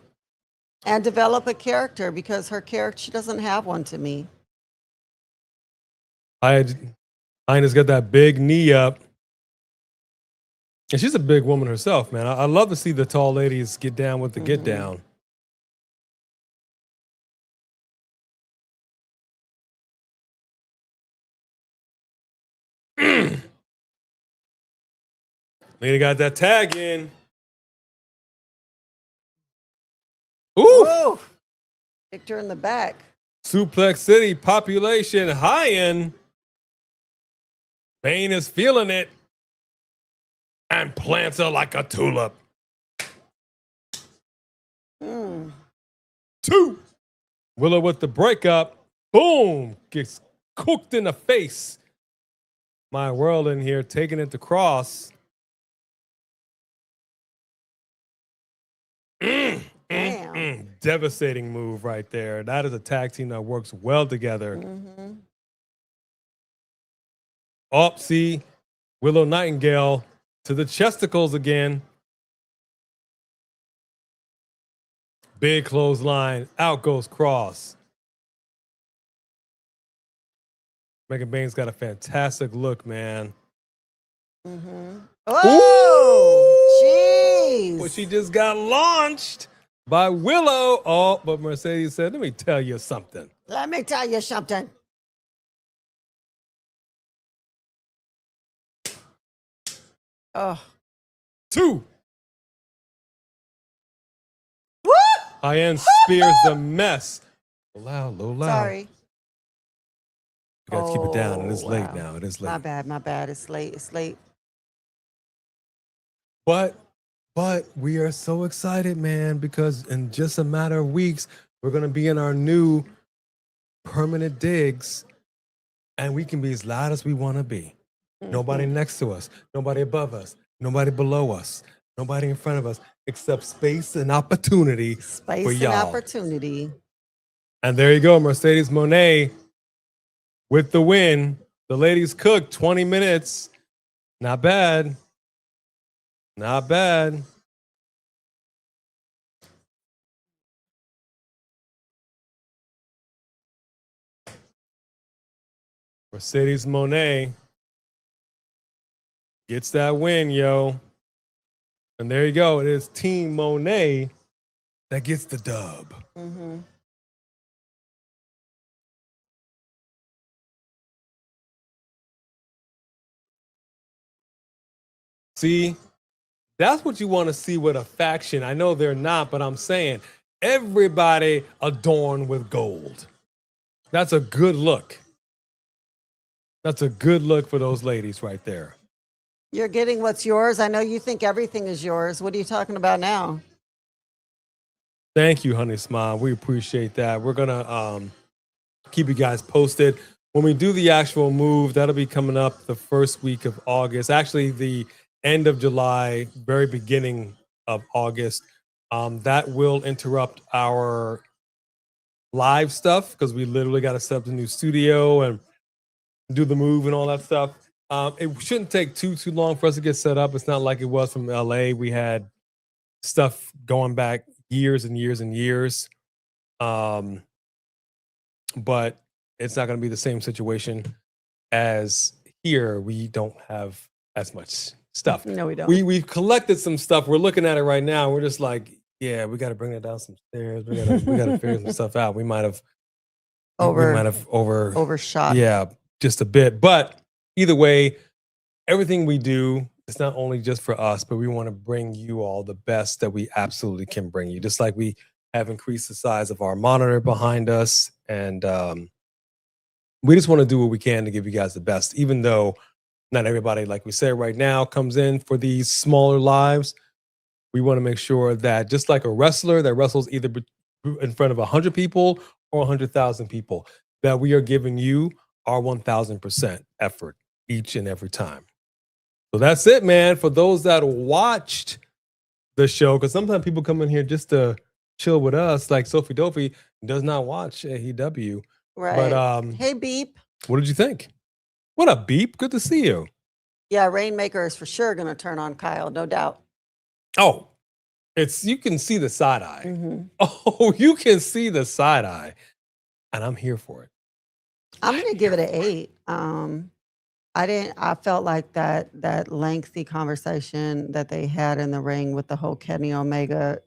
And develop a character, because her character, she doesn't have one to me. Ina's got that big knee up. And she's a big woman herself, man. I love to see the tall ladies get down with the get down. Lady got that tag in. Ooh! Whoa! Kicked her in the back. Suplex City population high in. Bane is feeling it and plants her like a tulip. 2. Willow with the breakup. Boom! Gets cooked in the face. My world in here taking it to Cross. Damn. Devastating move right there. That is a tag team that works well together. Oh, see, Willow Nightingale to the chesticles again. Big clothesline. Out goes Cross. Megan Bane's got a fantastic look, man. Oh, jeez. But she just got launched by Willow. Oh, but Mercedes said, let me tell you something. Let me tell you something. Oh. 2. Woo! High-end spears the mess. Low, low, loud. Sorry. You got to keep it down. It is late wow. now. It is late. My bad. It's late. But we are so excited, man, because in just a matter of weeks, we're going to be in our new permanent digs, and we can be as loud as we want to be. Nobody next to us, nobody above us, nobody below us, nobody in front of us, except space and opportunity Space for and y'all. opportunity. And there you go, Mercedes Moné with the win. The ladies cooked 20 minutes. Not bad. Not bad. Mercedes Moné gets that win, yo. And there you go. It is Team Moné that gets the dub. See, that's what you want to see with a faction. I know they're not, but I'm saying everybody adorned with gold. That's a good look. That's a good look for those ladies right there. You're getting what's yours. I know you think everything is yours. What are you talking about now? Thank you, Honey Smile. We appreciate that. We're going to keep you guys posted. When we do the actual move, that'll be coming up the first week of August. Actually, the end of July, very beginning of August. That will interrupt our live stuff because we literally got to set up the new studio and do the move and all that stuff. It shouldn't take too long for us to get set up. It's not like it was from LA. We had stuff going back years and years and years. But it's not going to be the same situation as here. We don't have as much stuff. No, we don't. We've collected some stuff. We're looking at it right now. We're just like, yeah, we got to bring it down some stairs. We got to figure some stuff out. We might have overshot. Yeah, just a bit. But either way, everything we do, it's not only just for us, but we want to bring you all the best that we absolutely can bring you. Just like we have increased the size of our monitor behind us. And we just want to do what we can to give you guys the best, even though not everybody, like we said right now, comes in for these smaller lives. We want to make sure that just like a wrestler that wrestles either in front of 100 people or 100,000 people, that we are giving you our 1,000% effort each and every time. So that's it, man. For those that watched the show, because sometimes people come in here just to chill with us, like Sophie Dopey does not watch AEW. Right. But hey, Beep. What did you think? What up, Beep? Good to see you. Yeah, Rainmaker is for sure going to turn on Kyle, no doubt. Oh, you can see the side eye. Mm-hmm. Oh, you can see the side eye. And I'm here for it. I'm going to give it an 8. I felt like that lengthy conversation that they had in the ring with the whole Kenny Omega,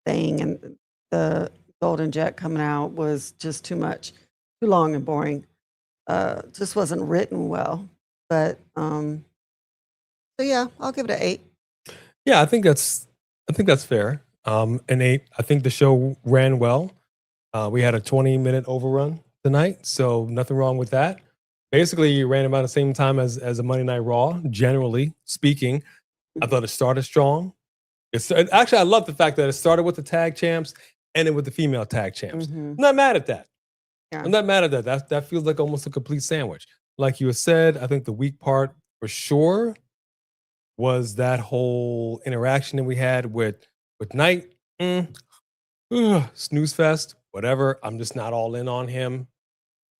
thing, and the Golden Jet coming out was just too much, too long and boring. Just wasn't written well. But so yeah, I'll give it an 8. Yeah, I think that's fair. An 8. I think the show ran well. We had a 20-minute overrun tonight, so nothing wrong with that. Basically, you ran about the same time as a Monday Night Raw, generally speaking. I thought it started strong. Actually, I love the fact that it started with the tag champs and then with the female tag champs. Mm-hmm. I'm not mad at that. Yeah. I'm not mad at that. That feels like almost a complete sandwich. Like you had said, I think the weak part for sure was that whole interaction that we had with Knight. Snooze fest, whatever. I'm just not all in on him.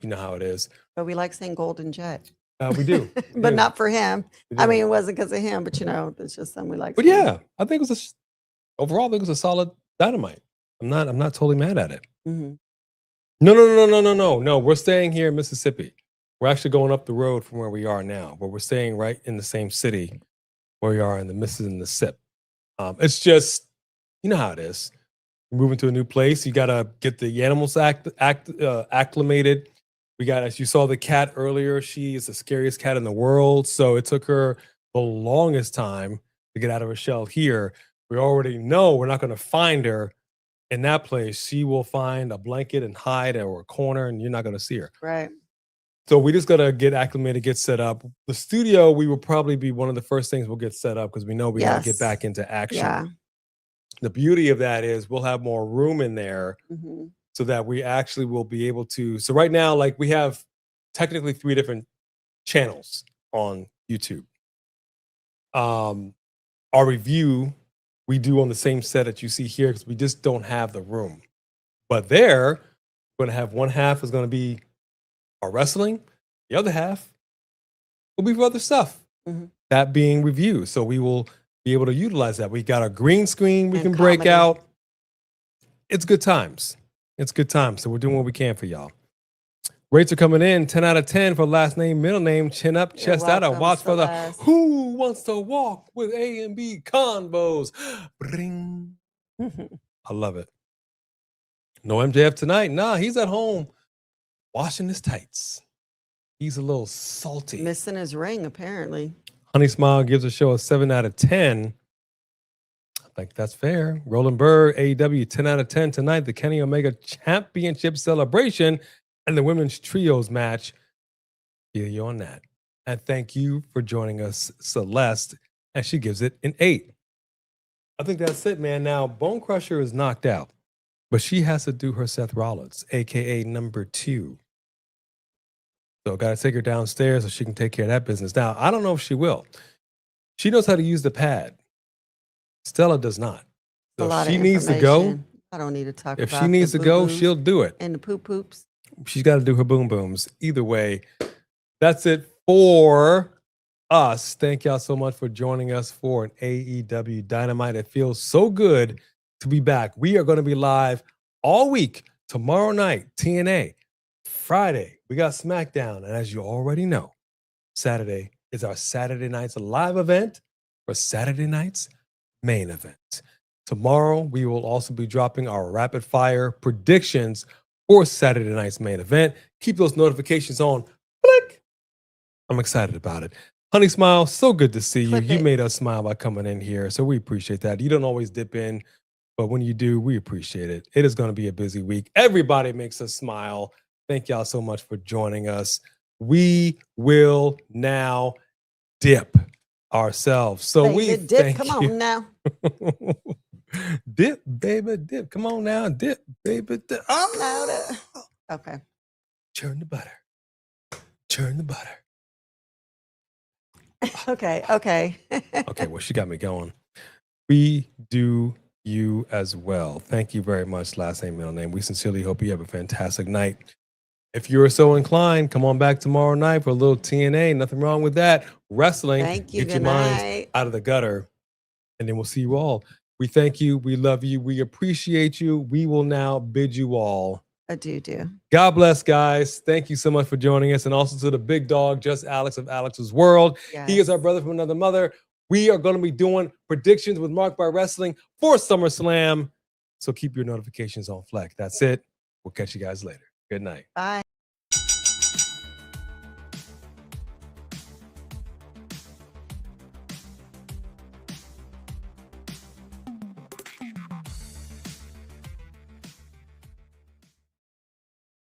You know how it is. But we like saying Golden Jet. We do. But not for him. I mean, it wasn't because of him, but it's just something we like. But yeah, I think it was overall, I think it was a solid Dynamite. I'm not totally mad at it. Mm-hmm. No. We're staying here in Mississippi. We're actually going up the road from where we are now, but we're staying right in the same city where we are in the Mississippi. It's just, you know how it is. Moving to a new place, you gotta get the animals acclimated. We got, as you saw the cat earlier, she is the scariest cat in the world. So it took her the longest time to get out of her shell here. We already know we're not going to find her in that place. She will find a blanket and hide or a corner, and you're not going to see her. Right. So we just got to get acclimated, get set up. The studio, we will probably be one of the first things we'll get set up because we know we got to get back into action. Yeah. The beauty of that is we'll have more room in there. Mm-hmm. So that we actually will be able to. So right now, like we have technically 3 different channels on YouTube. Our review we do on the same set that you see here because we just don't have the room. But there, we're going to have one half is going to be our wrestling. The other half will be for other stuff. Mm-hmm. That being review. So we will be able to utilize that. We got a green screen we can break out. It's good times. It's good times. So we're doing what we can for y'all. Rates are coming in 10 out of 10 for last name, middle name, chin up, chest out. A watch for the Who Wants to Walk with A and B Convos. Bring. I love it. No MJF tonight. Nah, he's at home washing his tights. He's a little salty. Missing his ring, apparently. Honey Smile gives the show a 7 out of 10. I think that's fair. Roland Burr, AEW, 10 out of 10 tonight. The Kenny Omega Championship celebration and the women's trios match. Feel you on that. And thank you for joining us, Celeste. And she gives it an 8. I think that's it, man. Now, Bone Crusher is knocked out, but she has to do her Seth Rollins, a.k.a. number 2. So got to take her downstairs so she can take care of that business. Now, I don't know if she will. She knows how to use the pad. Stella does not. So if she needs to go, I don't need to talk about if she needs to go, she'll do it. And the poop poops. She's got to do her boom booms. Either way, That's it for us. Thank y'all so much for joining us for an AEW Dynamite. It feels so good to be back. We are going to be live all week. Tomorrow night, TNA. Friday, we got SmackDown. And as you already know, Saturday is our Saturday night's live event for Saturday night's main event. Tomorrow, we will also be dropping our rapid fire predictions for Saturday night's main event. Keep those notifications on. Click. I'm excited about it. Honey Smile, so good to see you. Clip You it. made us smile by coming in here, so we appreciate that. You don't always dip in, but when you do, we appreciate it. It is going to be a busy week. Everybody makes us smile. Thank y'all so much for joining us. We will now dip ourselves. So Baby, we dip. thank Come you. on now. Dip, baby, dip. Come on now, dip, baby, dip. Oh, Louder. Okay. churn the butter. Churn the butter. Okay. Okay. Okay, well, she got me going. We do you as well. Thank you very much, last name, middle name. We sincerely hope you have a fantastic night. If you're so inclined, come on back tomorrow night for a little TNA. Nothing wrong with that. Wrestling, Thank you. get your Good minds night. out of the gutter. And then we'll see you all. We thank you. We love you. We appreciate you. We will now bid you all Adieu. God bless, guys. Thank you so much for joining us. And also to the big dog, Just Alex of Alex's World. He is our brother from another mother. We are going to be doing predictions with Mark by Wrestling for SummerSlam. So keep your notifications on Fleck. That's it. We'll catch you guys later. Good night. Bye.